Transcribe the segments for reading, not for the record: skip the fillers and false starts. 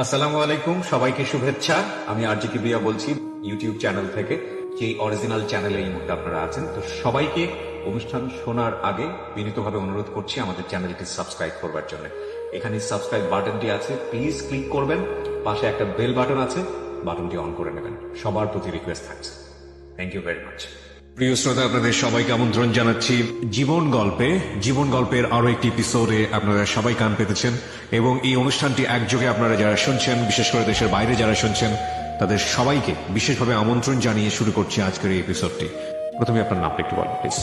আসসালামু আলাইকুম, সবাইকে শুভেচ্ছা। আমি আরজি কিবরিয়া বলছি ইউটিউব চ্যানেল থেকে, যেই অরিজিনাল চ্যানেলে এই মুহূর্তে আপনারা আছেন। তো সবাইকে অনুষ্ঠান শোনার আগে বিনীতভাবে অনুরোধ করছি আমাদের চ্যানেলটি সাবস্ক্রাইব করবার জন্য। এখানে সাবস্ক্রাইব বাটনটি আছে, প্লিজ ক্লিক করবেন। পাশে একটা বেল বাটন আছে, বাটনটি অন করে নেবেন। সবার প্রতি রিকোয়েস্ট থাকছে। Thank you very much. প্রিয় শ্রোতা, আপনাদের সবাইকে আমন্ত্রণ জানাচ্ছি জীবন গল্পের আরো একটি এপিসোডে আপনারা সবাই কান পেতেছেন, এবং এই অনুষ্ঠানটি একযোগে আপনারা যারা শুনছেন, বিশেষ করে দেশের বাইরে যারা শুনছেন, তাদের সবাইকে বিশেষভাবে আমন্ত্রণ জানিয়ে শুরু করছি আজকের এই এপিসোডটি। প্রথমে আপনার নামটা একটু বলুন প্লিজ।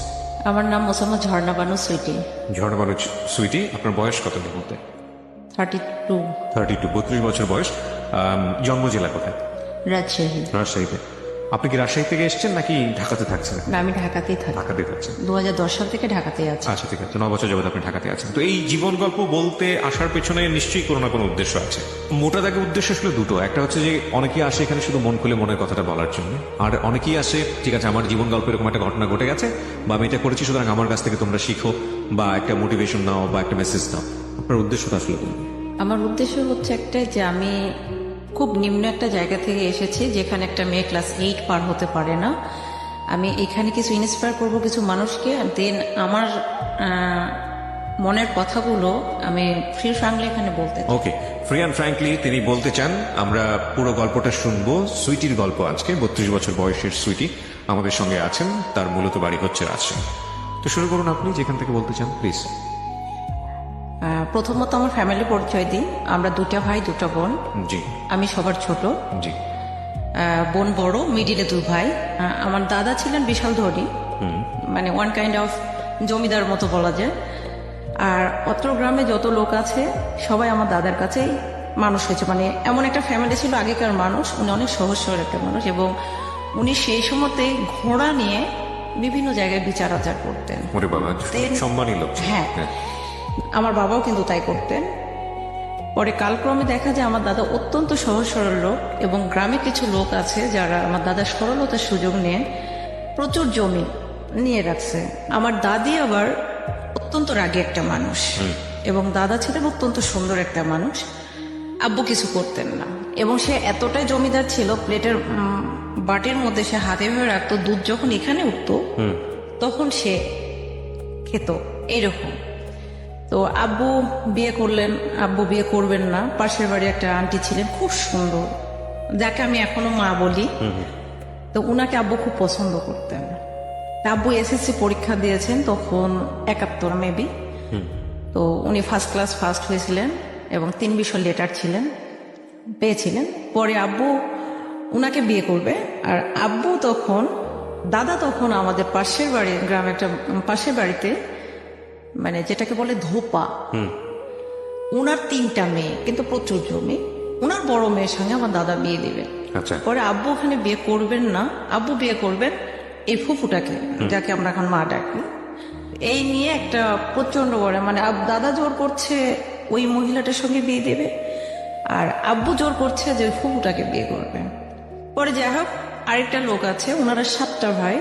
আমার নাম মোসাম্মদ ঝর্ণা বানু সুইটি। ঝর্ণা বানু সুইটি, আপনার বয়স কত বলতে? 32। 32 বছর বয়স। জন্ম জেলা কোথায়? রাজশাহীতে। আপনি কি রাজশাহী থেকে এসেছেন নাকি ঢাকাতে থাকছেন? না, আমি ঢাকাতেই থাকি। ঢাকাতেই থাকছেন। 2010 সাল থেকে ঢাকাতেই আছি। আচ্ছা, ঠিক আছে। 9 বছর যাবত আপনি ঢাকাতে আছেন। তো এই জীবন গল্প বলতে আসার পেছনে নিশ্চয়ই কোনো না কোনো উদ্দেশ্য আছে। মোটা দাগে উদ্দেশ্য আসলে দুটো। একটা হচ্ছে যে অনেকেই আসে এখানে শুধু মন খুলে মনের কথাটা বলার জন্য, আর অনেকেই আসে ঠিক আছে আমার জীবন গল্প এরকম একটা ঘটনা ঘটে গেছে বা আমি এটা করেছি, সুতরাং আমার কাছ থেকে তোমরা শিখো বা একটা মোটিভেশন নাও বা একটা মেসেজ নাও। আপনার উদ্দেশ্যটা আসলে বলুন। আমার উদ্দেশ্য হচ্ছে একটাই, যে আমি খুব নিম্ন একটা জায়গা থেকে এসেছি, যেখানে একটা মেয়ে ক্লাস 8 পার হতে পারে না। আমি এখানে কিছু ইন্সপায়ার করব কিছু মানুষকে, দেন আমার মনের কথাগুলো আমি ফ্রি ফ্রাঙ্কলি এখানে বলতে চাই। ওকে, ফ্রি অ্যান্ড ফ্র্যাঙ্কলি তিনি বলতে চান। আমরা পুরো গল্পটা শুনবো। সুইটির গল্প আজকে। 32 বছর বয়সের সুইটি আমাদের সঙ্গে আছেন। তার মূলত বাড়ি হচ্ছে রাজশাহী। তো শুরু করুন আপনি যেখান থেকে বলতে চান, প্লিজ। প্রথমত আমার ফ্যামিলি পরিচয় দিই। আমরা 2টা ভাই 2টা বোন। জি। আমি সবার ছোট। জি। বোন বড়, মিডিলে 2 ভাই। আমার দাদা ছিলেন বিশাল ধনী, মানে ওয়ান কাইন্ড অফ জমিদার মতো বলা যায়। আর অত্র গ্রামে যত লোক আছে সবাই আমার দাদার কাছেই মানুষ হয়েছে। মানে এমন একটা ফ্যামিলি ছিল আগেকার মানুষ। উনি অনেক সহজ সরল একটা মানুষ, এবং উনি সেই সময়তে ঘোড়া নিয়ে বিভিন্ন জায়গায় বিচার আচার করতেন। ওরে বাবা, সম্মানী লোক। হ্যাঁ, আমার বাবাও কিন্তু তাই করতেন। পরে কালক্রমে দেখা যায় আমার দাদা অত্যন্ত সহজ সরল লোক, এবং গ্রামে কিছু লোক আছে যারা আমার দাদার সরলতার সুযোগ নিয়ে প্রচুর জমি নিয়ে রাখছে। আমার দাদি আবার অত্যন্ত রাগী একটা মানুষ, এবং দাদা ছিলেন অত্যন্ত সুন্দর একটা মানুষ। আব্বু কিছু করতেন না, এবং সে এতটাই জমিদার ছিল, প্লেটের বাটির মধ্যে সে হাতে ভরে রাখতো। দুধ যখন এখানে উঠতো তখন সে খেত, এরকম। তো আব্বু বিয়ে করলেন, আব্বু বিয়ে করবেন না। পাশের বাড়ি একটা আন্টি ছিলেন খুব সুন্দর, যাকে আমি এখনো মা বলি। তো উনাকে আব্বু খুব পছন্দ করতেন। আব্বু এসএসসি পরীক্ষা দিয়েছেন তখন 71 মেবি। তো উনি ফার্স্ট ক্লাস ফার্স্ট হয়েছিলেন, এবং 3 বিষয় লেটার পেয়েছিলেন। পরে আব্বু উনাকে বিয়ে করবে। আর আব্বু তখন, দাদা তখন আমাদের পাশের বাড়ি, গ্রামে একটা পাশের বাড়িতে, মানে যেটাকে বলে ধোপা, উনার 3টা মেয়ে, কিন্তু প্রচুর জমি। উনার বড় মেয়ের সঙ্গে আমার দাদা বিয়ে দিবেন। আচ্ছা। পরে আব্বু ওখানে বিয়ে করবেন না, আব্বু বিয়ে করবেন এই ফুফুটাকে, যাকে আমরা এখন মা ডাকি। এই নিয়ে একটা প্রচন্ড বড়, মানে দাদা জোর করছে ওই মহিলাটার সঙ্গে বিয়ে দেবে, আর আব্বু জোর করছে যে ওই ফুফুটাকে বিয়ে করবে। পরে যাই হোক, আরেকটা লোক আছে, ওনারা 7টা ভাই,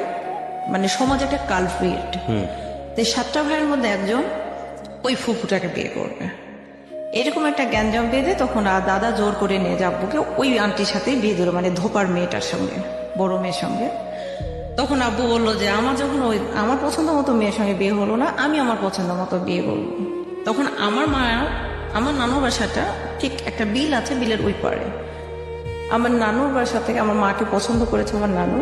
মানে সমাজ একটা কালপ্রিট। তো 7টা ভাইয়ের মধ্যে একজন ওই ফুফুটাকে বিয়ে করবে, এরকম একটা গ্যাঞ্জাম বেঁধে তখন দাদা জোর করে নিয়ে যে আব্বুকে ওই আন্টির সাথেই বিয়ে দিল, মানে ধোপার মেয়েটার সঙ্গে, বড় মেয়ের সঙ্গে। তখন আব্বু বলল যে আমার যখন ওই আমার পছন্দ মতো মেয়ের সঙ্গে বিয়ে হলো না, আমি আমার পছন্দ মতো বিয়ে করবো। তখন আমার নানুর বাসাটা ঠিক একটা বিল আছে, বিলের ওই পারে। আমার নানুর বাসা থেকে আমার মাকে পছন্দ করেছে আমার নানু।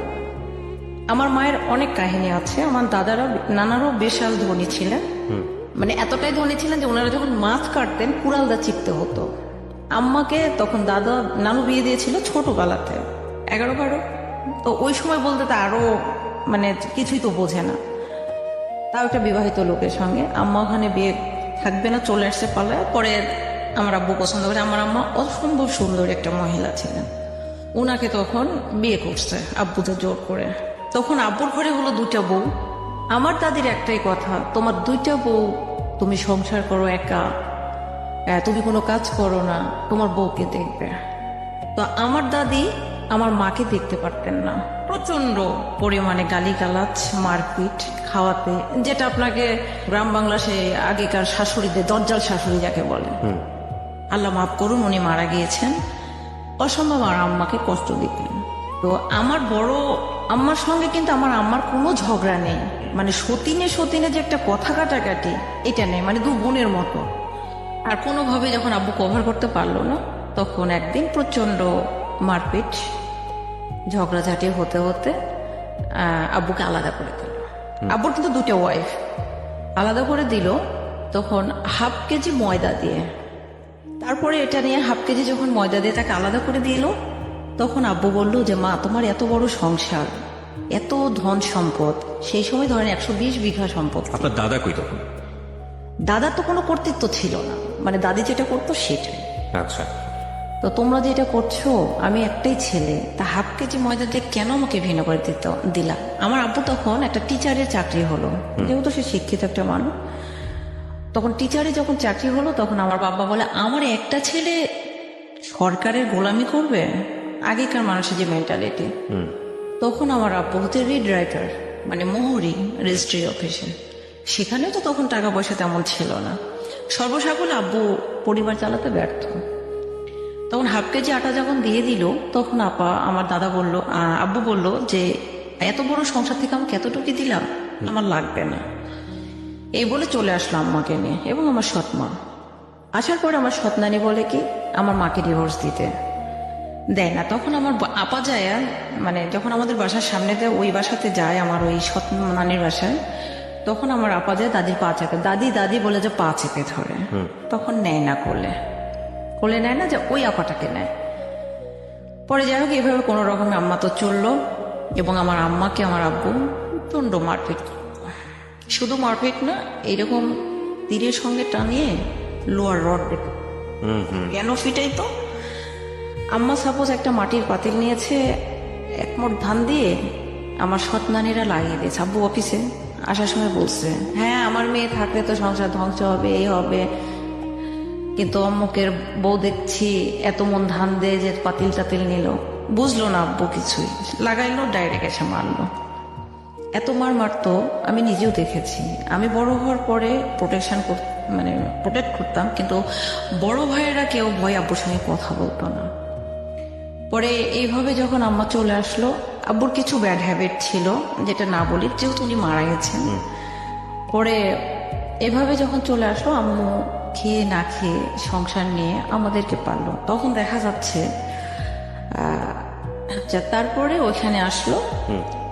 আমার মায়ের অনেক কাহিনী আছে। আমার নানারও বিশাল ধনী ছিলেন, মানে এতটাই ধনী ছিলেন যে ওনারা যখন মাছ কাটতেন কুড়ালদা চিপতে হতো। আম্মাকে তখন নানু বিয়ে দিয়েছিল ছোটবেলাতে, 11-12। তো ওই সময় বলতে তা আরো, মানে কিছুই তো বোঝে না। তাও একটা বিবাহিত লোকের সঙ্গে আম্মা ওখানে বিয়ে থাকবে না, চলে আসছে পালায়। পরে আমার আব্বু পছন্দ করে। আমার আম্মা অসম্ভব সুন্দর একটা মহিলা ছিলেন, ওনাকে তখন বিয়ে করছে আব্বুদের জোর করে। তখন আব্বুর ঘরে হলো 2টা বউ। আমার দাদির একটাই কথা, তোমার 2টা বউ, তুমি সংসার করো একা, তুমি কোনো কাজ করো না, তোমার বউকে দেখবে। তো আমার দাদি আমার মাকে দেখতে পারতেন না, প্রচন্ড পরিমাণে গালিগালাজ, মারপিট, খাওয়াতে, যেটা আপনাকে গ্রাম বাংলা সে আগেকার শাশুড়িদের দজ্জাল শাশুড়ি যাকে বলে। আল্লাহ মাফ করুন, উনি মারা গিয়েছেন। অসম্ভব আমার আম্মাকে কষ্ট দিতেন। তো আমার বড় আম্মার সঙ্গে কিন্তু আমার আম্মার কোনো ঝগড়া নেই, মানে সতীনে সতীনে যে একটা কথা কাটাকাটি এটা নেই, মানে দু বোনের মতো। আর কোনোভাবে যখন আব্বু কভার করতে পারলো না, তখন একদিন প্রচন্ড মারপিট ঝগড়াঝাটি হতে হতে আব্বুকে আলাদা করে দিল। আব্বুর কিন্তু দুটো ওয়াইফ, আলাদা করে দিল তখন হাফ কেজি ময়দা দিয়ে। তারপরে এটা নিয়ে হাফ কেজি যখন ময়দা দিয়ে তাকে আলাদা করে দিল, তখন আব্বু বলল যে মা, তোমার এত বড় সংসার, এত ধন সম্পদ, সেই সময় ধরেন 120 বিঘা সম্পদ। আপনার দাদা কই তখন? দাদার তো কোনো কর্তৃত্ব ছিল না, মানে দাদি যেটা করতো সেটাই। আচ্ছা, তো তোমরা যেটা করছো, আমি একটাই ছেলে, তা হাফ কেজি ময়দা দিয়ে কেন আমাকে ভিন্ন করে দিলা? আমার আব্বু তখন একটা টিচারের চাকরি হলো, যেহেতু সে শিক্ষিত একটা মানুষ, তখন টিচারে যখন চাকরি হলো, তখন আমার বাবা বলে আমার একটা ছেলে সরকারের গোলামি করবে। আগেকার মানুষের যে মেন্টালিটি, তখন আমার আব্বু হতে রিড রাইটার, মানে মোহরি রেজিস্ট্রি অফিসে। সেখানেও তো তখন টাকা পয়সা তেমন ছিল না, সর্বসাকুল্যে আব্বু পরিবার চালাতে ব্যর্থ। তখন হাফ কেজি আটা যখন দিয়ে দিল, তখন আমার দাদা বলল, আব্বু বলল যে এত বড় সংসার থেকে আমাকে এতটুকু দিলাম, আমার লাগবে না। এই বলে চলে আসলো আম্মাকে নিয়ে এবং আমার সৎ মা। আসার পরে আমার সৎ নানি বলে কি আমার মাকে ডিভোর্স দিতে দেয় না। তখন আমার আপা যায়, মানে যখন আমাদের বাসার সামনে দিয়ে ওই বাসাতে যায়, আমার ওই সৎ নানির বাসায়, তখন আমার আপা যায় দাদির পা চেপে, দাদি দাদি বলে যে পা চেপে ধরে, তখন নেয় না, কোলে নেয় না, যে ওই আপাটাকে নেয়। পরে যাই হোক, এভাবে কোনো রকমে আম্মা তো চললো এবং আমার আম্মাকে আমার আব্বু প্রচণ্ড মারপিট, শুধু মারপিট না, এইরকম তীরের সঙ্গে টানিয়ে লোয়ার রড দিত। কেন ফিটাইতো? আম্মা সাপোজ একটা মাটির পাতিল নিয়েছে, এক মোট ধান দিয়ে আমার সৎ নানীরা লাগিয়ে দিয়েছে। আব্বু অফিসে আসার সময় বলছে, হ্যাঁ আমার মেয়ে থাকলে তো সংসার ধ্বংস হবে, এই হবে, কিন্তু অম্মুকের বউ দেখছি এত মন ধান দিয়ে যে পাতিল টাতিল নিল। বুঝলো না আব্বু কিছুই, লাগাইলো, ডাইরেক্ট এসে মারলো। এত মারতো আমি নিজেও দেখেছি। আমি বড় হওয়ার পরে প্রোটেক্ট করতাম, কিন্তু বড় ভাইয়েরা কেউ ভয় আব্বুর সঙ্গে কথা বলতো না। পরে এইভাবে যখন আম্মা চলে আসলো, আব্বুর কিছু ব্যাড হ্যাবিট ছিল, যেটা না বলি যেহেতু উনি মারা গেছেন। পরে এভাবে যখন চলে আসলো, আম্মু খেয়ে না খেয়ে সংসার নিয়ে আমাদেরকে পারলো। তখন দেখা যাচ্ছে তারপরে ওইখানে আসলো,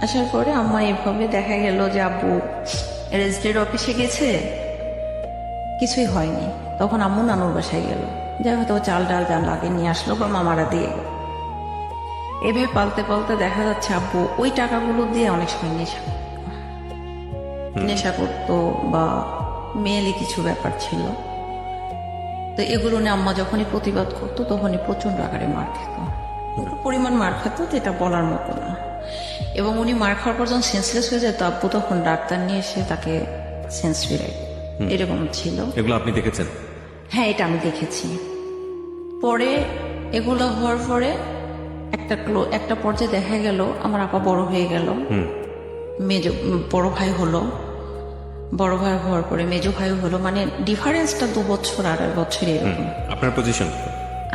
আসার পরে আম্মা এভাবে দেখা গেল যে আব্বু রেজিস্ট্রেড অফিসে গেছে, কিছুই হয়নি। তখন আম্মু নানুর বাসায় গেল, যাই হয়তো চাল ডাল যা লাগে নিয়ে আসলো বা মামারা দিয়ে গেল। এভাবে পালতে পালতে দেখা যাচ্ছে আব্বু ওই টাকাগুলো দিয়ে অনেক সময় নেশা করতো বা মেয়েলি কিছু ব্যাপার ছিল। তো এগুলো নিয়ে আম্মা যখনই প্রতিবাদ করতো, তখনই প্রচন্ড আকারে মার খেত, পরিমাণ মার খেত যেটা বলার মতো না। এবং উনি মার খাওয়ার পর যখন সেন্সলেস হয়ে যেত, আব্বু তখন ডাক্তার নিয়ে এসে তাকে সেন্স ফিরাই, এরকম ছিল। এগুলো আপনি দেখেছেন? হ্যাঁ, এটা আমি দেখেছি। পরে এগুলো হওয়ার পরে একটা পর্যায়ে দেখা গেল আমার আপা বড় হয়ে গেল, বড় ভাই হলো, বড় ভাই হওয়ার পরে মেজো ভাই হলো, মানে ডিফারেন্সটা 2 বছর 2.5 বছর এরকম। আপনার পজিশন?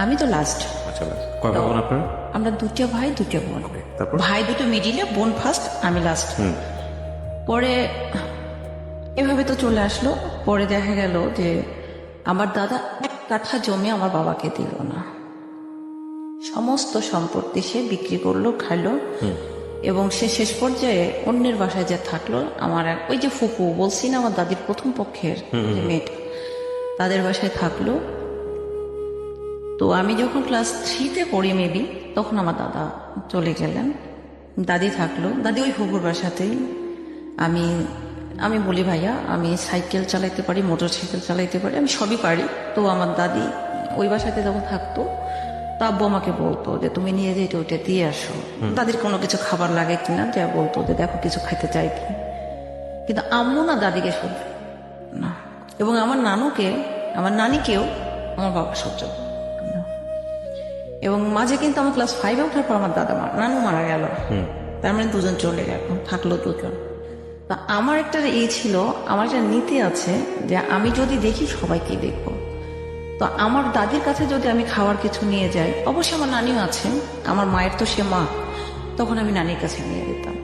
আমি তো লাস্ট। আচ্ছা, কয় ভাই বোন আপনারা? আমরা 2 ভাই 2 বোন। তারপর ভাই 2 মিডিলে, বোন ফার্স্ট, আমি লাস্ট। পরে এভাবে তো চলে আসলো। পরে দেখা গেল যে আমার দাদা 1 কাঠা জমি আমার বাবাকে দিল না, সমস্ত সম্পত্তি সে বিক্রি করলো, খাইলো। এবং সে শেষ পর্যায়ে অন্যের বাসায় যে থাকলো, আমার ওই যে ফুপু বলছি না, আমার দাদির প্রথম পক্ষের যে মেয়েটা, তাদের বাসায় থাকলো। তো আমি যখন ক্লাস 3-তে পড়ি মেবি, তখন আমার দাদা চলে গেলেন, দাদি থাকলো। দাদি ওই ফুপুর বাসাতেই। আমি বলি ভাইয়া আমি সাইকেল চালাইতে পারি, মোটর সাইকেল চালাইতে পারি, আমি সবই পারি। তো আমার দাদি ওই বাসাতে যখন থাকতো, তো আব্বু আমাকে বলতো যে তুমি নিয়ে যেতে ওইটা দিয়ে আসো। দাদির কোনো কিছু খাবার লাগে কিনা, যা বলতো যে দেখো কিছু খাইতে চাই কি। কিন্তু আম্মু না দাদিকে সহ্য না, এবং আমার নানিকেও আমার বাবা সহ্য না। এবং মাঝে কিন্তু আমার ক্লাস 5-এ ওঠার পর আমার নানু মারা গেল, তার মানে 2জন চলে গেল, থাকলো 2জন। তা আমার একটা ছিল, আমার একটা নীতি আছে যে আমি যদি দেখি সবাইকে দেখবো। তো আমার দাদির কাছে যদি আমি খাওয়ার কিছু নিয়ে যাই, অবশ্যই আমার নানিও আছে, আমার মায়ের তো সে মা, তখন আমি নানির কাছে নিয়ে যেতাম।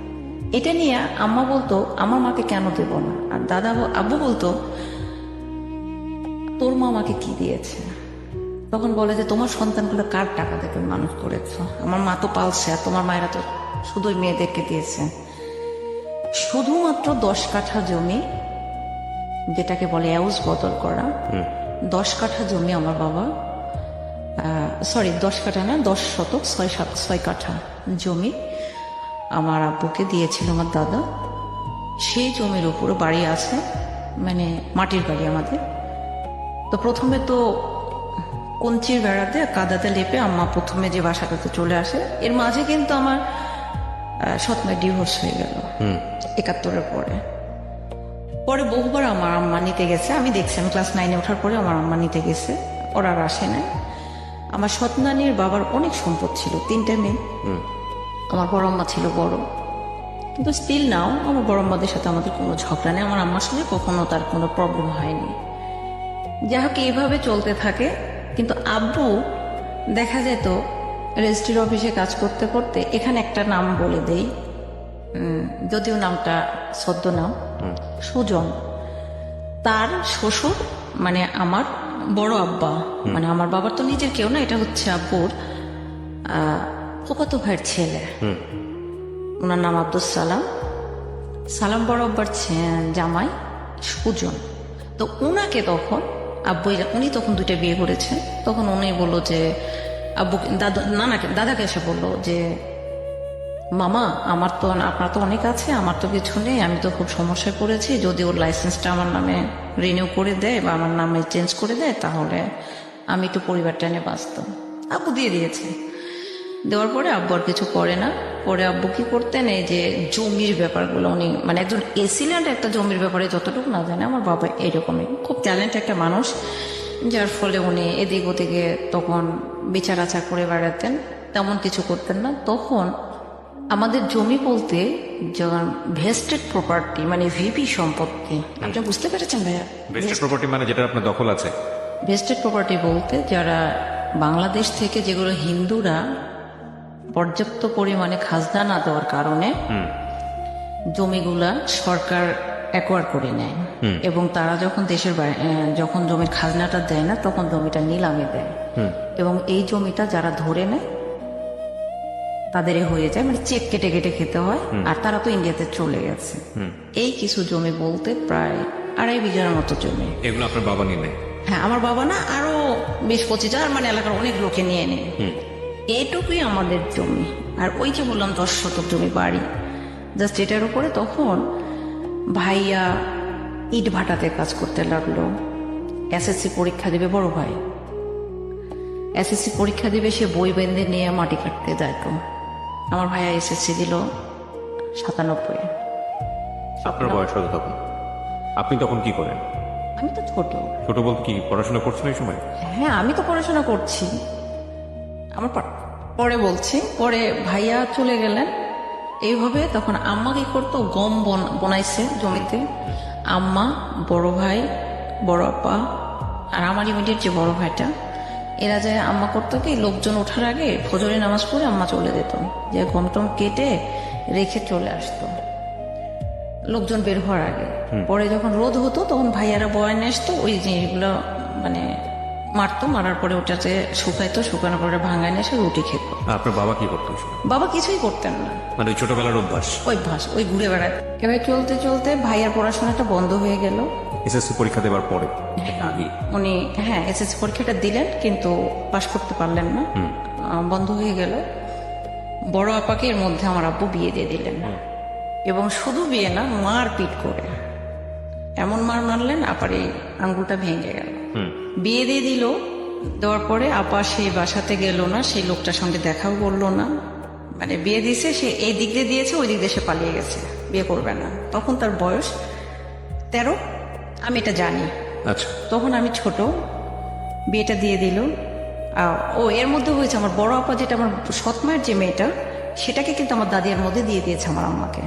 এটা নিয়ে আম্মা বলতো আমার মাকে কেন দেব না, আর আব্বু বলতো তোর মা আমাকে কি দিয়েছে। তখন বলে যে তোমার সন্তানগুলো কার টাকা দিয়ে তুমি মানুষ করেছ, আমার মা তো পালছে, আর তোমার মায়েরা তো শুধুই মেয়েদেরকে দিয়েছে। শুধুমাত্র 10 কাঠা জমি, যেটাকে বলে এউজ বদল করা, 10 কাঠা জমি আমার বাবা, 10 কাঠা না, 10 শতক 6 কাঠা জমি আমার আব্বুকে দিয়েছিল আমার দাদা। সেই জমির উপরে বাড়ি আছে, মানে মাটির বাড়ি আমাদের। তো প্রথমে তো কঞ্চির বেড়াতে কাদাতে লেপে আম্মা প্রথমে যে বাসাটাতে চলে আসে, এর মাঝে কিন্তু আমার সৎমায় ডিভোর্স হয়ে গেল 71-এর পরে। পরে বহুবার আমার আম্মা নিতে গেছে, আমি দেখছি, আমি ক্লাস 9-এ ওঠার পরে আমার আম্মা নিতে গেছে, ওরা আর আসে নাই। আমার সৎনানির বাবার অনেক সম্পদ ছিল, 3টে মেয়ে। আমার বড় আম্মা ছিল বড়, কিন্তু স্টিল নাও আমার বড় আম্মাদের সাথে আমাদের কোনো ঝগড়া নেই, আমার আম্মার সঙ্গে কখনো তার কোনো প্রবলেম হয়নি। যাই হোক, এইভাবে চলতে থাকে। কিন্তু আব্বু দেখা যেত রেজিস্ট্রি অফিসে কাজ করতে করতে, এখানে একটা নাম বলে দেই, যদিও নামটা সদ্য নাম, সুজন। তার শ্বশুর মানে আমার বড় আব্বা, মানে আমার বাবার তো নিজের কেউ না, এটা হচ্ছে আব্বুর ফুফাতো ভাইয়ের ছেলে, ওনার নাম আব্দুল সালাম। সালাম বড় আব্বার জামাই সুজন। তো উনাকে তখন আব্বু, উনি তখন 2টা বিয়ে করেছেন, তখন উনি বললো যে আব্বু দাদাকে এসে বললো যে মামা আমার তো, আপনার তো অনেক আছে, আমার তো কিছু নেই, আমি তো খুব সমস্যায় পড়েছি, যদি ওর লাইসেন্সটা আমার নামে রিনিউ করে দেয় বা আমার নামে চেঞ্জ করে দেয়, তাহলে আমি একটু পরিবারটা নিয়ে বাঁচতাম। আব্বু দিয়ে দিয়েছে। দেওয়ার পরে আব্বু আর কিছু করে না। পরে আব্বু কি করতেন, এই যে জমির ব্যাপারগুলো উনি, মানে একজন এসিল্যান্ড একটা জমির ব্যাপারে যতটুকু না জানে, আমার বাবা এরকমই খুব ট্যালেন্ট একটা মানুষ, যার ফলে উনি এদিক ওদিকে তখন বিচার আচার করে বেড়াতেন, তেমন কিছু করতেন না। তখন আমাদের জমি বলতে যখন ভেস্টেড প্রপার্টি, মানে ভিপি সম্পত্তি, আপনি বুঝতে পেরেছেন ভাইয়া? ভেস্টেড প্রপার্টি মানে যেটা আপনার দখল আছে। ভেস্টেড প্রপার্টি বলতে যারা বাংলাদেশ থেকে যেগুলো হিন্দুরা পর্যাপ্ত পরিমাণে খাজনা না দেওয়ার কারণে জমিগুলা সরকার অ্যাকোয়ার করে নেয়, এবং তারা যখন দেশের যখন জমির খাজনাটা দেয় না, তখন জমিটা নিলামে দেয়, এবং এই জমিটা যারা ধরে নেয় তাদের হয়ে যায়, মানে চেক কেটে কেটে খেতে হয়। আর তারা তো ইন্ডিয়াতে চলে গেছে। এই কিছু জমি বলতে প্রায় 2.5 বিঘার মতো জমি, এগুলো আপনার বাবা নিয়ে নেয়? হ্যাঁ, আমার বাবা না, আরো 20-25 হাজার, মানে এলাকার অনেক লোকে নিয়ে নেয়। এইটুকুই আমাদের জমি। আর ওই যে বললাম 10 শতক জমি বাড়ি, জাস্ট এটার উপরে তখন ভাইয়া ইট ভাটাতে কাজ করতে লাগলো। এসএসসি পরীক্ষা দেবে বড় ভাই, এসএসসি পরীক্ষা দিবে, সে বই বেঁধে নিয়ে মাটি কাটতে যেত। আমার ভাইয়া এসএসসি দিল 97। আপনার বয়স হতো তখন, আপনি তখন কি করেন? আমি তো ছোট। ছোট বলতে কি পড়াশোনা করছেন এই সময়? হ্যাঁ, আমি তো পড়াশোনা করছি। আমার পরে বলছি, পরে ভাইয়া চলে গেলেন। এইভাবে তখন আম্মা কি করতো, গম বনাইছে জমিতে। আম্মা, বড় ভাই, বড় আপা, আর আমার ইমিডিয়েট যে বড় ভাইটা, এরা যায় আম্মা করতো কি, লোকজন ওঠার আগে ফজরে নামাজ পড়ে আম্মা চলে যেত, যে গম টম কেটে রেখে চলে আসতো লোকজন বের হওয়ার আগে। পরে যখন রোদ হতো তখন ভাইয়ারা বয়ানে আসতো, ওই জিনিসগুলো মানে মারতো, মারার পরে ওটাতে শুকাইতো, শুকানোর পরে ভাঙায় নিয়ে এসে রুটি খেত। আপনার বাবা কি করতো? বাবা কিছুই করতেন না, মানে ওই ছোটবেলার অভ্যাস, ওই ঘুরে বেড়ায়। এবার চলতে চলতে ভাইয়ার পড়াশোনাটা বন্ধ হয়ে গেল। এসএসসি পরীক্ষা দেওয়ার পরে আগে উনি এসএসসি পরীক্ষাটা দিলেন, কিন্তু পাশ করতে পারলেন না, বন্ধ হয়ে গেল। বড় আপাকে এর মধ্যে আমার আব্বু বিয়ে দিয়ে দিলেন, এবং শুধু বিয়ে না, মার পিট করে এমন মার মারলেন, আপার এই আঙ্গুলটা ভেঙে গেল। বিয়ে দিয়ে দিল, দেওয়ার পরে আপা সেই বাসাতে গেল না, সেই লোকটার সঙ্গে দেখাও করলো না। মানে বিয়ে দিয়েছে, সে এই দিক দিয়ে দিয়েছে, ওই দিক দিয়ে সে পালিয়ে গেছে, বিয়ে করবে না। তখন তার বয়স 13, আমি এটা জানি। আচ্ছা, তখন আমি ছোট, বিয়েটা দিয়ে দিল। ও এর মধ্যে হয়েছে, আমার বড় আপা যেটা আমার সৎমায়ের যে মেয়েটা, সেটাকে কিন্তু আমার দাদি এর মধ্যে দিয়ে দিয়েছে আমার আম্মাকে।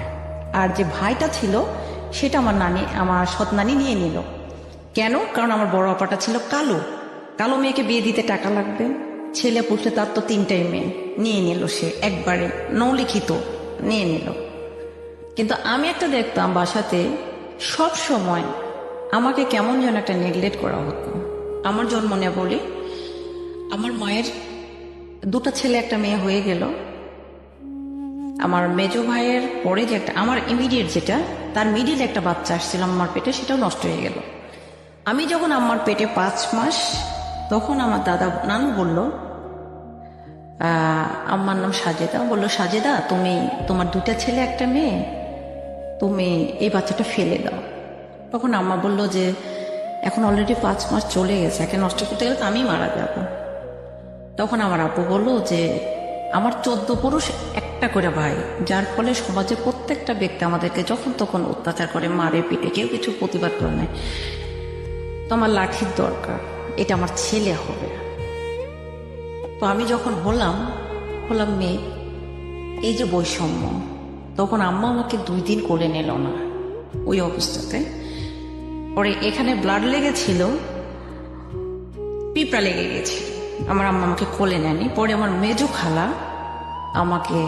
আর যে ভাইটা ছিল সেটা আমার সৎ নানি নিয়ে নিল। কেন? কারণ আমার বড় আপাটা ছিল কালো, কালো মেয়েকে বিয়ে দিতে টাকা লাগবে, ছেলে পুষলে তার তো 3টাই মেয়ে, নিয়ে নিল সে একবারে নৌলিখিত নিয়ে নিল। কিন্তু আমি একটা দেখতাম বাসাতে সব সময় আমাকে কেমন যেন একটা নেগলেক্ট করা হতো। আমার জন্ম নিয়ে বলি, আমার মায়ের 2টা ছেলে 1টা মেয়ে হয়ে গেল। আমার মেজো ভাইয়ের পরে যে একটা আমার ইমিডিয়েট যেটা তার মিডিল একটা বাচ্চা আসছিল আমার পেটে, সেটাও নষ্ট হয়ে গেল। আমি যখন আমার পেটে 5 মাস, তখন আমার দাদা নানু বলল, আমার নাম সাজেদা, বললো সাজেদা তুমি তোমার 2টা ছেলে 1টা মেয়ে, তুমি এই বাচ্চাটা ফেলে দাও। তখন আম্মা বলল যে এখন অলরেডি 5 মাস চলে গেছে, একে নষ্ট করতে গেলে তো আমি মারা যাব। তখন আমার আব্বু বলল যে আমার 14 পুরুষ 1টা করে ভাই, যার ফলে সমাজে প্রত্যেকটা ব্যক্তি আমাদেরকে যখন তখন অত্যাচার করে, মারে পিটে, কেউ কিছু প্রতিবাদ করে নেয়। তো আমার লাঠির দরকার, এটা আমার ছেলে হবে। তো আমি যখন হলাম মেয়ে, এই যে বৈষম্য, তখন আম্মা আমাকে 2 দিন কোলে নিল না ওই অবস্থাতে। পরে এখানে ব্লাড লেগেছিল, পিঁপড়া লেগে গেছিল, আমার আম্মা আমাকে কোলে নেয়নি। পরে আমার মেজো খালা আমাকে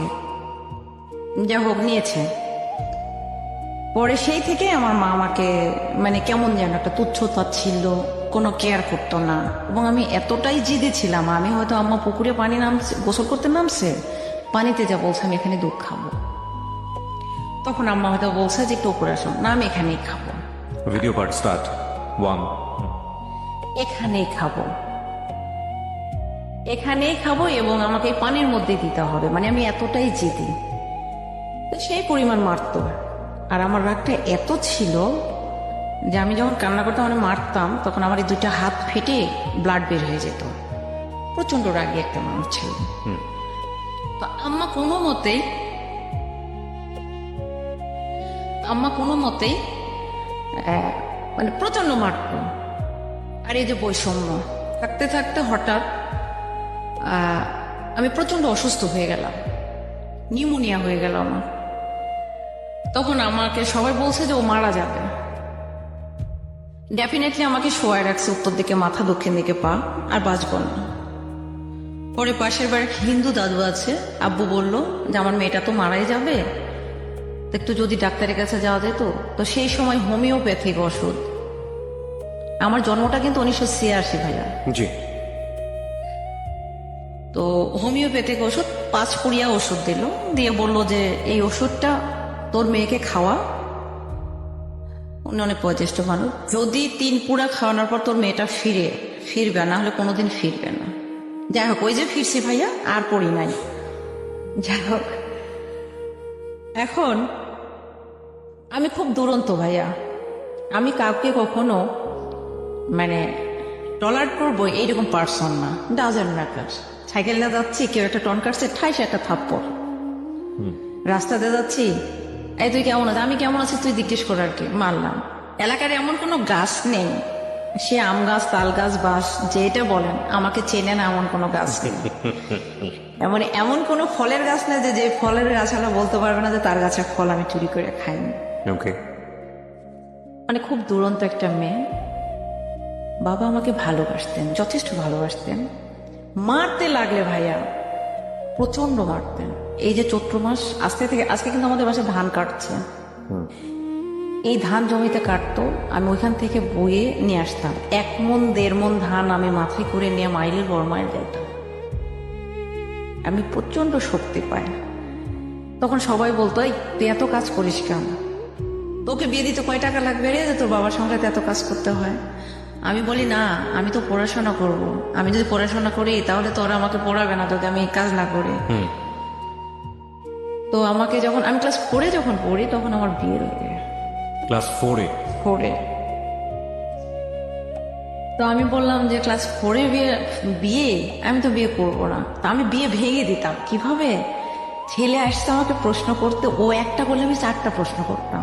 যা হোক নিয়েছে। পরে সেই থেকে আমার মা আমাকে মানে কেমন যেন একটা তুচ্ছতা ছিল, কোনো কেয়ার করতো না। এবং আমি এতটাই জিদে ছিলাম, আমি হয়তো আম্মা পুকুরে পানি নামছে, গোসল করতে নামছে, পানিতে যা বলছে আমি এখানে দুধ খাবো, তখন আম্মা হয়তো বলছে যে একটু উপরে আসো, না আমি এখানেই খাবো, ভিডিও পার্ট স্টার্ট 1। এখানেই খাবো, এখানেই খাবো এবং আমাকে এই পানির মধ্যে দিতে হবে, মানে আমি এতটাই জিদি। তো সেই পরিমাণ মারতো। আর আমার রাগটা এত ছিল যে আমি যখন কান্না করতাম, মানে মারতাম, তখন আমার এই 2টা হাত ফেটে ব্লাড বের হয়ে যেত। প্রচন্ড রাগী একটা মানুষ ছিল। তো আম্মা কোনো মতেই মানে প্রচন্ড মারত। আর এই যে বৈষম্য থাকতে থাকতে হঠাৎ আমি প্রচন্ড অসুস্থ হয়ে গেলাম, নিউমোনিয়া হয়ে গেল আমার। তখন আমাকে সবাই বলছে যে ও মারা যাবে। ডেফিনেটলি আমাকে শোয়ায় রাখছে, উত্তর দিকে মাথা, দক্ষিণ দিকে পা, আর বাঁচব না। পরে পাশের বাড়ির হিন্দু দাদু আছে, আব্বু বলল যে আমার মেয়েটা তো মারাই যাবে, একটু যদি ডাক্তারের কাছে যাওয়া যেত। তো সেই সময় হোমিওপ্যাথিক ওষুধ, আমার জন্মটা কিন্তু 1986 ভাইয়া। জি। তো হোমিওপ্যাথিক ওষুধ 5 পুড়িয়া ওষুধ দিল, দিয়ে বলল যে এই ওষুধটা তোর মেয়েকে খাওয়া। উনি অনেক বয়োজ্যেষ্ঠ মানুষ, যদি 3 পুরা খাওয়ানোর পর তোর মেয়েটা ফিরবে, না হলে কোনোদিন ফিরবে না। যাই হোক, ওই যে ফিরছি ভাইয়া, আর পড়ি নাই। যাই হোক, এখন আমি খুব দুরন্ত ভাইয়া, আমি কাউকে কখনো মানে টলার করবো এইরকম পার্সন না। ডাজেন্ট ম্যাটার, সাইকেলে যাচ্ছি, কেউ একটা টন কাটছে, ঠাইছে একটা থাপ্পড়। রাস্তাতে যাচ্ছি, এই তুই কেমন আছিস, আমি কেমন আছি তুই জিজ্ঞেস করে আর কি, মারলাম। এলাকার এমন কোনো গাছ নেই, সে আম গাছ, তাল গাছ, বাঁশ, যেটা বলেন, আমাকে চেনে না এমন কোনো গাছ নেই। এমন কোনো ফলের গাছ নেই যে ফলের গাছওয়ালা বলতে পারবে না যে তার গাছের ফল আমি চুরি করে খাইনি। ওকে। মানে খুব দুরন্ত একটা মেয়ে। বাবা আমাকে ভালোবাসতেন, যথেষ্ট ভালোবাসতেন। মারতে লাগলে ভাইয়া প্রচন্ড মারতেন। এই যে চৈত্র মাস, আজকে কিন্তু আমাদের বাসায় ধান কাটছে, এই ধান জমিতে কাটতো, আমি ওইখান থেকে বয়ে নিয়ে আসতাম। 1 মণ 1.5 মণ ধান আমি মাথায় করে নিয়ে মাইলের বড় মাইল যাইতাম। আমি প্রচন্ড শক্তি পাই। তখন সবাই বলতো, এই তুই এত কাজ করিস কেন, তোকে বিয়ে দিতে কয় টাকা লাগবে রে, যে তোর বাবার সঙ্গে এত কাজ করতে হয়। আমি বলি না, আমি তো পড়াশোনা করব, আমি যদি পড়াশোনা করি তাহলে তো ওরা আমাকে পড়াবে না যদি আমি কাজ না করি। তো আমাকে যখন আমি ক্লাস 4-এ যখন পড়ি, তখন আমার বিয়ে হয়ে যায়। ক্লাস 4-এ? 4-এ। তো আমি বললাম যে ক্লাস 4-এ বিয়ে, আমি তো বিয়ে করবো না। তা আমি বিয়ে ভেঙে দিতাম। কিভাবে? ছেলে আসছে আমাকে প্রশ্ন করতে, ও একটা বলে আমি 4টা প্রশ্ন করতাম।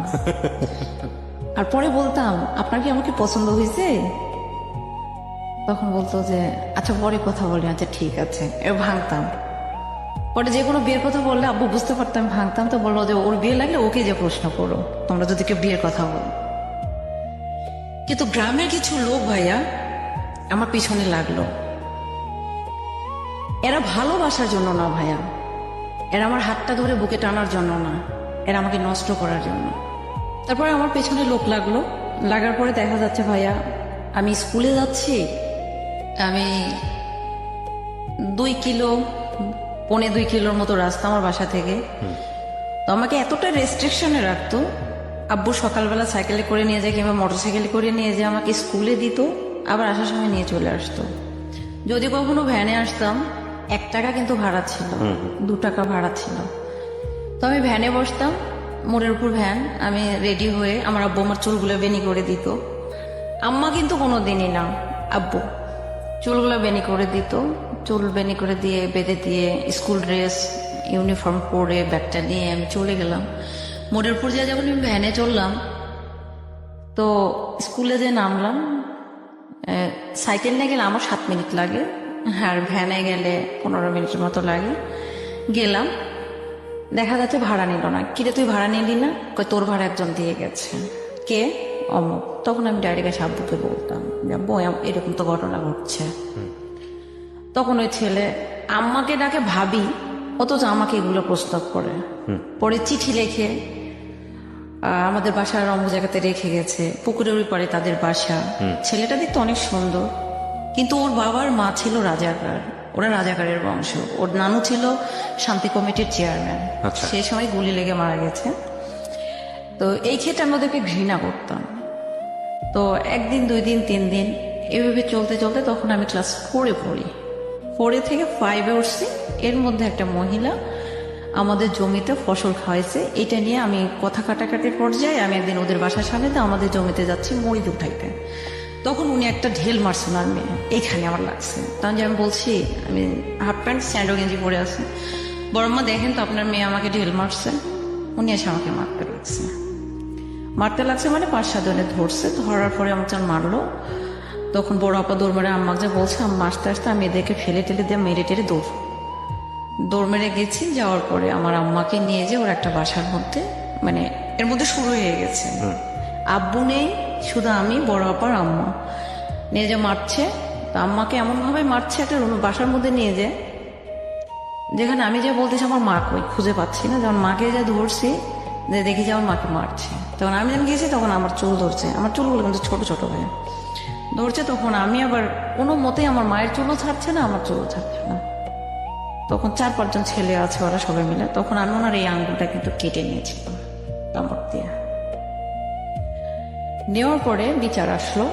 আর পরে বলতাম, আপনার কি আমাকে পছন্দ হয়েছে? তখন বলতো যে আচ্ছা পরে কথা বলি। আচ্ছা ঠিক আছে, এবার ভাঙতাম। পরে যে কোনো বিয়ের কথা বললে আব্বু বুঝতে পারতাম ভাঙতাম, তো বললো যে ওর বিয়ে লাগলে ওকে যে প্রশ্ন করো, তোমরা যদি কেউ বিয়ের কথা বলো। কিন্তু গ্রামের কিছু লোক ভাইয়া আমার পিছনে লাগলো। এরা ভালোবাসার জন্য না ভাইয়া, এরা আমার হাতটা ধরে বুকে টানার জন্য না, এরা আমাকে নষ্ট করার জন্য। তারপরে আমার পেছনে লোক লাগলো, লাগার পরে দেখা যাচ্ছে ভাইয়া আমি স্কুলে যাচ্ছি, আমি 2 কিলো, 1.25 কিলোর মতো রাস্তা আমার বাসা থেকে। তো আমাকে এতটা রেস্ট্রিকশনে রাখতো, আব্বু সকালবেলা সাইকেলে করে নিয়ে যায় কিংবা মোটর সাইকেলে করে নিয়ে যায় আমাকে স্কুলে দিত, আবার আসার সময় নিয়ে চলে আসতো। যদি কখনো ভ্যানে আসতাম 1 টাকা কিন্তু ভাড়া ছিল, 2 টাকা ভাড়া ছিল। তো আমি ভ্যানে বসতাম, মোড়ের উপর ভ্যান, আমি রেডি হয়ে আমার আব্বু আমার চুলগুলো বেনি করে দিত। আম্মা কিন্তু কোনো দিনই না, আব্বু চুলগুলো বেনি করে দিত, চুল বেনি করে দিয়ে বেঁধে দিয়ে স্কুল ড্রেস ইউনিফর্ম পরে ব্যাগটা নিয়ে আমি চলে গেলাম। মোড়ের উপর যা যখন আমি ভ্যানে চললাম, তো স্কুলে যে নামলাম, সাইকেল নিয়ে গেলে আমার 7 মিনিট লাগে, আর ভ্যানে গেলে 15 মিনিটের মতো লাগে। গেলাম, দেখা যাচ্ছে ভাড়া নিল না। কিরে তুই ভাড়া নিলি না? কই তোর ভাড়া একজন দিয়ে গেছে। কে? অমুক। তখন আমি ডাইরেক্ট এসে আব্বুকে বলতাম যে আব্বু এরকম তো ঘটনা ঘটছে। তখন ওই ছেলে আম্মাকে ডাকে ভাবি, অথচ আমাকে এগুলো প্রস্তাব করে। পরে চিঠি লেখে আমাদের বাসার অমুক জায়গাতে রেখে গেছে, পুকুরের ওই পারে তাদের বাসা। ছেলেটা দেখতে অনেক সুন্দর, কিন্তু ওর বাবার মা ছিল রাজাকার, ওরা রাজাকারের বংশ। ওর নানু ছিল শান্তি কমিটির চেয়ারম্যান, আচ্ছা। সেই সময় গুলি লেগে মারা গেছে। তো এই ক্ষেত্রে আমি ওদেরকে ঘৃণা করতাম। তো 1 দিন 2 দিন 3 দিন এভাবে চলতে চলতে তখন আমি ক্লাস 4-এ পড়ি। 4 থেকে 5-এ উঠছি। এর মধ্যে একটা মহিলা আমাদের জমিতে ফসল খাওয়াইছে, এটা নিয়ে আমি কথা কাটাকাটির পর্যায়ে আমি একদিন ওদের বাসার সামনে দিয়ে আমাদের জমিতে যাচ্ছি মরিচ উঠাইতে। তখন উনি একটা ঢেল মারছেন আর মেয়ে, এইখানে আমার লাগছে। তখন যে আমি বলছি, আমি হাফ প্যান্ট স্যান্ডো গেঞ্জি পরে আছি, বড়ম্মা দেখেন তো আপনার মেয়ে আমাকে ঢেল মারছে। উনি এসে আমাকে মারতে লাগছে মানে 5-7 জনে ধরছে। ধরার পরে আমাকে মারলো। তখন বড় আপা দৌড় মেরে আম্মাকে যে বলছে, আম্মা আস্তে আস্তে আমি এদেরকে ফেলে টেলে দিয়ে মেরে টেরে দৌড় মেরে গেছি। যাওয়ার পরে আমার আম্মাকে নিয়ে যে ওর একটা বাসার মধ্যে, মানে এর মধ্যে শুরু হয়ে গেছে। আব্বু নেই, শুধু আমি, বড় আপার আম্মা নিয়ে যে মারছে। তো আম্মাকে এমনভাবে মারছে একটা বাসার মধ্যে নিয়ে যে, যেখানে আমি যে বলতেছি আমার মা কই, খুঁজে পাচ্ছি না। যখন মাকে যে ধরছি, যে দেখি যে আমার মাকে মারছে, তখন আমি যখন গেছি তখন আমার চুল ধরছে, আমার চুলগুলো কিন্তু ছোট ছোট হয়ে ধরছে। তখন আমি আবার কোনো মতেই আমার মায়ের চুলও ছাড়ছে না, আমার চুলও ছাড়ছে না। তখন 4-5 জন ছেলে আছে, ওরা সবাই মিলে। তখন আমি ওনার এই আঙ্গুলটা কিন্তু কেটে নিয়েছিলাম কামড় দিয়ে। নেওয়ার পরে বিচার আসলো।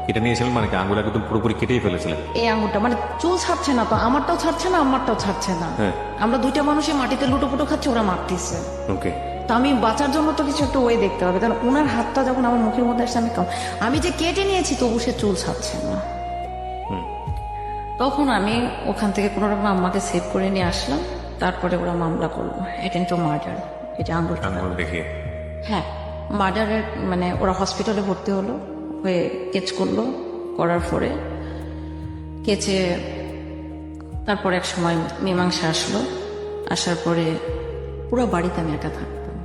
এটা নিয়েছিলেন মানে কি আঙ্গুল একদম পুরোপুরি কেটেই ফেলেছিলেন? এই আঙ্গুলটা মানে চুল ছাড়ছে না, তো আমারটাও ছাড়ছে না, আমারটাও ছাড়ছে না। হ্যাঁ। আমরা 2টা মানুষই মাটিতে লুটোপুটো খাচ্ছি, ওরা মারতেছে। ওকে। তো আমি বাঁচার জন্য তো কিছু একটা ওয়ে দেখতে হবে, কারণ ওনার হাতটা যখন আমার মুখের মধ্যে আসছে, আমি যে কেটে নিয়েছি তবু সে চুল ছাড়ছে না। তখন আমি ওখান থেকে কোনো রকম আম্মাকে সেভ করে নিয়ে আসলাম। তারপরে ওরা মামলা করলো অ্যাটেম্প্ট টু মার্ডার, এটা আঙ্গুল। আঙ্গুল দেখিয়ে? হ্যাঁ, মার্ডারের মানে ওরা হসপিটালে ভর্তি হলো, হয়ে কেচ করলো, করার পরে কেচে তারপরে এক সময় মীমাংসা আসলো। আসার পরে পুরো বাড়িতে আমি একা থাকতাম।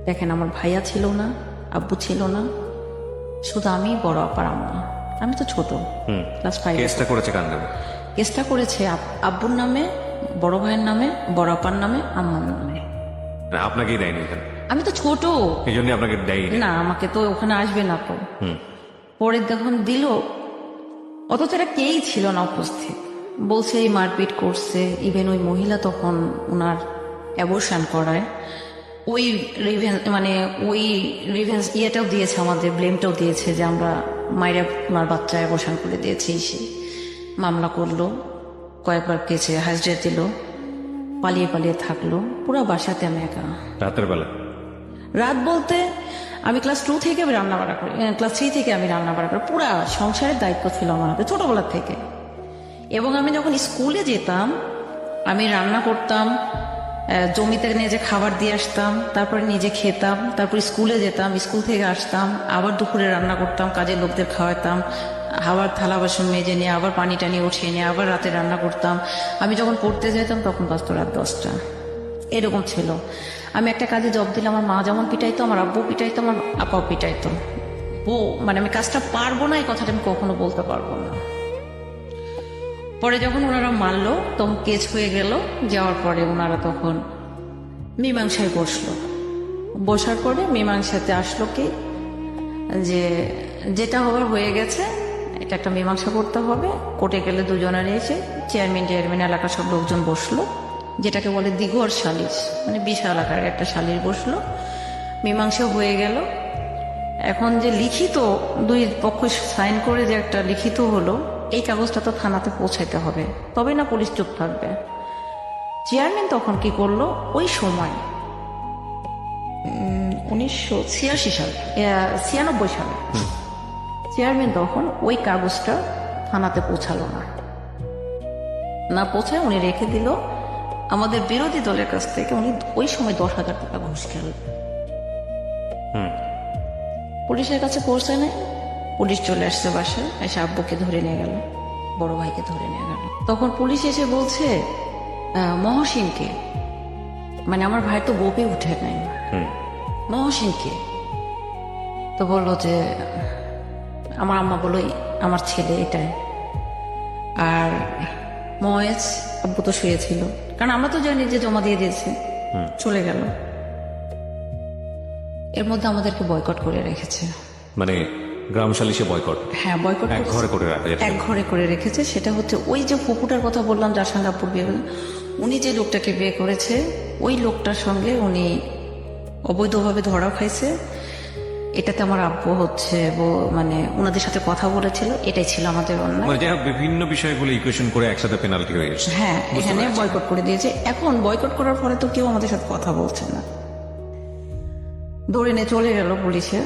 দেখেন, আমার ভাইয়া ছিল না, আব্বু ছিল না, শুধু আমি, বড় আপার আম্মা। আমি তো ছোট, ক্লাস 5। কেসটা করেছে কার নামে? কেসটা করেছে আব্বুর নামে, বড় ভাইয়ের নামে, বড় আপার নামে, আম্মার নামে। না, আপনাকেই দেয়নি এখানে? আমি তো ছোট, এই জন্য আপনাকে দেয়নি। না আমাকে তো ওখানে আসবে না তো। পরে যখন দিল, অথচ এরা কেই ছিল না উপস্থিত। বলছে এই মারপিট করছে, ইভেন ওই মহিলা তখন ওনার অ্যাবর্শন করায়। ওই রিভেন্স ইয়েটাও দিয়েছে, আমাদের ব্লেমটাও দিয়েছে যে আমরা মায়েরা ওনার বাচ্চা অ্যাবর্শন করে দিয়েছি। সে মামলা করলো, কয়েকবার কেছে হাজিরা দিল, পালিয়ে পালিয়ে থাকলো। পুরো বাসাতে আমি একা। রাতের বেলা? রাত বলতে আমি ক্লাস 2 থেকে আমি রান্না বাড়া করি, ক্লাস 3 থেকে আমি রান্না বাড়া করি। পুরা সংসারের দায়িত্ব ছিল আমার হাতে ছোটবেলা থেকে। এবং আমি যখন স্কুলে যেতাম, আমি রান্না করতাম, জমিতে নিয়ে যে খাবার দিয়ে আসতাম, তারপরে নিজে খেতাম, তারপর স্কুলে যেতাম, স্কুল থেকে আসতাম, আবার দুপুরে রান্না করতাম, কাজের লোকদের খাওয়াতাম, আবার থালা বাসন মেজে নিয়ে আবার পানি টানি উঠিয়ে নিয়ে আবার রাতে রান্না করতাম। আমি যখন পড়তে যেতাম তখন বাজতো রাত 10টা, এরকম ছিল। আমি একটা কাজে জব দিলে আমার মা যেমন পিটাইতো, আমার আব্বু পিটাইতো, আমার আপাও পিটাইতো। মানে আমি কাজটা পারবো না, এই কথাটা আমি কখনো বলতে পারবো না। পরে যখন ওনারা মারলো তখন কেস হয়ে গেল, যাওয়ার পরে ওনারা তখন মীমাংসায় বসলো। বসার পরে মীমাংসাতে আসলো কি যে যেটা হবার হয়ে গেছে, এটা একটা মীমাংসা করতে হবে। কোর্টে গেলে দুজনের এসে চেয়ারম্যান এলাকার সব লোকজন বসলো, যেটাকে বলে দিঘর সালিশ, মানে বিশাল আকারের একটা সালিশ বসলো, মীমাংসা হয়ে গেল। এখন যে লিখিত দুই পক্ষ সাইন করে যে একটা লিখিত হলো, এই কাগজটা তো থানাতে পৌঁছাইতে হবে, তবে না পুলিশ চুপ থাকবে। চেয়ারম্যান তখন কি করলো, ওই সময় 1986 সাল 96 সালে চেয়ারম্যান তখন ওই কাগজটা থানাতে পৌঁছালো না পৌঁছায় উনি রেখে দিল আমাদের বিরোধী দলের কাছ থেকে। উনি ওই সময় 10,000 টাকা ঘুষ খেল। পুলিশের কাছে পৌঁছায় না, পুলিশ চলে আসছে বাসায়, এসে আব্বুকে ধরে নিয়ে গেল, বড় ভাইকে ধরে নিয়ে গেল। তখন পুলিশ এসে বলছে মহসিনকে, মানে আমার ভাই তো গোপে উঠে নাই, মহসিনকে। তো বললো যে আমার আম্মা বললো আমার ছেলে এটাই। আর মহেশ আব্বু তো শুয়েছিল, কারণ আমরা তো জানি যে জমা দিয়ে দিয়েছে, চলে গেল। এর মধ্যে আমাদেরকে বয়কট করে রেখেছে। মানে গ্রাম সালিশে বয়কট, হ্যাঁ বয়কট এক ঘরে করে রাখা, এক ঘরে করে রেখেছে। সেটা হচ্ছে ওই যে ফুপুটার কথা বললাম যার সঙ্গে আব্বুর বিয়ে হলো, উনি যে লোকটাকে বিয়ে করেছে ওই লোকটার সঙ্গে উনি অবৈধভাবে ধরা খাইছে। এটাতে আমার আব্বু হচ্ছে মানে ওনাদের সাথে কথা বলেছিল, এটাই ছিল আমাদের অন্যায়। মানে যারা বিভিন্ন বিষয়গুলো ইকুয়েশন করে একসাথে পেনাল্টি হয়ে গেছে। হ্যাঁ, এখানে বয়কট করে দিয়েছে। এখন বয়কট করার পরে তো কেউ আমাদের সাথে কথা বলছে না। দৌড়ে নিয়ে চলে গেল পুলিশে,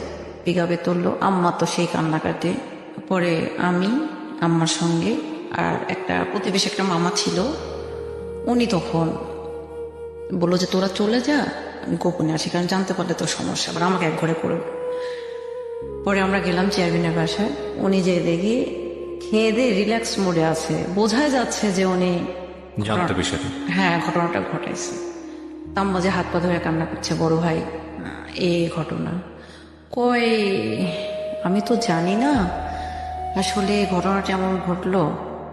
পিকআপে তুললো। আম্মা তো সেই কান্নাকাটি। পরে আমি আম্মার সঙ্গে আর একটা প্রতিবেশী একটা মামা ছিল, উনি তখন বললো যে তোরা চলে যা, আমি গোপনে আসি, কারণ জানতে পারলে তো সমস্যা, আবার আমাকে এক ঘরে করবে। পরে আমরা গেলাম চেয়ারম্যানের বাসায়। উনি যে দেখি খেয়ে দিয়ে রিল্যাক্স মোডে আছে, বোঝাই যাচ্ছে যে উনি জানতে বিষয়টা, হ্যাঁ ঘটনাটা ঘটাইছে। তার মাঝে হাত পা ধরে কান্না করছে, বড় ভাই এই ঘটনা। কই আমি তো জানি না আসলে ঘটনাটা এমন ঘটলো।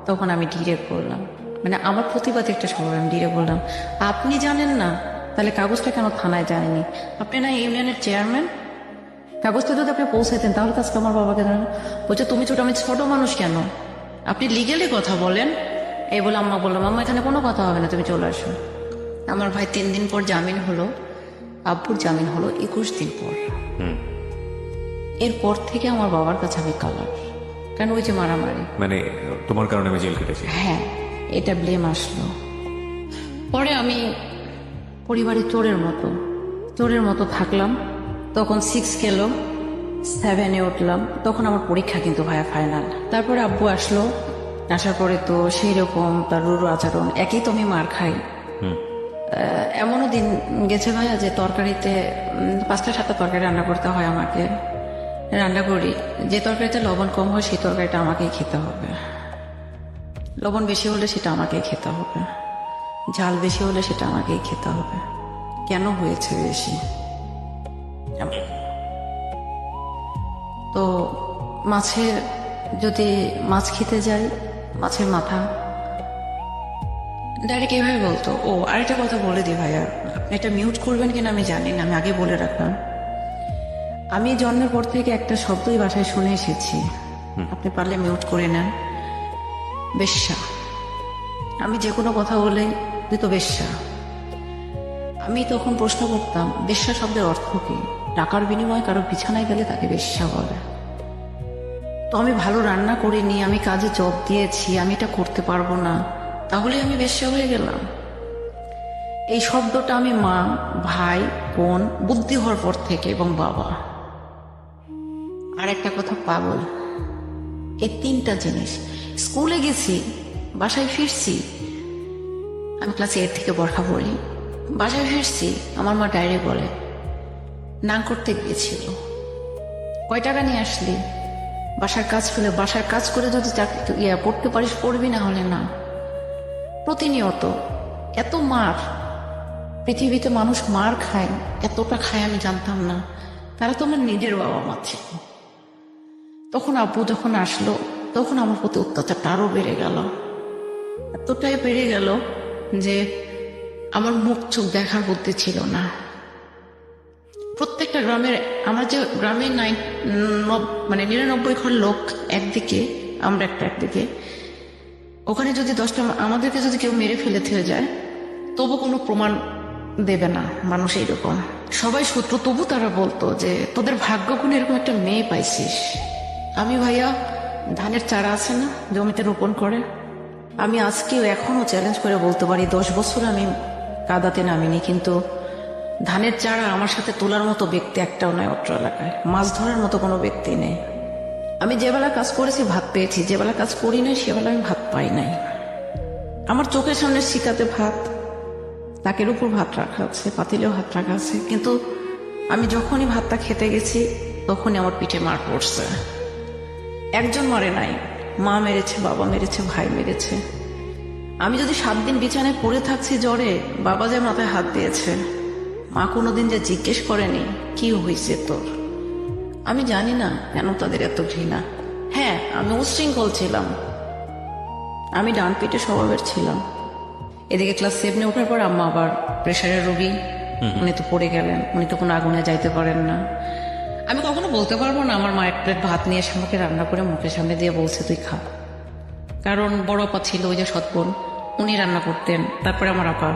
তখন আমি ডিরেক্ট বললাম, মানে আমার প্রতিবাদী একটা স্বভাব, আমি ডিরেক্ট বললাম আপনি জানেন না, তাহলে কাগজটা কেন থানায় যায়নি? আপনি না ইউনিয়নের চেয়ারম্যান, কাগজটা যদি আপনি পৌঁছাইতেন তাহলে তো আজকে আমার বাবাকে ধরেন। বলছে তুমি ছোট, আমি ছোট মানুষ কেন, আপনি লিগেলি কথা বলেন। এই বলে আম্মা বললাম আম্মা এখানে কোনো কথা হবে না, তুমি চলে আসো। আমার ভাই 3 দিন পর জামিন হলো, আব্বুর জামিন হলো 21 দিন পর। এরপর থেকে আমার বাবার কাছে আমি কালার, কারণ ওই যে মারামারি, মানে তোমার কারণে আমি জেল কেটেছি। হ্যাঁ এটা ব্লেম আসলো। পরে আমি পরিবারের চোরের মতো থাকলাম। তখন 6 গেল, 7-এ উঠলাম। তখন আমার পরীক্ষা কিন্তু ভাইয়া ফাইনাল। তারপরে আব্বু আসলো, আসার পরে তো সেই রকম তার রুরু আচরণ, একই তো আমি মার খাই। এমনও দিন গেছে ভাইয়া যে তরকারিতে 5টা-7টা তরকারি রান্না করতে হয় আমাকে, রান্না করি, যে তরকারিতে লবণ কম হয় সেই তরকারিটা আমাকেই খেতে হবে, লবণ বেশি হলে সেটা আমাকেই খেতে হবে, ঝাল বেশি হলে সেটা আমাকেই খেতে হবে। কেন হয়েছে বেশি? তো মাছের যদি মাছ খেতে যাই, মাছের মাথা ডাইরেক্ট এইভাবে বলতো। ও আরেকটা কথা বলে দিই ভাইয়া, আপনি এটা মিউট করবেন কিনা আমি জানি না, আমি আগে বলে রাখলাম। আমি জন্মের পর থেকে একটা শব্দই বাসায় শুনে এসেছি, আপনি পারলে মিউট করে নেন, বেশ্যা। আমি যে কোনো কথা বলে তুই তো বেশ্যা। আমি তখন প্রশ্ন করতাম বেশ্যা শব্দের অর্থ কি? টাকার বিনিময়ে কারো বিছানায় গেলে তাকে বেশ্যা বলে। তো আমি ভালো রান্না করিনি, আমি কাজে জব দিয়েছি, আমি এটা করতে পারবো না, তাহলে আমি বেশ্যা হয়ে গেলাম। এই শব্দটা আমি মা, ভাই, বোন, বুদ্ধি হওয়ার পর থেকে, এবং বাবা। আর একটা কথা, পাগল। এই 3টা জিনিস। স্কুলে গেছি, বাসায় ফিরছি, আমি ক্লাস 8 থেকে বরখা পড়ি, বাসায় ফিরছি, আমার মা ডায়েরি বলে নাং করতে গিয়েছিল, কয় টাকা নিয়ে আসলি? বাসার কাজ ফেলে, বাসার কাজ করে যদি পড়তে পারিস পড়বি, না হলে না। প্রতিনিয়ত এত মার, পৃথিবীতে মানুষ মার খায়, এতটা খায় আমি জানতাম না। তারা তো আমার নিজের বাবা মা ছিল। তখন আব্বু যখন আসলো, তখন আমার প্রতি অত্যাচারটা আরো বেড়ে গেল। এতটাই বেড়ে গেল যে আমার মুখ চোখ দেখার বুদ্ধি ছিল না। প্রত্যেকটা গ্রামের, আমার যে গ্রামের 99 ঘর লোক একদিকে, আমরা একটা একদিকে, ওখানে যদি 10টা আমাদেরকে যদি কেউ মেরে ফেলে থেকে যায় তবু কোনো প্রমাণ দেবে না মানুষ। এইরকম সবাই শত্রু, তবু তারা বলতো যে তোদের ভাগ্য গুণে এরকম একটা মেয়ে পাইছিস। আমি ভাইয়া ধানের চারা আছে না জমিতে রোপণ করে, আমি আজকেও এখনো চ্যালেঞ্জ করে বলতে পারি 10 বছর আমি কাদাতে নামিনি, কিন্তু ধানের চারা আমার সাথে তোলার মতো ব্যক্তি একটাও নয় অত্র এলাকায়। মাছ ধরার মতো কোনো ব্যক্তি নেই। আমি যে বেলা কাজ করেছি ভাত পেয়েছি, যে বেলা কাজ করি নাই সে বেলা আমি ভাত পাই নাই। আমার চোখের সামনে শিকাতে ভাত, তাকের উপর ভাত রাখা আছে, পাতিলেও ভাত রাখা আছে, কিন্তু আমি যখনই ভাতটা খেতে গেছি তখনই আমার পিঠে মার পড়ছে। একজন মারে নাই, মা মেরেছে, বাবা মেরেছে, ভাই মেরেছে। আমি যদি 7 দিন বিছানায় পড়ে থাকছি জ্বরে, বাবা যে মাথায় হাত দিয়েছে, মা কোনোদিন যে জিজ্ঞেস করেনি কি হয়েছে তোর। আমি জানি না কেন তাদের এত ঘৃণা। হ্যাঁ, আমি উশৃঙ্খল ছিলাম, আমি ডান পিঠে স্বভাবের ছিলাম। এদিকে ক্লাস 7-এ ওঠার পর আম্মা আবার প্রেশারের রোগী, উনি তো পড়ে গেলেন, উনি তো কোনো আগুনে যাইতে পারেন না। আমি কখনো বলতে পারবো না আমার মা এক প্লেট ভাত নিয়ে এসে আমাকে রান্না করে মুখের সামনে দিয়ে বলছে তুই খা, কারণ বড় আপা ছিল, ওই যে সৎবোন, উনি রান্না করতেন, তারপরে আমার আপা।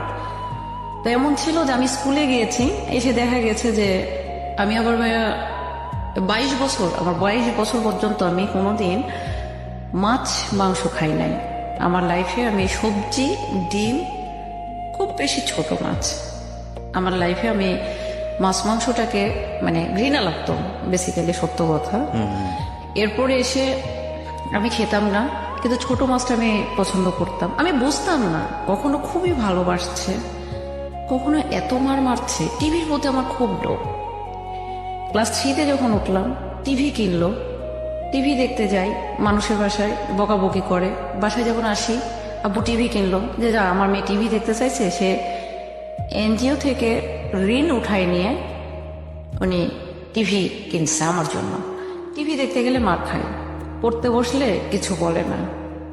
তো এমন ছিল যে আমি স্কুলে গিয়েছি, এসে দেখা গেছে যে আমি আবার 22 বছর, আমার 22 বছর পর্যন্ত আমি কোনোদিন মাছ মাংস খাই নাই। আমার লাইফে আমি সবজি, ডিম, খুব বেশি ছোট মাছ, আমার লাইফে আমি মাছ মাংসটাকে মানে ঘৃণা লাগতো, বেসিক্যালি সত্য কথা। এরপরে এসে আমি খেতাম না, কিন্তু ছোট মাছটা আমি পছন্দ করতাম। আমি বুঝতাম না, কখনো খুবই ভালোবাসছে, কখনো এত মার মারছে। টিভির প্রতি আমার খুব লোভ। ক্লাস 3-তে যখন উঠলাম, টিভি কিনলো, টিভি দেখতে যাই মানুষের বাসায়, বকাবকি করে। বাসায় যখন আসি, আব্বু টিভি কিনলো, যে যা আমার মেয়ে টিভি দেখতে চাইছে, সে এনজিও থেকে ঋণ উঠায় নিয়ে উনি টিভি কিনছে আমার জন্য। টিভি দেখতে গেলে মার খায়, পড়তে বসলে কিছু বলে না,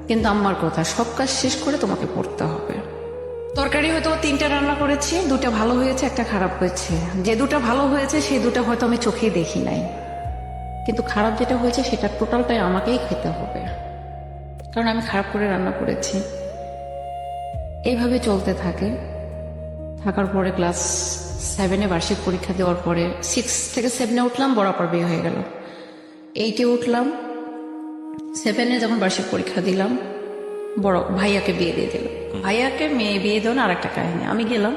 কিন্তু আম্মার কথা সব কাজ শেষ করে তোমাকে পড়তে হবে। তরকারি হয়তো 3টা রান্না করেছি, 2টা ভালো হয়েছে, একটা খারাপ হয়েছে। যে 2টা ভালো হয়েছে সেই 2টা হয়তো আমি চোখেই দেখি নাই, কিন্তু খারাপ যেটা হয়েছে সেটা টোটালটাই আমাকেই খেতে হবে, কারণ আমি খারাপ করে রান্না করেছি। এইভাবে চলতে থাকার পরে ক্লাস 7-এ বার্ষিক পরীক্ষা দেওয়ার পরে 6 থেকে 7-এ উঠলাম, বড় আপার বিয়ে হয়ে গেল। 8-এ উঠলাম, 7-এ যখন বার্ষিক পরীক্ষা দিলাম, বড় ভাইয়াকে বিয়ে দিয়ে দিল। ভাইয়াকে মেয়ে বিয়ে দেওয়া আর একটা কাহিনী। আমি গেলাম,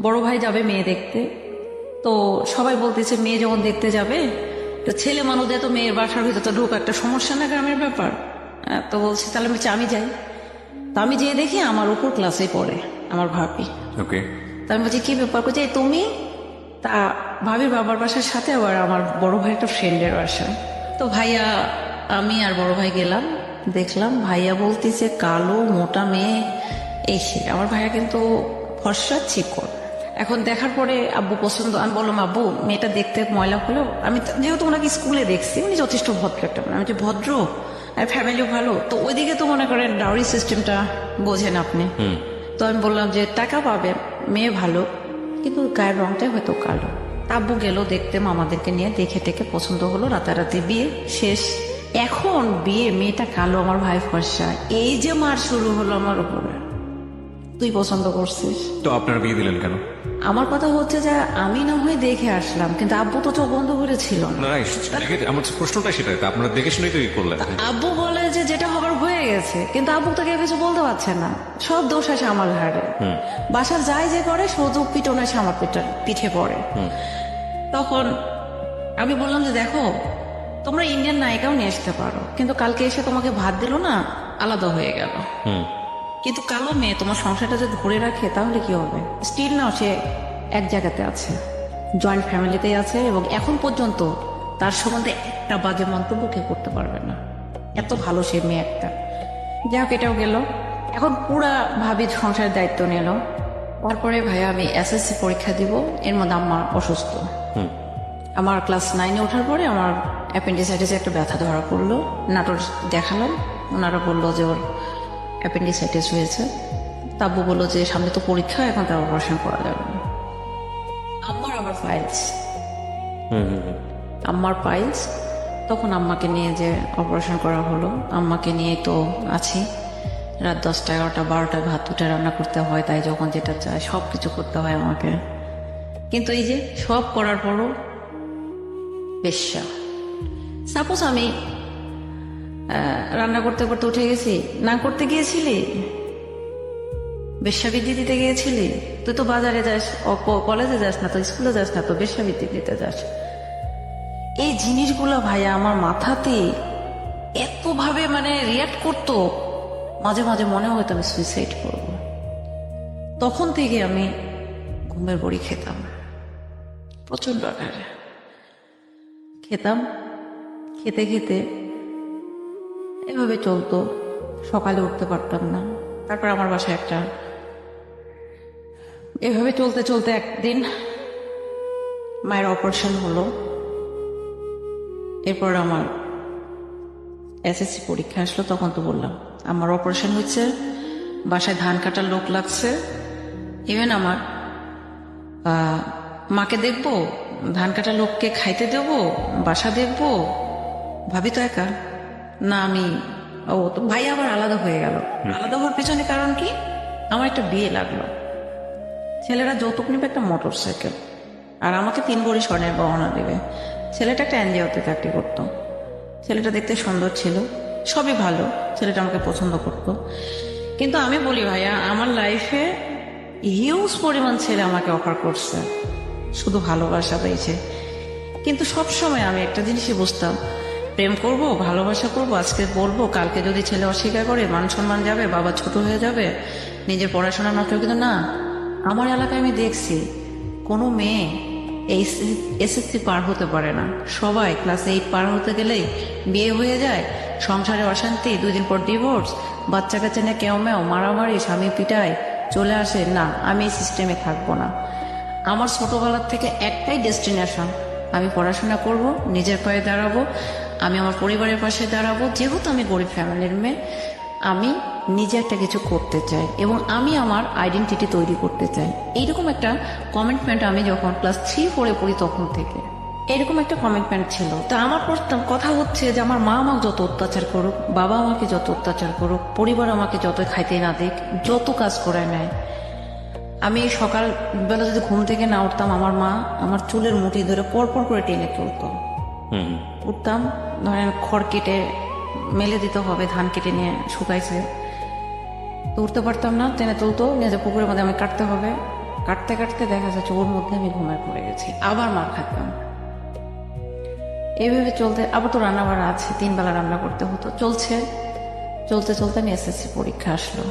বড় ভাই যাবে মেয়ে দেখতে, তো সবাই বলতেছে মেয়ে যখন দেখতে যাবে তো ছেলে মানুষদের তো মেয়ের বাসার ভিতরে তো ঢোকা একটা সমস্যা না, গ্রামের ব্যাপার। তো বলছি তাহলে আমি যাই। তো আমি যেয়ে দেখি আমার উপর ক্লাসে পড়ে আমার ভাবি। ওকে, তো আমি বলছি কি ব্যাপার, করছি তুমি? তা ভাবির বাবার বাসার সাথে আবার আমার বড় ভাই একটা ফ্রেন্ডের বাসা। তো ভাইয়া, আমি আর বড় ভাই গেলাম, দেখলাম ভাইয়া বলতেছে কালো মোটা মেয়ে এসে, আমার ভাইয়া কিন্তু ফর্সা চিকন। এখন দেখার পরে আব্বু পছন্দ, আমি বললাম আব্বু মেয়েটা দেখতে ময়লা হলেও, আমি যেহেতু ওনাকে স্কুলে দেখছি, উনি যথেষ্ট ভদ্র একটা মেয়ে, আমি যে ভদ্র আর ফ্যামিলিও ভালো, তো ওইদিকে তো মনে করেন ডাউরি সিস্টেমটা বোঝেন আপনি। তো আমি বললাম যে টাকা পাবে, মেয়ে ভালো, কিন্তু গায়ের রংটাই হয়তো কালো। আব্বু গেল দেখতে মামাদেরকে নিয়ে, দেখে টেকে পছন্দ হলো, রাতারাতি বিয়ে শেষ। এখন বিয়ে, মেয়েটা কালো, আমার ভাই ফর্সা, এই যে মার শুরু হলো আমার উপরে, তুই পছন্দ করছিস। তো আপনারা বিয়ে দিলেন কেন? আমার কথা হচ্ছে যে আমি না হয় দেখে আসলাম, কিন্তু আব্বু তো চোখ বন্ধ করে ছিল না। না, আমার প্রশ্নটা সেটাই, তা আপনারা দেখে শুনেই তো করলেন। আব্বু বলে যে যেটা হবার হয়ে গেছে, কিন্তু আব্বু তো কেউ কিছু বলতে পারছে না, সব দোষ আসে আমার ঘাড়ে। বাসার যাই যে করে শুধু পিটন এসে আমার পিঠে পড়ে। তখন আমি বললাম যে দেখো তোমরা ইন্ডিয়ান নায়িকাও নিয়ে আসতে পারো, কিন্তু কালকে এসে তোমাকে ভাত দিল না, আলাদা হয়ে গেল। কিন্তু কালো মেয়ে তোমার সংসারটা যদি ধরে রাখে তাহলে কি হবে? স্টিল না, সে এক জায়গাতে আছে, জয়েন্ট ফ্যামিলিতেই আছে, এবং এখন পর্যন্ত তার সম্বন্ধে একটা বাজে মন্তব্য কেউ করতে পারবে না, এত ভালো সে মেয়ে একটা। যাই হোক, এটাও গেল। এখন পুরা ভাবির সংসারের দায়িত্ব নিল। তারপরে ভাইয়া আমি এসএসসি পরীক্ষা দিব, এর মধ্যে আম্মা অসুস্থ। আমার ক্লাস 9-এ ওঠার পরে আমার অ্যাপেন্ডিসাইটিসে একটা ব্যথা ধরা পড়লো, নাটোর দেখালাম, ওনারা বললো যে ওর অ্যাপেন্ডিসাইটিস হয়েছে। তাব্বু বললো যে সামনে তো পরীক্ষা, এখন তার অপারেশন করা যাবে না। আমার আবার ফাইলস, আম্মার ফাইলস, তখন আম্মাকে নিয়ে যে অপারেশন করা হলো, আম্মাকে নিয়ে তো আছি। রাত 10টা 11টা 12টা ভাত উঠে রান্না করতে হয়, তাই যখন যেটা চায় সব কিছু করতে হয় আমাকে। কিন্তু এই যে সব করার পরও বেশ্যা। সাপোজ আমি রান্না করতে করতে উঠে গেছি, না করতে গিয়েছিলি, বেশ্যাবৃত্তি দিতে গিয়েছিলি, তুই তো বাজারে যাস, কলেজে যাস না, তো স্কুলে যাস না, তো বেশ্যাবৃত্তি দিতে যাস। এই জিনিসগুলো ভাইয়া আমার মাথাতে এতভাবে মানে রিয়াক্ট করতো, মাঝে মাঝে মনে হয়তো আমি সুইসাইড করব। তখন থেকে আমি ঘুমের বড়ি খেতাম, প্রচন্ড আকারে খেতাম। খেতে খেতে এভাবে চলতো, সকালে উঠতে পারতাম না। তারপর আমার বাসায় একটা, এভাবে চলতে চলতে একদিন মায়ের অপারেশন হলো। এরপর আমার এসএসসি পরীক্ষা আসলো, তখন তো বললাম আমার অপারেশন হচ্ছে, বাসায় ধান কাটার লোক লাগছে। ইভেন আমার মাকে দেখবো, ধান কাটার লোককে খাইতে দেবো, বাসা দেখবো, ভাবি তো একা না আমি। ও তো ভাই আবার আলাদা হয়ে গেল। আলাদা হওয়ার পেছনে কারণ কি, আমার একটা বিয়ে লাগলো। ছেলেরা যৌতুক নেবে একটা মোটর সাইকেল, আর আমাকে 3 ভরি স্বর্ণের গহনা দেবে। ছেলেটা একটা এনজিওতে চাকরি করতো। ছেলেটা দেখতে সুন্দর ছিল, সবই ভালো, ছেলেটা আমাকে পছন্দ করতো। কিন্তু আমি বলি ভাইয়া, আমার লাইফে হিউজ পরিমাণ ছেলে আমাকে অফার করছে, শুধু ভালোবাসা পেয়েছে। কিন্তু সব সময় আমি একটা জিনিসই বুঝতাম, প্রেম করব, ভালোবাসা করব, আজকে বলবো, কালকে যদি ছেলে অস্বীকার করে মান সম্মান যাবে, বাবা ছোট হয়ে যাবে, নিজের পড়াশোনা নষ্ট। কিন্তু না, আমার এলাকায় আমি দেখছি কোনো মেয়ে এই এসএসসি পার হতে পারে না। সবাই ক্লাস 8 পার হতে গেলেই বিয়ে হয়ে যায়, সংসারে অশান্তি, 2 দিন পর ডিভোর্স, বাচ্চা কাচ্চা নিয়ে কেউ মেও, মারামারি, স্বামী পিটায়, চলে আসে। না, আমি এই সিস্টেমে থাকবো না। আমার ছোটবেলার থেকে একটাই ডেস্টিনেশন, আমি পড়াশোনা করব, নিজের পায়ে দাঁড়াবো, আমি আমার পরিবারের পাশে দাঁড়াবো। যেহেতু আমি গরিব ফ্যামিলির মেয়ে, আমি নিজে একটা কিছু করতে চাই এবং আমি আমার আইডেন্টিটি তৈরি করতে চাই। এইরকম একটা কমিটমেন্ট আমি যখন ক্লাস 3-4 পড়ি তখন থেকে এরকম একটা কমিটমেন্ট ছিল। তা আমার কথা হচ্ছে যে আমার মা আমাকে যত অত্যাচার করুক, বাবা আমাকে যত অত্যাচার করুক, পরিবার আমাকে যত খাইতে না দিক, যত কাজ করায় নেয়, আমি সকালবেলা যদি ঘুম থেকে না উঠতাম, আমার মা আমার চুলের মুঠি ধরে পরপর করে টেনে তুলতো। উঠতাম, ধরেন খড় কেটে মেলে দিতে হবে, ধান কেটে নিয়ে শুকাইছে, তো উঠতে পারতাম না, টেনে তুলতো, নিয়ে যে পুকুরের মধ্যে আমি কাটতে হবে। কাটতে কাটতে দেখা যাচ্ছে ওর মধ্যে আমি ঘুমায় পড়ে গেছি, আবার মার খাতাম। এইভাবে চলতে, আবার তো রান্না বাড়া আছে, 3 বেলা রান্না করতে হতো। চলতে চলতে আমি এসএসসি পরীক্ষা আসলো।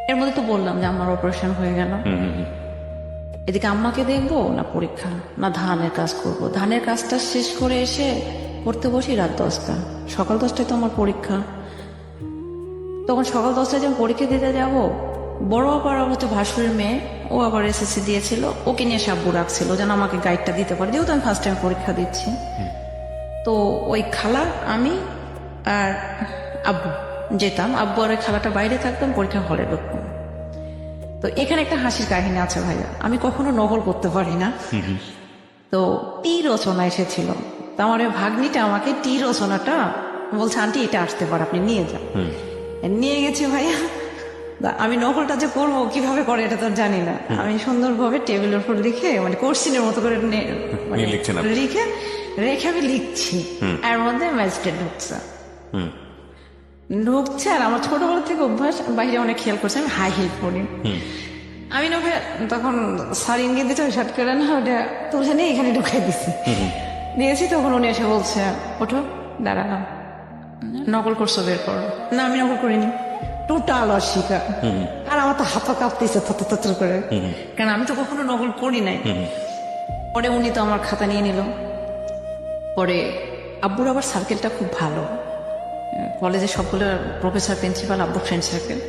এর মধ্যে তো বললাম যে আমার অপারেশন হয়ে গেল। এদিকে আম্মাকে দেখবো না পরীক্ষা, না ধানের কাজ করব। ধানের কাজটা শেষ করে এসে পড়তে বসি রাত 10টা, সকাল 10টায় তো আমার পরীক্ষা। তখন সকাল 10টায় যখন পরীক্ষা দিতে যাব, বড় আবার হচ্ছে ভাসুরের মেয়ে, ও আবার এসএসসি দিয়েছিল, ওকে নিয়ে সাব্বু রাখছিল যেন আমাকে গাইডটা দিতে পারে, যেহেতু আমি ফার্স্ট টাইম পরীক্ষা দিচ্ছি। তো ওই খালা, আমি আর আব্বু যেতাম, আব্বু আর ওই খালাটা বাইরে থাকতাম, পরীক্ষা হলে ঢুকতাম। তো এখানে একটা হাসির কাহিনী আছে ভাইয়া, আমি কখনো নকল করতে পারি না। তো টি রচনা এসেছিল, তো আমার ওই ভাগ্নিটা আমাকে টি রচনাটা বলছে, আন্টি এটা আসতে পারে, আপনি নিয়ে যান। নিয়ে গেছি ভাইয়া। আমি নকলটা যে করবো কিভাবে করে এটা তো জানি না। আমি সুন্দরভাবে টেবিলের উপর লিখে, মানে কোশ্চিনের মতো করে লিখে রেখে আমি লিখছি, এর মধ্যে ম্যাজিস্ট্রেট ঢুকছে। আর আমার ছোটবেলা থেকে অভ্যাস, বাইরে অনেক খেয়াল করছে, আমি হাই হিল পরি। আমি না ভাই তখন স্যার ইঙ্গিত দিচ্ছে, ওই শর্ট করে না ওটা তুলছে নিয়ে এখানে ঢুকাই দিয়েছি। তখন উনি এসে বলছে, ওঠো, দাঁড়ালাম, নকল করছো, বের করো। না, আমি নকল করিনি, টোটাল অস্বীকার। আর আমার তো হাত কাঁপতেছে থর করে, কারণ আমি তো কখনো নকল করি নাই। পরে উনি তো আমার খাতা নিয়ে নিল। পরে আব্বুর আবার সার্কেলটা খুব ভালো, কলেজে সবগুলো প্রফেসর, প্রিন্সিপাল, আব্বু ফ্রেন্ড সার্কেল।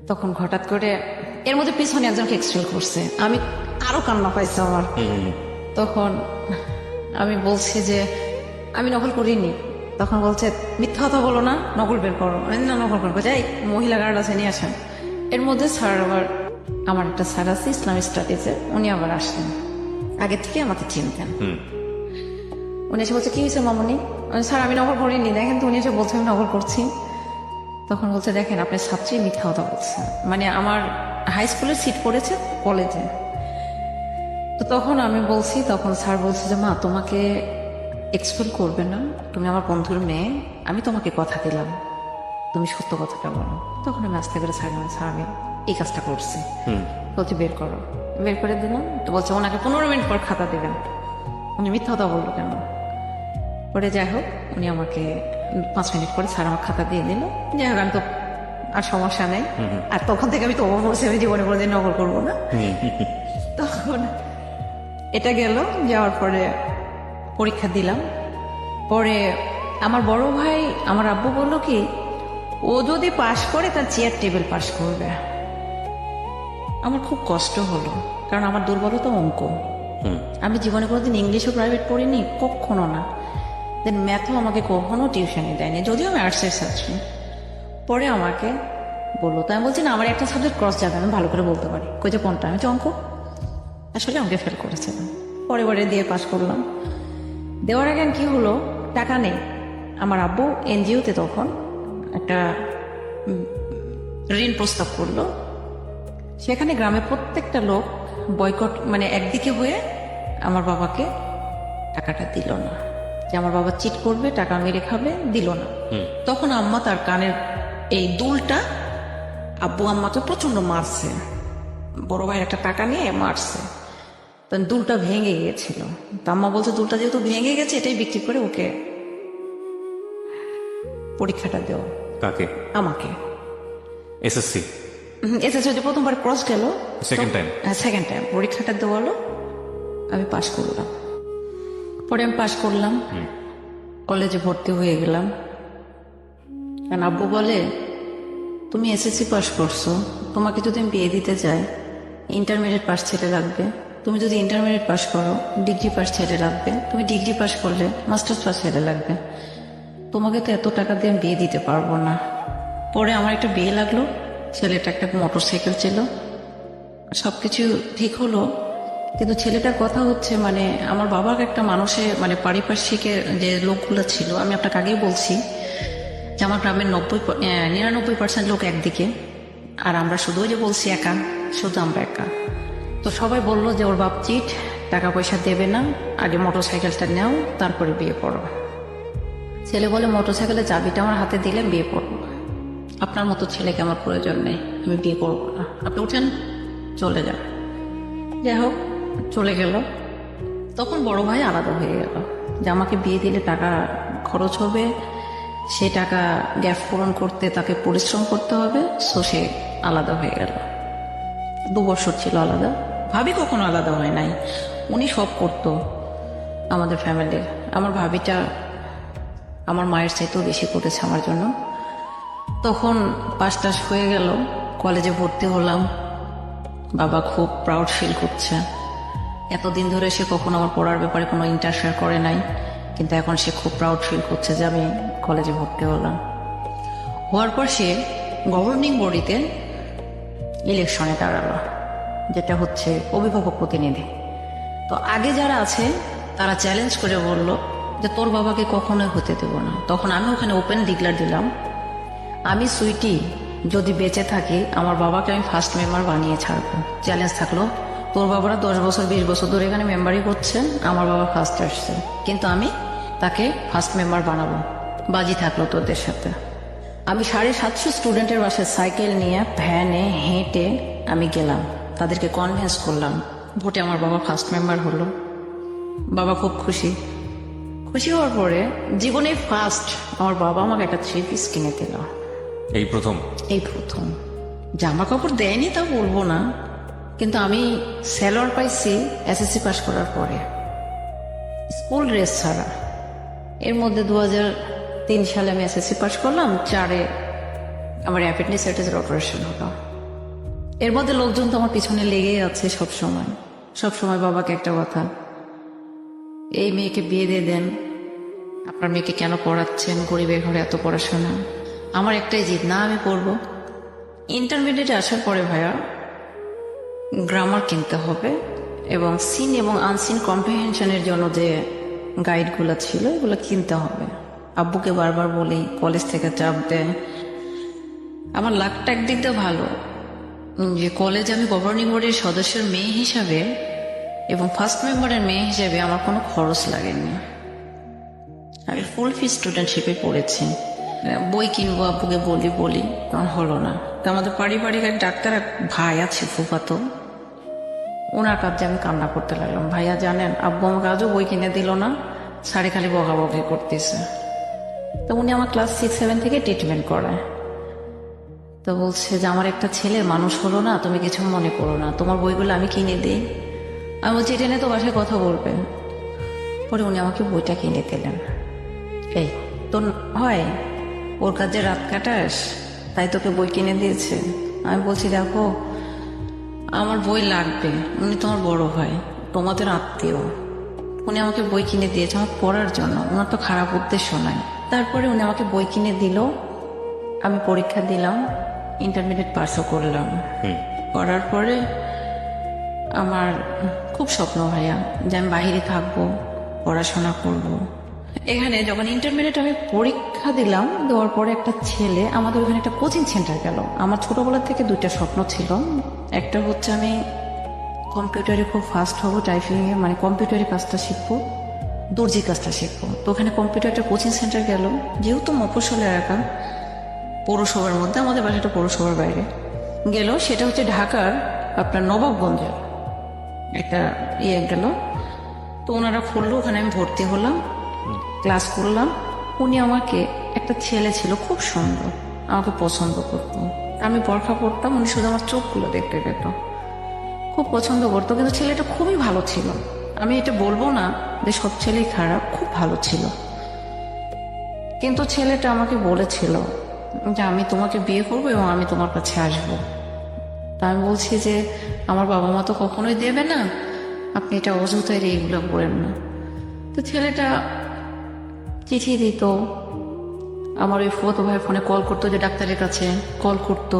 তখন হঠাৎ করে এর মধ্যে পিছনে একজনকে এক্সপেল করছে, আমি আরো কান্না পাইছে আমার। তখন আমি বলছি যে আমি নকল করিনি। তখন বলছে মিথ্যা কথা বলো না, নকল বের করো। আমি বললাম, না নকল করবো, যাই মহিলা গার্ড আছে নিয়ে আসেন। এর মধ্যে স্যার আবার, আমার একটা স্যার আছে ইসলামিক স্টাডিজে, উনি আবার আসলেন, আগে থেকে আমাকে চিনতেন। উনি এসে বলছে কি হয়েছে মামনি? স্যার আমি নকল করিনি, দেখেন তো। উনি এসে বলছে আমি নকল করছি। তখন বলছে দেখেন আপনার ছাত্রী মিথ্যা কথা বলছে, মানে আমার হাই স্কুলের সিট পড়েছে কলেজে। তো তখন আমি বলছি, তখন স্যার বলছে যে মা তোমাকে এক্সপেল করবে না, তুমি আমার বন্ধুর মেয়ে, আমি তোমাকে কথা দিলাম, তুমি সত্য কথাটা বলো। তখন আমি আস্তে করে স্যার স্যার আমি এই কাজটা করছি। বলছে বের করো, বের করে দিলাম। তো বলছে ওনাকে 15 মিনিট পর খাতা দেবেন, উনি মিথ্যা কথা বললো কেন? পরে যাই হোক উনি আমাকে 5 মিনিট পরে স্যার আমার খাতা দিয়ে দিল। যাই হোক আমি তো আর সমস্যা নেই। আর তখন থেকে আমি তো বলছি আমি জীবনে কোনোদিন নকল করবো না। তখন এটা গেল, যাওয়ার পরে পরীক্ষা দিলাম। পরে আমার বড় ভাই, আমার আব্বু বললো কি ও যদি পাশ করে তার চেয়ার টেবিল পাশ করবে। আমার খুব কষ্ট হলো, কারণ আমার দুর্বলতা অঙ্ক। আমি জীবনে কোনোদিন ইংলিশও প্রাইভেট পড়িনি, কখনো না। দেন ম্যাথও আমাকে কখনো টিউশনে দেয়নি, যদিও আমি আর্টসের ছাত্রী। পরে আমাকে বললো, তো আমি বলছি না আমার একটা সাবজেক্ট ক্রস যাবে, আমি ভালো করে বলতে পারি। কই যে কোনটা? আমি অঙ্ক। আসলে আমাকে ফেল করেছিলাম, পরে পরে দিয়ে পাশ করলাম। দেওয়ার আগে কি হলো, টাকা নেই। আমার আব্বু এনজিওতে তখন একটা ঋণ প্রস্তাব করলো। সেখানে গ্রামে প্রত্যেকটা লোক বয়কট, মানে একদিকে হয়ে আমার বাবাকে টাকাটা দিল না, যে আমার বাবা চিট করবে, টাকা মেরে খাবে, দিল না। তখন আম্মা তার কানের এই দুলটা, আব্বু আম্মাকে প্রচন্ড মারছে, বড় ভাইয়ের একটা টাকা নিয়ে মারছে। তখন দুলটা ভেঙে গিয়েছিল। তো আম্মা বলছে দুলটা যেহেতু ভেঙে গেছে, এটাই বিক্রি করে ওকে পরীক্ষাটা দেও। কাকে? আমাকে। এসএসসি এসেছে যে প্রথমবার ক্রস গেল, সেকেন্ড টাইম। হ্যাঁ সেকেন্ড টাইম পরীক্ষাটা দেওয়ালো, আমি পাশ করলাম। পরে আমি পাশ করলাম, কলেজে ভর্তি হয়ে গেলাম। কারণ আব্বু বলে তুমি এসএসসি পাস করছো, তোমাকে যদি আমি বিয়ে দিতে চাই ইন্টারমিডিয়েট পাস ছেড়ে রাখবে, তুমি যদি ইন্টারমিডিয়েট পাস করো ডিগ্রি পাস ছেড়ে রাখবে, তুমি ডিগ্রি পাস করলে মাস্টার্স পাস ছেড়ে রাখবে, তোমাকে তো এত টাকা দিয়ে আমি বিয়ে দিতে পারবো না। পরে আমার একটা বিয়ে লাগলো, ছেলেটা একটা মোটর সাইকেল ছিল, সবকিছু ঠিক হলো। কিন্তু ছেলেটার কথা হচ্ছে, মানে আমার বাবার একটা মানুষের, মানে পারিপার্শ্বিকের যে লোকগুলো ছিল, আমি আপনাকে আগেই বলছি যে আমার গ্রামের 99% লোক একদিকে, আর আমরা শুধু ওই যে বলছি একা, শুধু আমরা একা। তো সবাই বললো যে ওর বাপ চিট, টাকা পয়সা দেবে না, আগে মোটর সাইকেলটা নাও তারপরে বিয়ে করো। ছেলে বলে মোটর সাইকেলের চাবিটা আমার হাতে দিলে বিয়ে করবো, আপনার মতো ছেলেকে আমার প্রয়োজন নেই, আমি বিয়ে করবো না, আপনি উঠেন চলে যান। যাই হোক চলে গেল। তখন বড় ভাই আলাদা হয়ে গেল, যে আমাকে বিয়ে দিলে টাকা খরচ হবে, সে টাকা গ্যাপ পূরণ করতে তাকে পরিশ্রম করতে হবে, সো সে আলাদা হয়ে গেল। 2 বছর ছিল আলাদা। ভাবি কখনো আলাদা হয় নাই, উনি সব করতো আমাদের ফ্যামিলির। আমার ভাবিটা আমার মায়ের চাইতেও বেশি করেছে আমার জন্য। তখন পাস টাস হয়ে গেল, কলেজে ভর্তি হলাম। বাবা খুব প্রাউড ফিল করছে, এতদিন ধরে সে কখনো আমার পড়ার ব্যাপারে কোনো ইন্টারফেয়ার করে নাই, কিন্তু এখন সে খুব প্রাউড ফিল করছে যে আমি কলেজে ভর্তি হলাম। হওয়ার পর সে গভর্নিং বডিতে ইলেকশনে দাঁড়ালো, যেটা হচ্ছে অভিভাবক প্রতিনিধি। তো আগে যারা আছে তারা চ্যালেঞ্জ করে বলল যে তোর বাবাকে কখনোই হতে দেব না। তখন আমি ওখানে ওপেন ডিক্লার দিলাম, আমি সুইটি যদি বেঁচে থাকি আমার বাবাকে আমি ফার্স্ট মেম্বার বানিয়ে ছাড়বো। চ্যালেঞ্জ থাকলো, তোর বাবারা 10 বছর 20 বছর ধরে এখানে মেম্বারই করছেন, আমার বাবা ফার্স্ট আসছে, কিন্তু আমি তাকে ফার্স্ট মেম্বার বানাবো, বাজি থাকলো তোদের সাথে। আমি 750 স্টুডেন্টের বাসায় সাইকেল নিয়ে, ভ্যানে, হেঁটে আমি গেলাম, তাদেরকে কনভিন্স করলাম। ভোটে আমার বাবা ফার্স্ট মেম্বার হলো। বাবা খুব খুশি। খুশি হওয়ার পরে জীবনে ফার্স্ট আমার বাবা আমাকে একটা 3 পিস কিনে দিল। এই প্রথম? এই প্রথম। জামা কাপড় দেয়নি তা বলবো না, কিন্তু আমি স্যালোয়ার পাইছি এসএসসি পাস করার পরে, স্কুল ড্রেস ছাড়া। এর মধ্যে 2003 সালে আমি এসএসসি পাস করলাম, 4-এ আমার অ্যাপেন্ডিসাইটিসের অপারেশন হলো। এর মধ্যে লোকজন তো আমার পিছনে লেগেই আছে সবসময়। সবসময় বাবাকে একটা কথা, এই মেয়েকে বিয়ে দিয়ে দেন, আপনার মেয়েকে কেন পড়াচ্ছেন, গরিবের ঘরে এত পড়াশোনা? আমার একটাই জিদ, না আমি পড়বো। ইন্টারমিডিয়েটে আসার পরে ভাইয়া গ্রামার কিনতে হবে এবং সিন এবং আনসিন কম্প্রিহেনশনের জন্য যে গাইডগুলো ছিল এগুলো কিনতে হবে। আব্বুকে বারবার বলি, কলেজ থেকে চাপ দেয়। আমার লাকটা একদিক দিয়ে ভালো যে কলেজে আমি গভর্নিং বোর্ডের সদস্যের মেয়ে হিসাবে এবং ফার্স্ট মেম্বারের মেয়ে হিসাবে আমার কোনো খরচ লাগেনি। আমি ফুল ফি স্টুডেন্টশিপে পড়েছি। বই কিনবো আব্বুকে বলি তখন হলো না। তো আমাদের পারিবারিক এক ডাক্তার এক ভাই আছে ফুফাতো, ওনার কাছে আমি কান্না করতে লাগলাম, ভাইয়া জানেন আব্বু আমাকে আজও বই কিনে দিল না, সাড়ে খালি বকাবকি করতেছে। তো উনি আমার ক্লাস 6-7 থেকে ট্রিটমেন্ট করায়। তো বলছে যে আমার একটা ছেলে মানুষ হলো না, তুমি কিছু মনে করো না, তোমার বইগুলো আমি কিনে দিই। আমি বলছি এটা নিয়ে তো বাসায় কথা বলবেন। পরে উনি আমাকে বইটা কিনে দিলেন। এই তোর হয় ওর কাছে রাত কাটাস তাই তোকে বই কিনে দিয়েছে? আমি বলছি দেখো আমার বই লাগবে, উনি তোমার বড় ভাই, তোমাদের আত্মীয়, উনি আমাকে বই কিনে দিয়েছে আমার পড়ার জন্য, ওনার তো খারাপ উদ্দেশ্য নাই। তারপরে উনি আমাকে বই কিনে দিল, আমি পরীক্ষা দিলাম, ইন্টারমিডিয়েট পাসও করলাম। করার পরে আমার খুব স্বপ্ন ভাইয়া যে আমি বাইরে থাকবো, পড়াশোনা করব। এখানে যখন ইন্টারমিডিয়েট আমি পরীক্ষা দিলাম, দেওয়ার পরে একটা ছেলে আমাদের ওখানে একটা কোচিং সেন্টার গেল। আমার ছোটবেলা থেকে দুইটা স্বপ্ন ছিল, একটা হচ্ছে আমি কম্পিউটারে খুব ফাস্ট হবো, টাইপিংয়ে মানে কম্পিউটারে কাজটা শিখবো, দর্জি কাজটা শিখবো। তো ওখানে কম্পিউটারটা কোচিং সেন্টার গেল, যেহেতু মফস্বল এলাকা পৌরসভার মধ্যে, আমাদের বাসাটা পৌরসভার বাইরে গেল, সেটা হচ্ছে ঢাকার আপনার নবাবগঞ্জের একটা গেল। তো ওনারা খুললো, ওখানে আমি ভর্তি হলাম, ক্লাস করলাম। উনি আমাকে, একটা ছেলে ছিল খুব সুন্দর, আমাকে পছন্দ করতো। আমি বোরখা পরতাম, উনি শুধু আমার চোখগুলো দেখতে পেত, খুব পছন্দ করতো। কিন্তু ছেলেটা খুবই ভালো ছিল, আমি এটা বলবো না যে সব ছেলেই খারাপ, খুব ভালো ছিল। কিন্তু ছেলেটা আমাকে বলেছিল যে আমি তোমাকে বিয়ে করবো এবং আমি তোমার কাছে আসবো। তা আমি বলছি যে আমার বাবা মা তো কখনোই দেবে না, আপনি এটা অযথায় এইগুলো করেন না। তো ছেলেটা চিঠি দিত, আমার ওই ফুফাতো ভাই ফোনে কল করতো, যে ডাক্তারের কাছে কল করতো,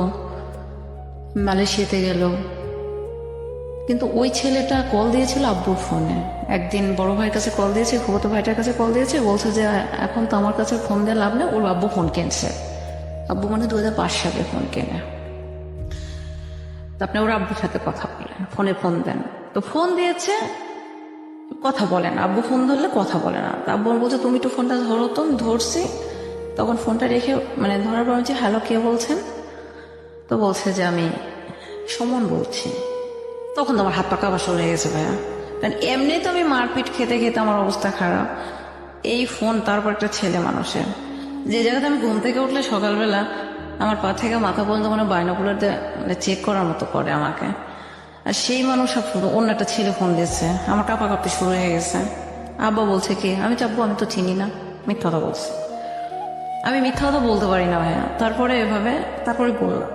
মালয়েশিয়াতে গেল। কিন্তু ওই ছেলেটা কল দিয়েছিল আব্বুর ফোনে। একদিন বড় ভাইয়ের কাছে কল দিয়েছে, ফুফাতো ভাইটার কাছে কল দিয়েছে, বলছে যে এখন তো আমার কাছে ফোন দিয়ে লাভ নেই, ওর আব্বু ফোন কিনছে। আব্বু মানে 2005 সালে ফোন কেনে। তো আপনি ওর আব্বুর সাথে কথা বলেন, ফোনে ফোন দেন। তো ফোন দিয়েছে, কথা বলেন, আব্বু ফোন ধরলে কথা বলে না। তা আব্বু বলছে তুমি একটু ফোনটা ধরো। তো আমি ধরছি, তখন ফোনটা রেখে মানে ধরার পর বলছি হ্যালো কে বলছেন? তো বলছে যে আমি সুমন বলছি। তখন তো আমার হাত পা কাঁপা শুরু হয়ে গেছে ভাইয়া, কারণ এমনি তো আমি মারপিট খেতে খেতে আমার অবস্থা খারাপ, এই ফোন, তারপর একটা ছেলে মানুষের, যে জায়গাতে আমি ঘুম থেকে উঠলে সকালবেলা আমার পা থেকে মাথা পর্যন্ত মানে বাইনোকুলার দিয়ে মানে চেক করার মতো করে আমাকে, আর সেই মানুষ অন্য একটা ছেলে ফোন দিয়েছে, আমার কাঁপা কাঁপতে শুরু হয়ে গেছে। আব্বা বলছে কি, আমি চাপবো, আমি তো চিনি না, মিথ্যা কথা বলছি। আমি মিথ্যা কথা বলতে পারি না ভাইয়া। তারপরে এভাবে তারপরে বললাম,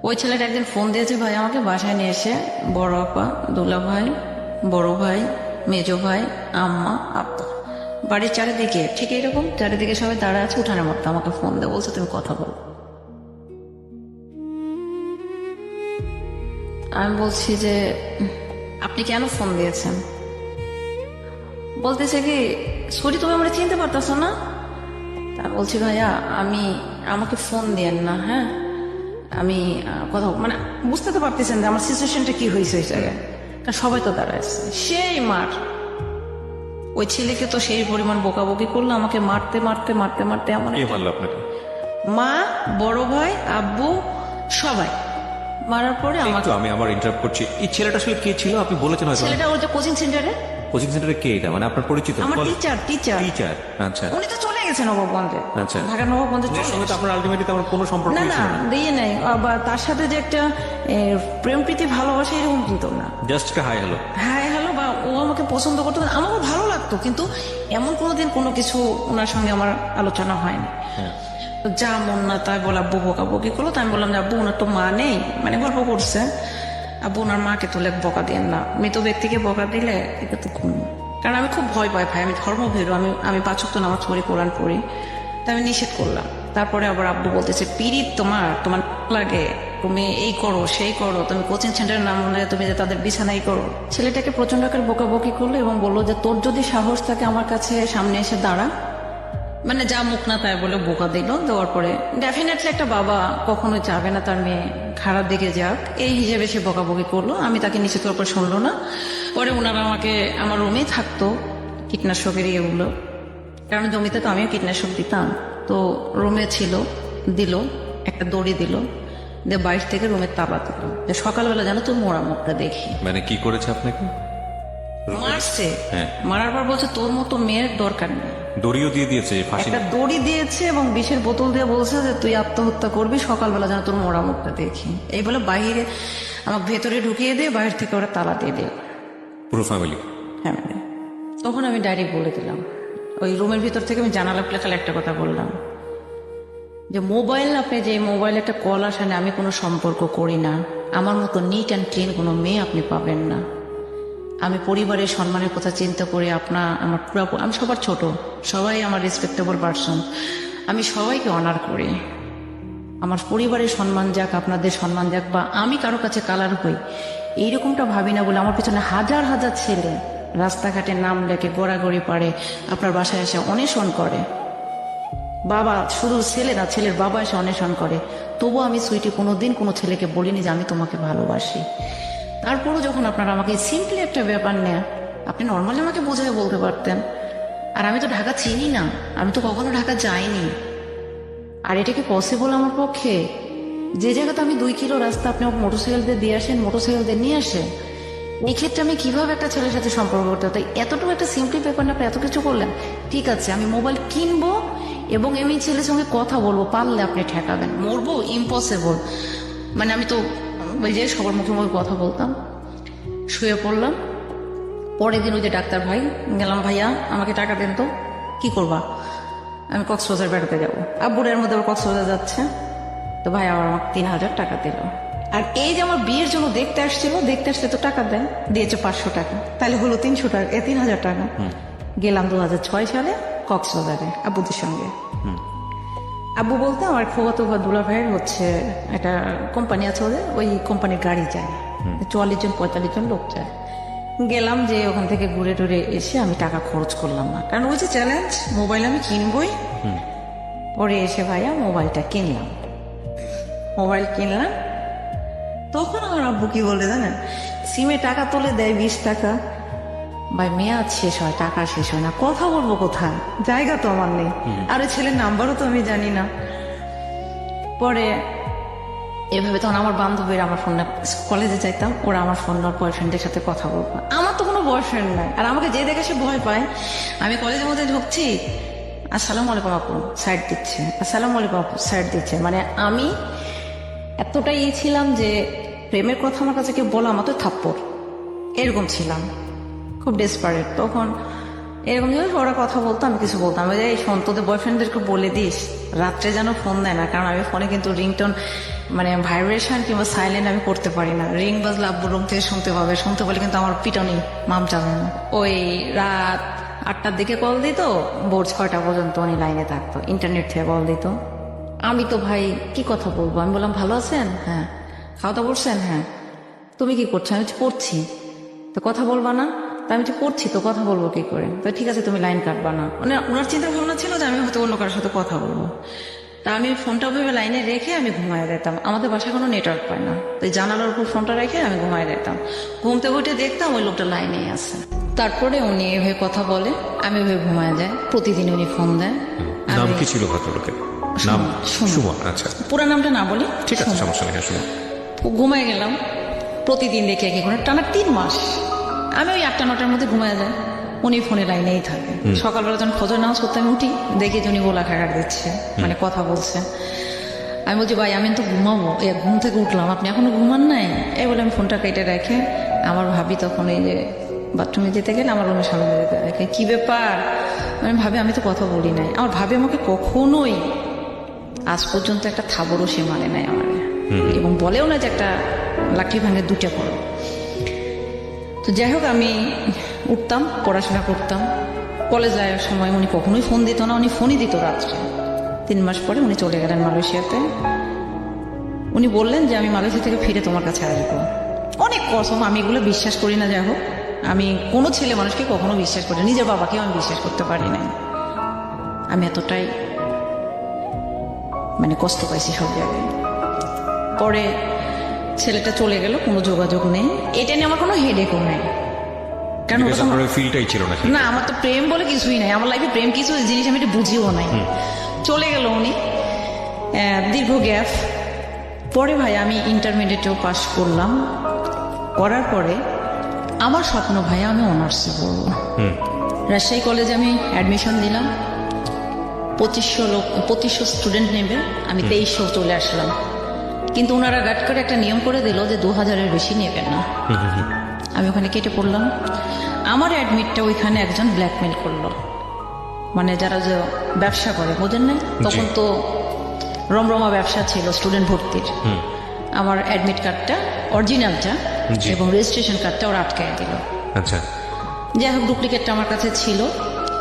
ওই ছেলেটা একদিন ফোন দিয়েছে ভাই আমাকে, বাসায় নিয়ে এসে বড় আপা, দুলা ভাই, বড় ভাই, মেজো ভাই, আম্মা, আব্বা, বাড়ির চারিদিকে ঠিক এরকম চারিদিকে সবাই দাঁড়া আছে উঠানের মধ্যে, আমাকে ফোন দিয়ে বলছে তুমি কথা বলো। আমি বলছি যে আপনি কেন ফোন দিয়েছেন? বলতেছে কি সরি তুমি আমরা চিনতে পারতেছো না? তা বলছি ভাইয়া আমাকে ফোন দিয়েন না, হ্যাঁ আমি কথা মানে বুঝতে তো পারতেছেন যে আমার সিচুয়েশনটা কি হয়েছে ওই জায়গায়, কারণ সবাই তো দাঁড়াচ্ছে। সেই মার, ওই ছেলেকে তো সেই পরিমাণ বকাবকি করলো, আমাকে মারতে মারতে মারতে মারতে এমন কে মারলো আপনাকে? মা, বড় ভাই, আব্বু, সবাই মারার পরে আমাকে। আমি আবার ইন্টারাপ্ট করছি, এই ছেলেটা আসলে কে ছিল আপনি বলেছেন হয়তো? ছেলেটা ওই যে কোচিং সেন্টারে, কোচিং সেন্টারে কে এটা, মানে আপনার পরিচিত? আমার টিচার। টিচার, আচ্ছা উনি তো চলে গেছে নবাবগঞ্জে, আচ্ছা। ঢাকা নবাবগঞ্জে চলে ওর সঙ্গে তো গেছে। আপনার আলটিমেটলি আমার কোনো সম্পর্ক না ছিল না না, দিয়ে নাই, আবার তার সাথে যে একটা প্রেম প্রীতি ভালোবাসা এরকম কিন্তু না। Just hi hello. হ্যাঁ হ্যালো, বা ও আমাকে পছন্দ করতো, আমারও ভালো লাগতো, কিন্তু এমন কোনোদিন কোনো কিছু ওনার সঙ্গে আমার আলোচনা হয়নি। তো যা মন না তাই বলে আব্বু বকাবকি করলো। তো আমি বললাম যে আব্বু ওনার তো মা নেই, মানে গল্প করছে, আব্বু ওনার মাকে তুলে বকা দিয়েন না, মৃত ব্যক্তিকে বকা দিলে এটা তো খুন। কারণ আমি খুব ভয় পাই ভাই, আমি ধর্মভীরু, আমি 5 ওয়াক্ত নামাজ পড়ি, কোরআন পড়ি, তাই আমি নিষেধ করলাম। তারপরে আবার আব্বু বলতেছে পিরিত তোমার লাগে, তুমি এই করো সেই করো, তুমি কোচিং সেন্টারের নাম বলে তুমি যে তাদের বিছানাই করো। ছেলেটাকে প্রচন্ড আকার বকাবকি করলো এবং বললো যে তোর যদি সাহস থাকে আমার কাছে সামনে এসে দাঁড়া, মানে যা মুখ না তাই বলে বোকা দিল। দেওয়ার পরে ডেফিনেটলি একটা বাবা কখনোই চাবে না তার মেয়ে খারাপ দিকে যাক, এই হিসেবে সে বকাবকি করলো। আমি তাকে নিষেধ করার পর শুনলো না। পরে ওনারা আমাকে আমার রুমেই থাকতো কীটনাশকের ইয়েগুলো, কারণ জমিতে তো আমিও কীটনাশক দিতাম, তো রুমে ছিল, দিল একটা দড়ি দিল, দিয়ে বাইরে থেকে রুমের তালা দিল, যে সকালবেলা যেন তোর মোড়া মুখটা দেখি। মানে কি করেছে আপনাকে? মারছে, হ্যাঁ। মারার পর বলছে তোর মতো মেয়ের দরকার নেই। দড়িও দিয়ে দিয়েছে, ফাঁসি? একটা দড়ি দিয়েছে এবং বিষের বোতল দিয়ে বলছে যে তুই আত্মহত্যা করবি, সকালবেলা যেন তোর মোড়া মুখটা দেখি। এই বলে বাইরে আমাকে ভেতরে ঢুকিয়ে দিয়ে বাইরে থেকে ওরা তালা দিয়ে দিল। পুরো ফ্যামিলি? হ্যাঁ। তখন আমি ডাইরেক্ট বলে দিলাম, ওই রুমের ভিতর থেকে আমি জানালা খুলে খালি একটা কথা বললাম, যে মোবাইল, আপনি যে মোবাইলে একটা কল আসে না, আমি কোনো সম্পর্ক করি না, আমার মতো নিট অ্যান্ড ক্লিন কোনো মেয়ে আপনি পাবেন না। আমি পরিবারের সম্মানের কথা চিন্তা করে আমার পুরো, আমি সবার ছোট, সবাই আমার রেসপেক্টেবল পারসন, আমি সবাইকে অনার করি। আমার পরিবারের সম্মান যাক, আপনাদের সম্মান যাক, বা আমি কারো কাছে কালার হই এইরকমটা ভাবি না বলে আমার পিছনে হাজার হাজার ছেলে রাস্তাঘাটে নাম লেখে গড়াগড়ি পারে, আপনার বাসায় এসে অন্বেষণ করে। বাবা, শুধু ছেলে না, ছেলের বাবা এসে অন্বেষণ করে। তবুও আমি সুইটি কোনোদিন কোনো ছেলেকে বলিনি যে আমি তোমাকে ভালোবাসি। তারপরও যখন আপনারা আমাকে সিম্পলি একটা ব্যাপার নেয়া, আপনি নর্মালি আমাকে বোঝায় বলতে পারতেন। আর আমি তো ঢাকা চিনি না, আমি তো কখনো ঢাকা যাইনি। আর এটা কি পসিবল আমার পক্ষে? যে জায়গাতে আমি 2 কিলো রাস্তা আপনি আমাকে মোটরসাইকেল দিয়ে দিয়ে আসেন, মোটরসাইকেল দিয়ে নিয়ে আসেন, এই ক্ষেত্রে আমি কিভাবে একটা ছেলের সাথে সম্পর্ক করতে হতো? এতটুকু একটা সিম্পলি ব্যাপার না, আপনি এত কিছু করলেন। ঠিক আছে, আমি মোবাইল কিনবো এবং আমি ছেলের সঙ্গে কথা বলবো, পারলে আপনি ঠেকাবেন। মরবো ইম্পসিবল। মানে আমি তো ওই যে সবার মুখে মুখে কথা বলতাম। শুয়ে পড়লাম। পরের দিন ওই যে ডাক্তার ভাই গেলাম, ভাইয়া আমাকে টাকা দেন তো। কি করবা? আমি কক্সবাজার বেড়াতে যাবো। আব্বুর এর মধ্যে আবার কক্সবাজার যাচ্ছে, তো ভাই আবার আমাকে 3000 টাকা দিল। আর এই যে আমার বিয়ের জন্য দেখতে আসছে তো টাকা দেয়, দিয়েছে 500 টাকা, তাহলে হলো 300 টাকা, 3000 টাকা। গেলাম 2006 সালে কক্সবাজারে আব্বুদের সঙ্গে। আব্বু বলতে আমার ফুফাতো দুলা ভাইয়ের হচ্ছে একটা কোম্পানি আছে, ওদের ওই কোম্পানির গাড়ি যায়, 44-45 জন লোক যায়। গেলাম, যে ওখান থেকে ঘুরে টুরে এসে আমি টাকা খরচ করলাম না, কারণ ওই যে চ্যালেঞ্জ, মোবাইল আমি কিনবই। পরে এসে ভাইয়া মোবাইলটা কিনলাম। তখন আমার আব্বু কি বলে জানেন, সিমে টাকা তুলে দেয় 20 টাকা, ভাই মেয়াদ শেষ হয়, টাকা শেষ হয় না, কথা বলবো কোথায়, জায়গা তো আমার নেই, আর ওই ছেলের নাম্বারও তো আমি জানি না। পরে এভাবে তখন আমার বান্ধবীরা আমার ফোন, কলেজে যাইতাম, ওরা আমার ফোন আর বয়ফ্রেন্ডের সাথে কথা বলবো। আমার তো কোনো বয়ফ্রেন্ড নাই, আর আমাকে যে দেখে সে ভয় পায়। আমি কলেজের মধ্যে ঢুকছি, আসসালামু আলাইকুম আপু, সাইড দিচ্ছে, আসসালামু আলাইকুম আপু, সাইড দিচ্ছে। মানে আমি এতটাই ছিলাম যে প্রেমের কথা আমার কাছে কেউ বলা আমাদের থাপ্পড়, এরকম ছিলাম, খুব ডেসপারেট। তখন এরকম জিনিস ওরা কথা বলতো, আমি কিছু বলতাম, ওই যে এই ফোন তোদের বয়ফ্রেন্ডদেরকে বলে দিস রাত্রে যেন ফোন দেয় না, কারণ আমি ফোনে কিন্তু রিংটোন মানে ভাইব্রেশন কিংবা সাইলেন্ট আমি করতে পারি না। রিং বাজলে আব্বুর রুম থেকে শুনতে পারলে কিন্তু আমার পিটনি মাম যাবে না। ওই রাত 8টার দিকে কল দিত, ভোর 6টা পর্যন্ত উনি লাইনে থাকতো, ইন্টারনেট থেকে কল দিত। আমি তো ভাই কি কথা বলবো, আমি বললাম ভালো আছেন, হ্যাঁ। খাওয়া দাওয়া করছেন, হ্যাঁ। তুমি কি করছো? আমি পড়ছি। তো কথা বলবা না? তা আমি পড়ছি তো, কথা বলবো কি করে? তো ঠিক আছে, তুমি লাইন কাটবা না। মানে ওনার চিন্তা ভাবনা ছিল যে আমি হয়তো অন্য কারোর সাথে কথা বলবো। তা আমি ফোনটা ভেবে লাইনে রেখে আমি ঘুমায় যেতাম। আমাদের বাসায় কোনো নেটওয়ার্ক পায় না, তো জানালার উপর ফোনটা রেখে আমি ঘুমায় যেতাম। ঘুমতে উঠে দেখতাম ওই লোকটা লাইনেই আছে। তারপরে উনি এভাবে কথা বলে, আমি ওইভাবে ঘুমায় যাই। প্রতিদিন উনি ফোন দেয়। নাম কি ছিল ভদ্রলোকের? নাম সুমন। আচ্ছা, পুরো নামটা না বলি, ঠিক আছে, সমস্যা নেই, সুমন। ঘুমায় গেলাম, প্রতিদিন দেখি একই করে টানা 3 মাস। আমি ওই 8টা-9টার মধ্যে ঘুমায় যাই, উনি ফোনে লাইনেই থাকে। সকালবেলা যখন ফজর নামাজ পড়তে আমি উঠি, দেখি যে উনি গোলা খাগার দিচ্ছে, মানে কথা বলছে। আমি বলছি ভাই আমি তো ঘুমাবো, ঘুম থেকে উঠলাম, আপনি এখনো ঘুমান নাই? এই বলে আমি ফোনটা কেটে রেখে আমার ভাবি তখন এই যে বাথরুমে যেতে গেলে আমার রুমের সামনে যেতে রেখে, কি ব্যাপার? আমি ভাবি আমি তো কথা বলি নাই। আমার ভাবি আমাকে কখনোই আজ পর্যন্ত একটা থাবরও সে মানে নাই আমার, এবং বলেও না যে একটা লাঠি ভাঙে 2টা করো। তো যাই হোক, আমি উঠতাম, পড়াশোনা করতাম। কলেজ যাওয়ার সময় উনি কখনোই ফোন দিত না, উনি ফোনই দিত রাত্রে। 3 মাস পরে উনি চলে গেলেন মালয়েশিয়াতে। উনি বললেন যে আমি মালয়েশিয়া থেকে ফিরে তোমার কাছে আসবো। অনেক কসম, আমি এগুলো বিশ্বাস করি না। যাই হোক, আমি কোনো ছেলে মানুষকে কখনো বিশ্বাস করি না, নিজের বাবাকেও আমি বিশ্বাস করতে পারি না। আমি এতটাই মানে কষ্ট পাইছি সব জায়গায়। পরে ছেলেটা চলে গেল, কোনো যোগাযোগ নেই। এটা নিয়ে আমার কোনো হেডেকও নেই, কারণ ওটা তো আপনার ওই ফিলটাই ছিল না। না, আমার তো প্রেম বলে কিছুই নাই। আমার লাইফে প্রেম কিছু জিনিস আমি এটা বুঝিও নাই। চলে গেল উনি, দীর্ঘ গ্যাপ। পরে ভাই আমি ইন্টারমিডিয়েটেও পাশ করলাম। করার পরে আমার স্বপ্ন ভাই আমি অনার্সে পড়বো। রাজশাহী কলেজে আমি অ্যাডমিশন দিলাম। 2500 স্টুডেন্ট নেবে, আমি 2300 চলে আসলাম। কিন্তু ওনারা গাট করে একটা নিয়ম করে দিল যে 2000-এর বেশি নেবেন না। আমি ওখানে কেটে পড়লাম। আমার অ্যাডমিটটা ওইখানে একজন ব্ল্যাকমেল করলো, মানে যারা যে ব্যবসা করে, বোঝেন না, তখন তো রমরমা ব্যবসা ছিল স্টুডেন্ট ভর্তির। আমার অ্যাডমিট কার্ডটা অরিজিনালটা এবং রেজিস্ট্রেশন কার্ডটা ওরা আটকায় দিল। আচ্ছা, যাই হোক, ডুপ্লিকেটটা আমার কাছে ছিল।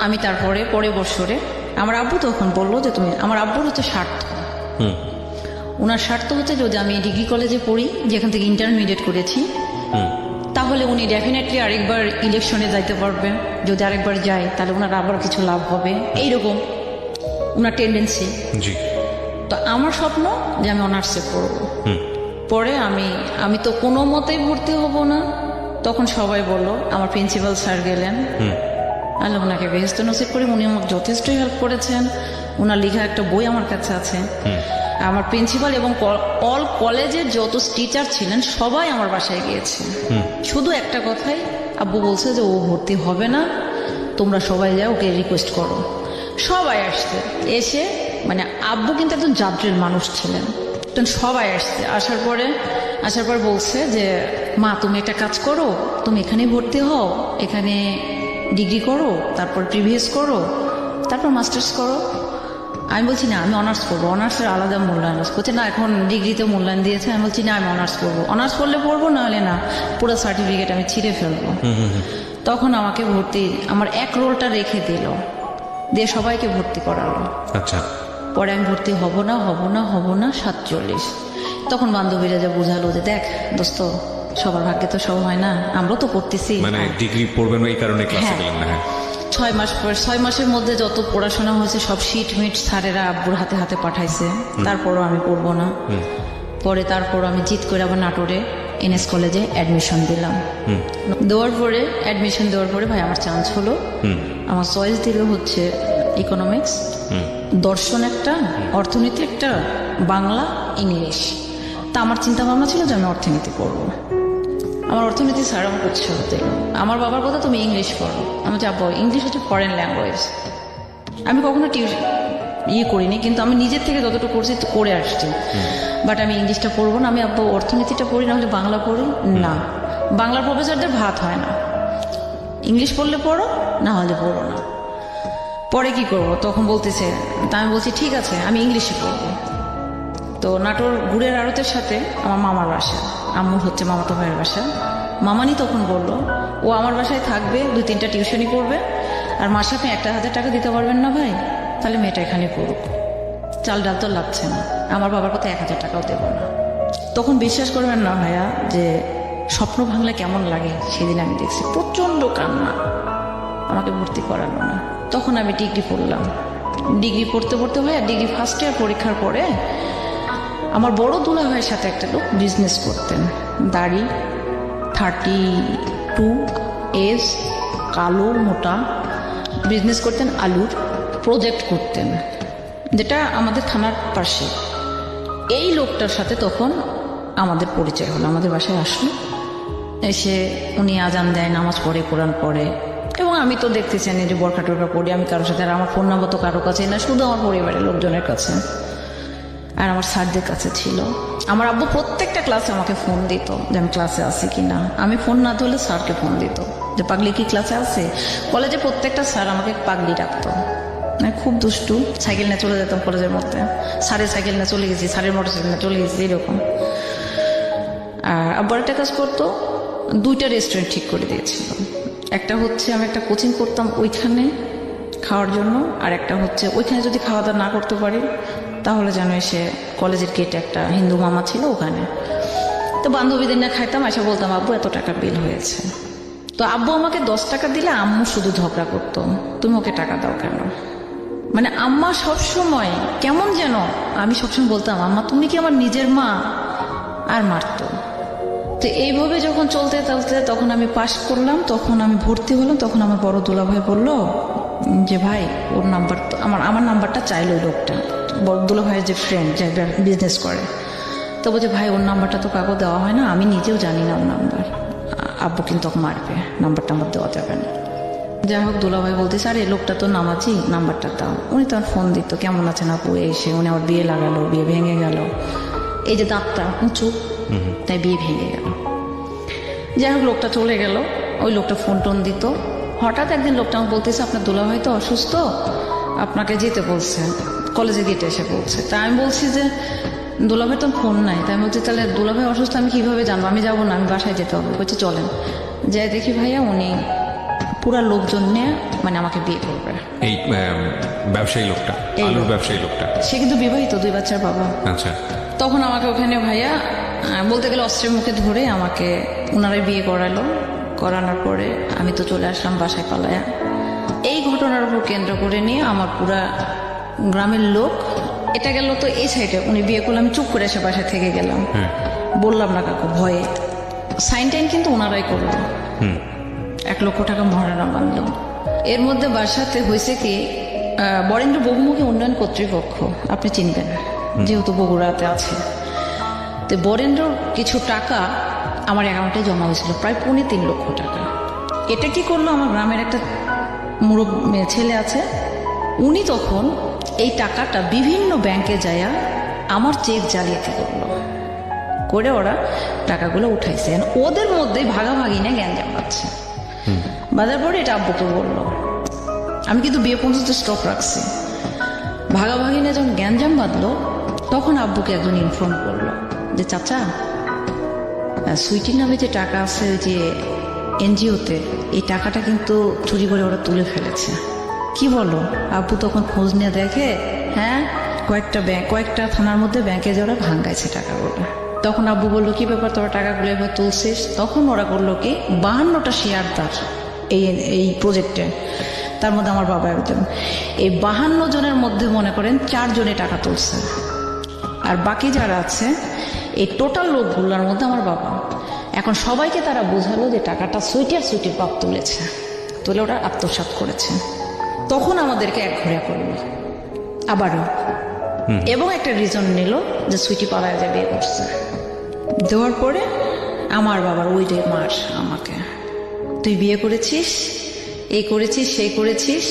আমি তারপরে পরের বছরে আমার আব্বু তখন বললো যে তুমি, আমার আব্বুর হচ্ছে স্বার্থ, ওনার স্বার্থ হচ্ছে যদি আমি ডিগ্রি কলেজে পড়ি, যেখান থেকে ইন্টারমিডিয়েট করেছি, তাহলে উনি ডেফিনেটলি আরেকবার ইলেকশনে যাইতে পারবে। যদি আরেকবার যায় তাহলে ওনার আবার কিছু লাভ হবে, এইরকম ওনার টেন্ডেন্সি। জি। তো আমার স্বপ্ন যে আমি অনার্সে পড়বো। পরে আমি তো কোনো মতেই ভর্তি হব না। তখন সবাই বলল, আমার প্রিন্সিপাল স্যার গেলেন, আল্লাহ ওনাকে বেহেশত নসিব করি, উনি আমাকে যথেষ্টই হেল্প করেছেন। ওনার লেখা একটা বই আমার কাছে আছে। আমার প্রিন্সিপাল এবং অল কলেজের যত টিচার ছিলেন সবাই আমার বাসায় গিয়েছে। শুধু একটা কথাই, আব্বু বলছে যে ও ভর্তি হবে না, তোমরা সবাই যাও, ওকে রিকোয়েস্ট করো। সবাই আসছে, এসে মানে আব্বু কিন্তু একজন জাদ্রের মানুষ ছিলেন। তখন সবাই আসছে, আসার পর বলছে যে মা তুমি একটা কাজ করো, তুমি এখানেই ভর্তি হও, এখানে ডিগ্রি করো, তারপর প্রিভিয়াস করো, তারপর মাস্টার্স করো। আমি বলছি না, আমি অনার্স করবো। অনার্সের আলাদা মূল্যায়ন করছে না, এখন ডিগ্রিতে মূল্যায়ন দিয়েছে। আমি বলছি না, আমি অনার্স করবো। অনার্স করলে পড়বো, নাহলে না, পুরো সার্টিফিকেট আমি ছিঁড়ে ফেলবো। তখন আমাকে আমার এক রোলটা রেখে দিল, দিয়ে সবাইকে ভর্তি করালো। আচ্ছা। পরে আমি ভর্তি হব না 47। তখন বান্ধবীরা যে বোঝালো যে দেখ দোস্ত, সবার ভাগ্যে তো সব হয় না, আমরাও তো পড়তেছি। মানে ডিগ্রি পড়বেন এই কারণে ক্লাসে হ্যাঁ। গেলেন না? হ্যাঁ। 6 মাস পর, 6 মাসের মধ্যে যত পড়াশোনা হয়েছে সব শিট মিট স্যারেরা আব্বুর হাতে হাতে পাঠাইছে। তারপরও আমি পড়বো না। পরে তারপর আমি জিত করে আবার নাটোরে এনএস কলেজে অ্যাডমিশন দিলাম। অ্যাডমিশন দেওয়ার পরে ভাই আমার চান্স হলো। আমার চয়েস দিল হচ্ছে ইকোনমিক্স, দর্শন একটা, অর্থনীতি একটা, বাংলা, ইংলিশ। তা আমার চিন্তা ভাবনা ছিল যে আমি অর্থনীতি পড়বো। আমার অর্থনীতি স্যার আমাকে উৎসাহ দিল। আমার বাবার কথা, তুমি ইংলিশ পড়ো। আমি যাবো, ইংলিশ হচ্ছে ফরেন ল্যাঙ্গুয়েজ। আমি কখনো করিনি, কিন্তু আমি নিজের থেকে যতটুকু করছি করে আসছি। বাট আমি ইংলিশটা পড়বো না, আমি আব্বু অর্থনীতিটা পড়ি, না হলে বাংলা পড়ি না। বাংলার প্রফেসরদের ভাত হয় না, ইংলিশ পড়লে পড়ো, না হলে পড়ো না। পরে কি করব, তখন বলতেছে, তা আমি বলছি ঠিক আছে আমি ইংলিশে পড়বো। তো নাটোর গুড়ের আড়তের সাথে আমার মামার বাসা, আম্মুর হচ্ছে মামাতো ভাইয়ের বাসা। মামানি তখন বলল, ও আমার বাসায় থাকবে, 2-3টা টিউশনই করবে, আর মাসে আপনি 1000 টাকা দিতে পারবেন না ভাই, তাহলে মেয়েটা এখানে পড়ুক, চাল ডাল তো লাগছে না। আমার বাবার কথা 1000 টাকাও দেব না। তখন বিশ্বাস করবেন না ভাইয়া যে স্বপ্ন ভাঙলে কেমন লাগে, সেদিন আমি দেখছি প্রচণ্ড কান্না। আমাকে ভর্তি করালো না। তখন আমি ডিগ্রি পড়লাম। ডিগ্রি পড়তে ভাইয়া, ডিগ্রি ফার্স্ট ইয়ার পরীক্ষার পরে আমার বড় দুলা ভাইয়ের সাথে একটা লোক বিজনেস করতেন, দাড়ি, 32 এজ, কালো মোটা, বিজনেস করতেন, আলুর প্রজেক্ট করতেন, যেটা আমাদের থানার পাশে। এই লোকটার সাথে তখন আমাদের পরিচয় হলো। আমাদের বাসায় আসলো, এসে উনি আজান দেয়, নামাজ পড়ে, কোরআন পড়ে, এবং আমি তো দেখতেছি না যে বরখা টরখা পড়ি আমি কারোর সাথে। আর আমার ফোন নাম্বার তো কারোর কাছে না, শুধু আমার পরিবারের লোকজনের কাছে আর আমার স্যারদের কাছে ছিল। আমার আব্বু প্রত্যেকটা ক্লাসে আমাকে ফোন দিত যে আমি ক্লাসে আছি কিনা। আমি ফোন না ধরলে স্যারকে ফোন দিত যে পাগলি কি ক্লাসে আছে। কলেজে প্রত্যেকটা স্যার আমাকে পাগলি ডাকতো। আমি খুব দুষ্টু, সাইকেল নিয়ে চলে যেতাম কলেজের মধ্যে, স্যারের সাইকেল নিয়ে চলে গেছি, স্যারের মোটর সাইকেল নিয়ে চলে গেছি, এরকম। আর আব্বু একটা কাজ করতো, 2টা রেস্টুরেন্ট ঠিক করে দিয়েছিল। একটা হচ্ছে আমি একটা কোচিং করতাম ওইখানে খাওয়ার জন্য, আর একটা হচ্ছে ওইখানে যদি খাওয়া দাওয়া না করতে পারি তাহলে যেন এসে কলেজের গেটে একটা হিন্দু মামা ছিল ওখানে, তো বান্ধবীদের না খাইতাম, এসে বলতাম আব্বু এত টাকা বিল হয়েছে। তো আব্বু আমাকে 10 টাকা দিলে আম্মু শুধু ঝগড়া করতো, তুমি ওকে টাকা দাও কেন। মানে আম্মা সবসময় কেমন যেন, আমি সবসময় বলতাম আম্মা তুমি কি আমার নিজের মা, আর মারতো। তো এইভাবে যখন চলতে চলতে তখন আমি পাশ করলাম, তখন আমি ভর্তি হলাম, তখন আমার বড় দুলাভাই বলল যে ভাই ওর নাম্বার, আমার নাম্বারটা চাইলো ওই লোকটা, বড় দুলাভাইয়ের যে ফ্রেন্ড যে বিজনেস করে, তো বলছে ভাই ওর নাম্বারটা তো কাউকে দেওয়া হয় না, আমি নিজেও জানি না ওর নাম্বার, আব্বু কিন্তু ওকে মারবে, নাম্বারটা আমার দেওয়া যাবে না। যাই হোক দুলাভাই বলতেছে আর এই লোকটা তো নামাজি, নাম্বারটা দাও। উনি তো আর ফোন দিত কেমন আছেন আপু, এসে উনি আমার বিয়ে লাগালো, বিয়ে ভেঙে গেল, এই যে দাঁতটা উঁচু তাই বিয়ে ভেঙে গেল। যাই হোক লোকটা চলে গেল, ওই লোকটা ফোন টোন দিত। হঠাৎ একদিন লোকটা আমাকে বলতেছে আপনার দুলাভাই তো অসুস্থ, আপনাকে যেতে বলছে, কলেজে গেটে এসে বলছে। তা আমি বলছি যে দুলাভাই তো ফোন নাই, তাই আমি বলছি তাহলে দুলাভাই অসুস্থ আমি কিভাবে জানবো, আমি যাবো না, আমি বাসায় যেতে হবে। বলছে চলেন। যাই দেখি ভাইয়া উনি পুরা লোকজন নিয়ে মানে আমাকে বিয়ে করবে। এই ব্যবসায়ী লোকটা, আলুর ব্যবসায়ী লোকটা, সে কিন্তু বিবাহিত, 2 বাচ্চার বাবা। আচ্ছা। তখন আমাকে ওখানে ভাইয়া বলতে গেলে অস্ত্রের মুখে ধরে আমাকে ওনারাই বিয়ে করালো। করানোর পরে আমি তো চলে আসলাম বাসায় পালায়া। এই ঘটনার উপর কেন্দ্র করে নিয়ে আমার পুরা গ্রামের লোক, এটা গেল তো এই সাইডে, উনি বিয়ে করলে আমি চুপ করে এসে বাসায় থেকে গেলাম, বললাম না কাকু ভয়ে। সাইন টাইন কিন্তু ওনারাই করলো, 1 লক্ষ টাকা মহারণা বাঁধল। এর মধ্যে বাসাতে হয়েছে কি, বরেন্দ্র বহুমুখী উন্নয়ন কর্তৃপক্ষ আপনি চিনবেন যেহেতু বগুড়াতে আছে, তো বরেন্দ্র কিছু টাকা আমার অ্যাকাউন্টে জমা হয়েছিল, প্রায় 3.25 লক্ষ টাকা। এটা কি করলো, আমার গ্রামের একটা মুরব্বী ছেলে আছে, উনি তখন এই টাকাটা বিভিন্ন ব্যাংকে যায়া আমার চেক জালিয়াতি করলো, করে ওরা টাকাগুলো উঠাইছে। ওদের মধ্যেই ভাগাভাগি না গ্যাঞ্জাম পাচ্ছে। বাজার পরে এটা আব্বুকে বললো, আমি কিন্তু বিয়ে পর্যন্ত স্টক রাখছি। ভাগাভাগি নিয়ে যখন গ্যাঞ্জাম বাঁধলো তখন আব্বুকে একজন ইনফর্ম করলো যে চাচা সুইটির নামে যে টাকা আছে ওই যে এনজিওতে, এই টাকাটা কিন্তু চুরি করে ওরা তুলে ফেলেছে। কি বলো? আব্বু তখন খোঁজ নিয়ে দেখে, হ্যাঁ কয়েকটা থানার মধ্যে ব্যাংকে যে ওরা ভাঙ্গাইছে টাকাগুলো। তখন আব্বু বললো কি ব্যাপার তোরা টাকাগুলো এবার তুলছিস? তখন ওরা করলো কি 52টা শেয়ারদার এই প্রজেক্টে, তার মধ্যে আমার বাবা একজন। এই 52 জনের মধ্যে মনে করেন 4 জনে টাকা তুলছে, আর বাকি যারা আছে এই টোটাল লোকগুলোর মধ্যে আমার বাবা। এখন সবাইকে তারা বোঝালো যে টাকাটা সুইটির বাপ তুলেছে, তুলে ওরা আত্মসাৎ করেছে। তখন আমাদেরকে এক ঘরে করলো আবারও, এবং একটা রিজন নিল যে সুইটি পালায় যে বিয়ে করছে। দেওয়ার পরে আমার বাবার ওই যে মার আমাকে, তুই বিয়ে করেছিস, এই করেছিস, সেই করেছিস,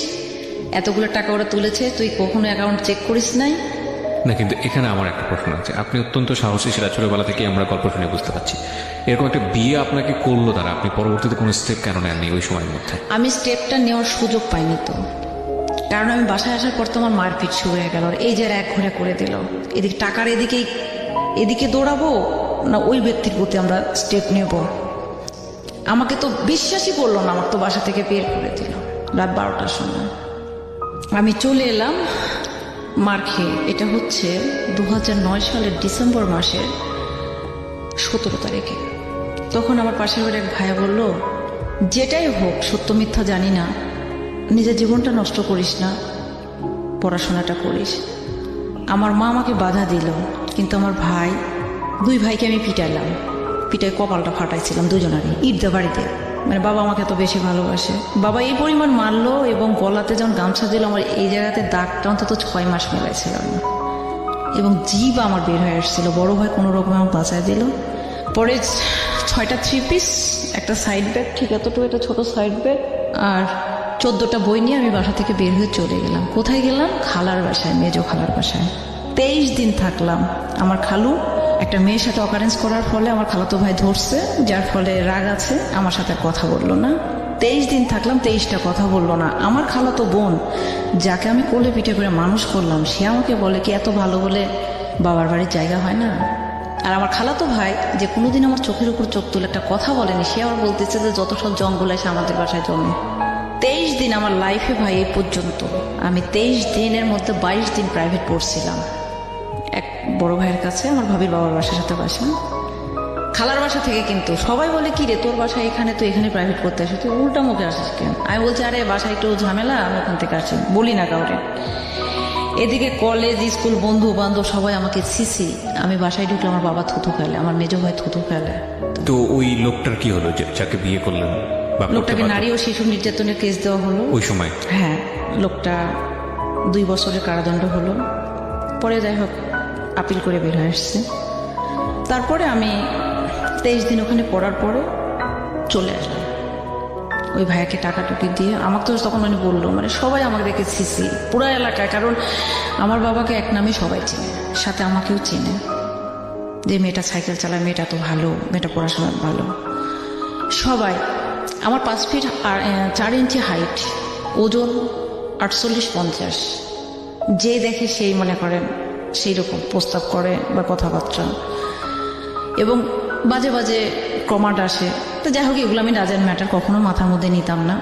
এতগুলো টাকা ওরা তুলেছে, তুই কখনো অ্যাকাউন্ট চেক করিস নাই। না, কিন্তু এখানে আমার একটা প্রশ্ন আছে। আপনি অত্যন্ত সাহসী, সেটা ছোটবেলা থেকে আমরা গল্প শুনে বুঝতে পারছি। এরকম একটা বিয়ে আপনাকে করলো তারা, আপনি পরবর্তীতে কোনো স্টেপ কেন নেননি ওই সময়ের মধ্যে? আমি স্টেপটা নেওয়ার সুযোগ পাইনি তো, কারণ আমি বাসায় আসার পর তো আমার মারপিট শুরু হয়ে গেল। এই যে এক ঘরে করে দিল, এদিকে টাকার এদিকে দৌড়াবো না ওই ব্যক্তির প্রতি আমরা স্টেপ নেব। আমাকে তো বিশ্বাসই করলো না, আমার তো বাসা থেকে বের করে দিল রাত 12টার সময়। আমি চলে এলাম মার খেয়ে। এটা হচ্ছে 2009 সালের ডিসেম্বর মাসের 17 তারিখে। তখন আমার পাশের বাড়ির এক ভাইয়া বলল, যেটাই হোক সত্য মিথ্যা জানি না, নিজের জীবনটা নষ্ট করিস না, পড়াশোনাটা করিস। আমার মা আমাকে বাধা দিল, কিন্তু আমার ভাই, 2 ভাইকে আমি পিটাইলাম, পিটাই কপালটা ফাটাইছিলাম দুজনারই ঈদদা বাড়িতে। মানে বাবা আমাকে এত বেশি ভালোবাসে, বাবা এই পরিমাণ মারলো এবং গলাতে যখন গামছা দিল আমার এই জায়গাতে দাগটা অন্তত 6 মাস মেলাইছিল না, এবং জিভ আমার বের হয়ে আসছিল। বড় ভাই কোনো রকম আমাকে বাঁচায় দিল। পরে 6টা 3 পিস, একটা সাইড ব্যাগ, ঠিক এতটুকু একটা ছোট সাইড ব্যাগ, আর 14টা বই নিয়ে আমি বাসা থেকে বের হয়ে চলে গেলাম। কোথায় গেলাম? খালার বাসায়, মেজো খালার বাসায়। 23 দিন থাকলাম। আমার খালু একটা মেয়ের সাথে অকারেন্স করার ফলে আমার খালাতো ভাই ধরছে, যার ফলে রাগ আছে, আমার সাথে কথা বললো না। 23 দিন থাকলাম, 23টা কথা বললো না। আমার খালাতো বোন, যাকে আমি কোলে পিঠে করে মানুষ করলাম, সে আমাকে বলে কি এত ভালো বলে বাবার বাড়ির জায়গা হয় না? আর আমার খালাতো ভাই যে কোনোদিন আমার চোখের উপর চোখ তুলে একটা কথা বলেনি, সে আবার বলতেছে যে যত সব জঙ্গল এসে আমাদের বাসায় জন্মে। 23 দিন আমার লাইফে ভাই এই পর্যন্ত আমি 23 দিনের মধ্যে 22 দিন প্রাইভেট পড়ছিলাম। এক বড় ভাইয়ের কাছে, আমার ভাবির বাবার বাসার সাথে বাসা, খালার বাসা থেকে। কিন্তু সবাই বলে কি রে তোর বাসা এখানে, তো এখানে প্রাইভেট পড়তে আসিস, তুই উল্টা মুখে আসিস কেন? আমি বলছি আরে বাসায় একটু ঝামেলা, আমি ওখান থেকে আসি, বলি না কাউরে। এদিকে কলেজ স্কুল বন্ধু বান্ধব সবাই আমাকে সিসি, আমি বাসায় ঢুকলে আমার বাবা থুথু ফেলে, আমার মেজো ভাই থুথু ফেলে। তো ওই লোকটার কি হলো যাকে বিয়ে করলেন বা করতে লোকটাকে পারতেন? নারী ও শিশু নির্যাতনের কেস দেওয়া হলো ওই সময় হ্যাঁ, লোকটা 2 বছরের কারাদণ্ড হলো। পরে যাই হোক আপিল করে বের হয়ে আসছে। তারপরে আমি 23 দিন ওখানে পড়ার পরে চলে আসলাম ওই ভাইয়াকে টাকা টুকি দিয়ে। আমাকে তো তখন মানে বললো, মানে সবাই আমাকে দেখে সিসি পুরো এলাকায়, কারণ আমার বাবাকে এক নামে সবাই চেনে, সাথে আমাকেও চেনে যে মেয়েটা সাইকেল চালায়, মেয়েটা তো ভালো, মেয়েটা পড়াশোনা ভালো। সবাই আমার 5 ফিট 4 ইঞ্চি হাইট, ওজন 48-50, যে দেখে সেই মনে করেন সেই রকম প্রস্তাব করে বা কথাবার্তা, এবং বাজে বাজে কমান্ড আসে। তো যাই হোক এগুলো আমি ডাজেন্ট ম্যাটার, কখনো মাথার মধ্যে নিতাম না।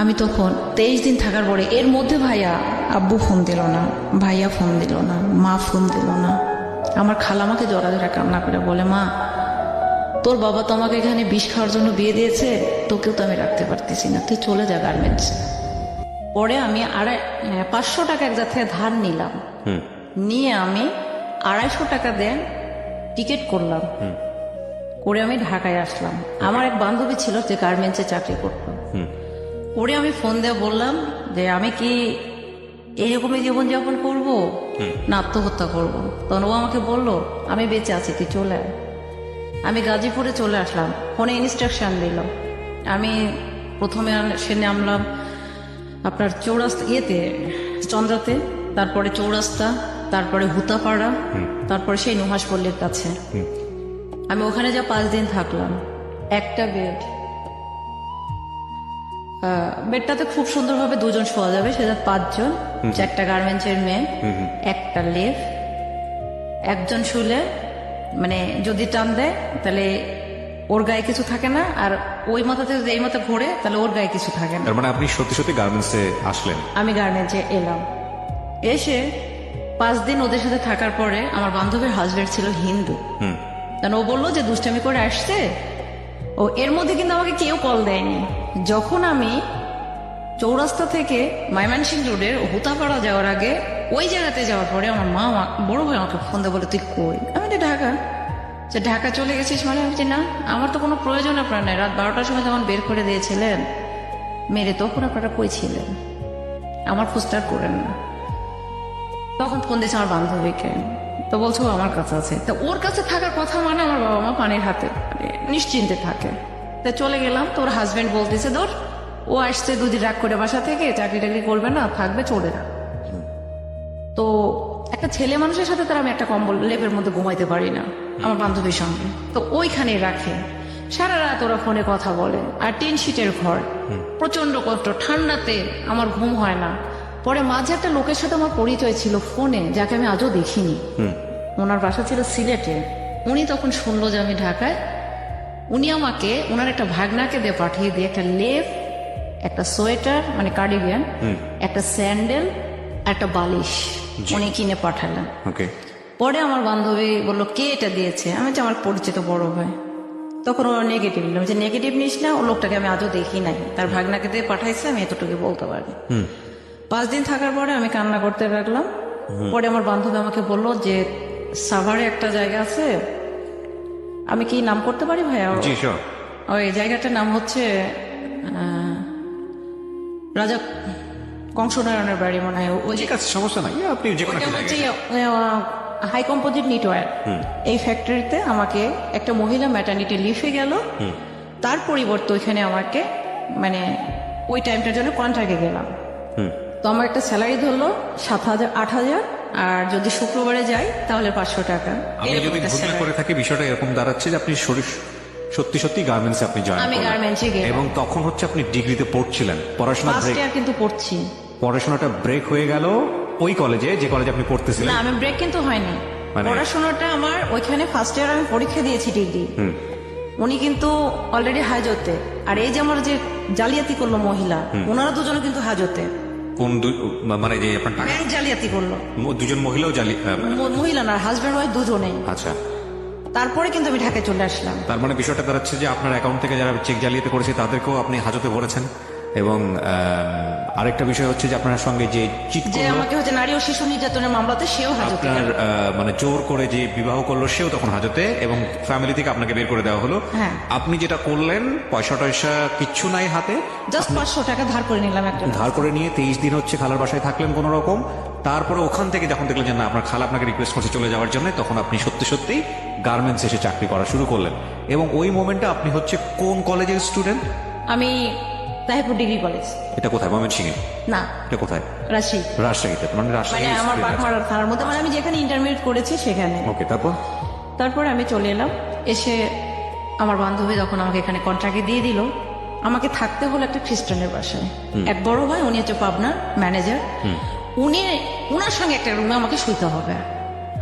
আমি তখন 23 দিন থাকার পরে এর মধ্যে ভাইয়া আব্বু ফোন দিল না, ভাইয়া ফোন দিল না, মা ফোন দিল না। আমার খালা আমাকে জড়া জড়া কান্না করে বলে, মা তোর বাবা তো আমাকে এখানে বিষ খাওয়ার জন্য বিয়ে দিয়েছে, তোকেও তো আমি রাখতে পারতেছি না, তুই চলে যা গার্মেন্টস। পরে আমি 500 টাকা এক জায়গা থেকে ধার নিলাম, নিয়ে আমি 250 টাকা দিয়ে টিকিট করলাম, করে আমি ঢাকায় আসলাম। আমার এক বান্ধবী ছিল যে গার্মেন্টসে চাকরি করতো, ওরে আমি ফোন দিয়ে বললাম যে আমি কি এরকমই জীবনযাপন করব না আত্মহত্যা করব। তখন ও আমাকে বললো আমি বেঁচে আছি, তুই চলে আয়। আমি গাজীপুরে চলে আসলাম, ফোনে ইনস্ট্রাকশন দিল। আমি প্রথমে সে নামলাম আপনার চৌরাস্তা চন্দ্রাতে, তারপরে চৌরাস্তা, তারপরে হুতাপাড়া, তারপরে সেই নুহাস পল্লীর কাছে। আমি ওখানে যা 5 দিন থাকলাম, একটা বেডটাতে খুব সুন্দরভাবে 2 জন শোয়া যাবে, সেটা 5 জন, 4টা গার্মেন্টসের মেয়ে, একটা লেফ, একজন শুলে মানে যদি টান দেয় তাহলে ওর গায়ে কিছু থাকে না, আর ওই মাথা থেকে যদি এই মাথা ঘোরে তাহলে ওর গায়ে কিছু থাকে না। তার মানে আপনি সত্যি সত্যি গার্মেন্টসে আসলেন? আমি গার্মেন্টসে এলাম, এসে 5 দিন ওদের সাথে থাকার পরে আমার বান্ধবীর হাজবেন্ড ছিল হিন্দু, কারণ ও বললো যে দুষ্টামি করে আসছে ও। এর মধ্যে কিন্তু আমাকে কেউ কল দেয়নি। যখন আমি চৌরাস্তা থেকে ময়মনসিংহ রোডের হুতাপাড়া যাওয়ার আগে ওই জায়গাতে যাওয়ার পরে আমার মা বড় ভাই আমাকে ফোন দিয়ে বলে, তুই কই? আমি তো ঢাকা। যে ঢাকা চলে গেছিস মানে? আমি বলছি না, আমার তো কোনো প্রয়োজন আপনার নাই। রাত 12টার সময় যখন বের করে দিয়েছিলেন মেরে, তখন আপনারা কই ছিলেন? আমার খোঁজটা করেন না। তখন ফোন দিয়েছে আমার বান্ধবীকে, তো বলছো ও আমার কাছে আছে। তো ওর কাছে থাকার কথা মানে আমার বাবা মা পানির হাতে মানে নিশ্চিন্তে থাকে। তা চলে গেলাম, তো ওর হাজবেন্ড বলতেছে ধর ও আসছে 2 দিন রাগ করে বাসা থেকে, চাকরি টাকরি করবে না, থাকবে, চলে না। তো একটা ছেলে মানুষের সাথে তার আমি একটা কম্বল লেপের মধ্যে ঘুমাইতে পারি না আমার বান্ধবীর সঙ্গে, তো ওইখানে রাখে। সারা রাত ওরা ফোনে কথা বলে, আর 3 শীটের ঘর, প্রচন্ড কষ্ট, ঠান্ডাতে আমার ঘুম হয় না। পরে মাঝে একটা লোকের সাথে আমার পরিচয় ছিল ফোনে, যাকে আমি আজও দেখিনি। ওনার বাসা ছিল সিলেটে। উনি তখন শুনলো যে আমি ঢাকায়, উনি আমাকে ওনার একটা ভাগনাকে দিয়ে পাঠিয়ে দিয়ে একটা লেপ, একটা সোয়েটার মানে কার্ডিগান, একটা স্যান্ডেল, একটা বালিশ উনি কিনে পাঠালেন। পরে আমার বান্ধবী বললো কে এটা দিয়েছে? আমি যে আমার পরিচিত বড় ভাই। তখন ওরা নেগেটিভ নিলাম, যে নেগেটিভ নিস না, ও লোকটাকে আমি আজও দেখি নাই, তার ভাগনাকে দিয়ে পাঠাইছে, আমি এতটুকু বলতে পারি। 5 দিন থাকার পরে আমি কান্না করতে লাগলাম। পরে আমার বান্ধবী আমাকে বললো যে সাভারে একটা জায়গা আছে, আমি কি নাম করতে পারি ভাইয়া? ওই জায়গাটার নাম হচ্ছে রাজা কংসনারায়ণের বাড়ি মনে হয়। ওই ঠিক আছে, সমস্যা নাই, আপনি যে কোনো একটা জায়গায়। হাই কম্পোজিট নিটওয়্যার এই ফ্যাক্টরিতে আমাকে একটা মহিলা ম্যাটার্নিটি লিফে গেল, তার পরিবর্তে ওইখানে আমাকে মানে ওই টাইমটার জন্য কন্ট্রাক্টে গেলাম। তো আমার একটা স্যালারি ধরলো 7,000 8,000, আর যদি শুক্রবারে যাই তাহলে 500 টাকা। আমি যদি ভুল না করে থাকি বিষয়টা এরকম দাঁড়াচ্ছে যে আপনি সত্যি সত্যি গার্মেন্টসে আপনি জয়েন আমি করলেন, গার্মেন্টসে গেলাম, এবং তখন হচ্ছে আপনি ডিগ্রিতে পড়ছিলেন, পড়াশোনা ফার্স্ট ব্রেক, ইয়ার কিন্তু পড়ছি। পড়াশোনাটা ব্রেক হয়ে গেল ওই কলেজে, যে কলেজে আপনি পড়তেছিলেন। না, আমি ব্রেক কিন্তু হয়নি, মানে পড়াশোনাটা আমার ওইখানে ফার্স্ট ইয়ার আমি পরীক্ষা দিয়েছি ডিগ্রি, উনি কিন্তু অলরেডি হাজতে। আর এই যে আমার যে জালিয়াতি করলো মহিলা, ওনারা দুজনে কিন্তু হাজতে, কোন মানে যে আপনার টাকা ব্যাংক জালিয়াতি করলো। দুজন মহিলাও জালি মহিলা না, হাজব্যান্ড ওয়াইফ দুজনেই। আচ্ছা, তারপরে কিন্তু আমি ঢাকায় চলে আসলাম। তার মানে বিষয়টা দাঁড়াচ্ছে যে আপনার অ্যাকাউন্ট থেকে যারা চেক জালিয়াতি করেছে তাদেরকেও আপনি হাজতে ভরেছেন। এবং আরেকটা বিষয় হচ্ছে যে আপনার সঙ্গে যে চিট যে করলো, আমাকে হচ্ছে নারী ও শিশু নির্যাতনের মামলাতে সেও হাজতে। আপনার মানে জোর করে যে বিবাহ করলো সেও তখন হাজতে, এবং ফ্যামিলি থেকে আপনাকে বের করে দেওয়া হলো। হ্যাঁ। আপনি যেটা করলেন, পয়সা টয়সা কিচ্ছু নাই হাতে, জাস্ট 500 টাকা ধার করে নিলাম একটা। ধার করে নিয়ে 23 দিন হচ্ছে খালার বাসায় থাকলেন কোন রকম। তারপরে ওখান থেকে যখন দেখলেন যে না আপনার খালা আপনাকে রিকোয়েস্ট করছে চলে যাওয়ার জন্য, তখন আপনি সত্যি সত্যি গার্মেন্টস এসে চাকরি করা শুরু করলেন। এবং ওই মোমেন্টে আপনি হচ্ছে কোন কলেজের স্টুডেন্ট? আমি তাহিরপুর ডিগ্রি কলেজ। এটা কোথায়? ময়মনসিংহে? না, এটা কোথায়? রাজশাহী। রাজশাহীতে? মানে রাজশাহী মানে আমার বাঘমারা থানার মধ্যে, মানে আমি যেখানে ইন্টারমিডিয়েট করেছি সেখানে। ওকে, তারপর? তারপরে আমি চলে এলাম। এসে আমার বান্ধবী যখন আমাকে এখানে কন্ট্রাক্টে দিয়ে দিল, আমাকে থাকতে হলো একটা খ্রিস্টানের বাসায়। এক বড় ভাই, উনি হচ্ছে পাবনার ম্যানেজার, উনার সঙ্গে একটা রুমে আমাকে শুইতে হবে।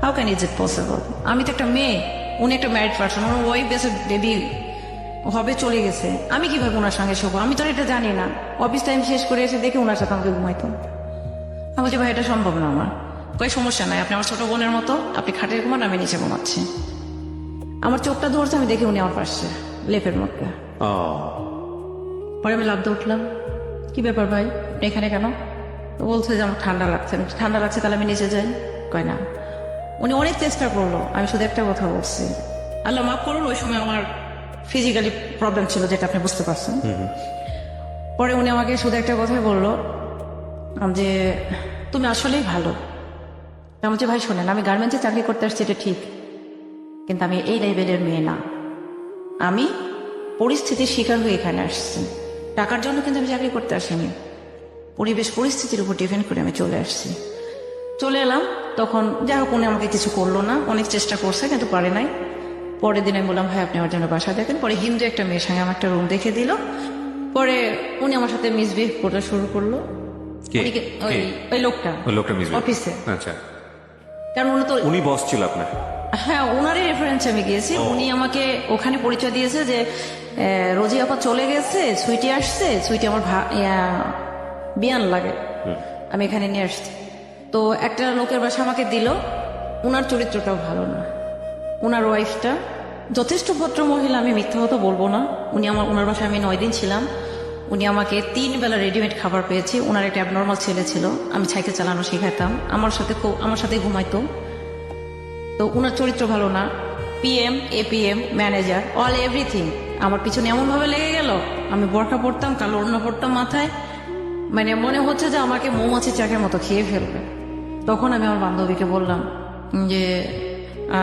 How can is it possible? আমি তো একটা মেয়ে, উনি একটা ম্যারিড পার্সন, ওনার ওয়াইফ বেসে বেবি হবে চলে গেছে, আমি কিভাবে ওনার সঙ্গে শোবো? আমি তো আর এটা জানি না। অফিস টাইম শেষ করে এসে দেখে ওনার সাথে আমাকে ঘুমাইতো। আমি বলছি ভাই এটা সম্ভব না আমার। কই সমস্যা নাই, আপনি আমার ছোট বোনের মতো, আপনি খাটে ঘুমান, আমি নিচে ঘুমাচ্ছি। আমার চোখটা ধরছে, আমি দেখি উনি আমার পাশে লেপের মধ্যে। পরে আমি লাফ দিয়ে উঠলাম, কি ব্যাপার ভাই, আপনি এখানে কেন? তো বলছে যে আমার ঠান্ডা লাগছে। আমি বলছি, ঠান্ডা লাগছে তাহলে আমি নিচে যাই। কয় না। উনি অনেক চেষ্টা করলো, আমি শুধু একটা কথা বলছি, আল্লাহ মাফ করুন, ওই সময় আমার ফিজিক্যালি প্রবলেম ছিল, যেটা আপনি বুঝতে পারছেন। পরে উনি আমাকে শুধু একটা কথাই বললো যে তুমি আসলেই ভালো। আমি বলছি ভাই শোনেন, আমি গার্মেন্টসে চাকরি করতে আসছি এটা ঠিক, কিন্তু আমি এই লেভেলের মেয়ে না। আমি পরিস্থিতির শিকার হয়ে এখানে আসছি, টাকার জন্য কিন্তু আমি চাকরি করতে আসিনি। পরিবেশ পরিস্থিতির উপর ডিপেন্ড করে আমি চলে আসছি। চলে এলাম, তখন যাই হোক উনি আমাকে কিছু করলো না, অনেক চেষ্টা করছে কিন্তু পারে নাই। পরের দিন আমি বললাম ভাই আপনি আমার জন্য বাসা দেখেন। পরে হিন্দু একটা মেয়ের সঙ্গে আমার একটা রুম দেখে দিল। পরে উনি আমার সাথে মিসবিহেভ করতে শুরু করলো। ওই লোকটা অফিসে। আচ্ছা, কারণ উনি তো উনি বস ছিল আপনার? হ্যাঁ, ওনারই রেফারেন্সে আমি গিয়েছি। উনি আমাকে ওখানে পরিচয় দিয়েছে যে রোজি আপা চলে গেছে, সুইটি আসছে, সুইটি আমার বিয়ান লাগে, আমি এখানে নিয়ে আসছি। তো একটা লোকের বাসা আমাকে দিল। ওনার চরিত্রটাও ভালো না। ওনার ওয়াইফটা যথেষ্ট ভদ্র মহিলা, আমি মিথ্যা কথা বলবো না। ওনার বাসায় আমি 9 দিন ছিলাম। উনি আমাকে 3 বেলা রেডিমেড খাবার পেয়েছি। ওনার একটা অ্যাবনর্মাল ছেলে ছিল, আমি সাইকেল চালানো শেখাতাম, আমার সাথে ঘুমাইতো। তো ওনার চরিত্র ভালো না। PM, APM, manager, all everything আমার পিছনে এমনভাবে লেগে গেল। আমি বোরকা পরতাম, কালো ওড়না পরতাম মাথায়, মানে মনে হচ্ছে যে আমাকে মৌমাছি চাকের মতো খেয়ে ফেলবে। তখন আমি আমার বান্ধবীকে বললাম যে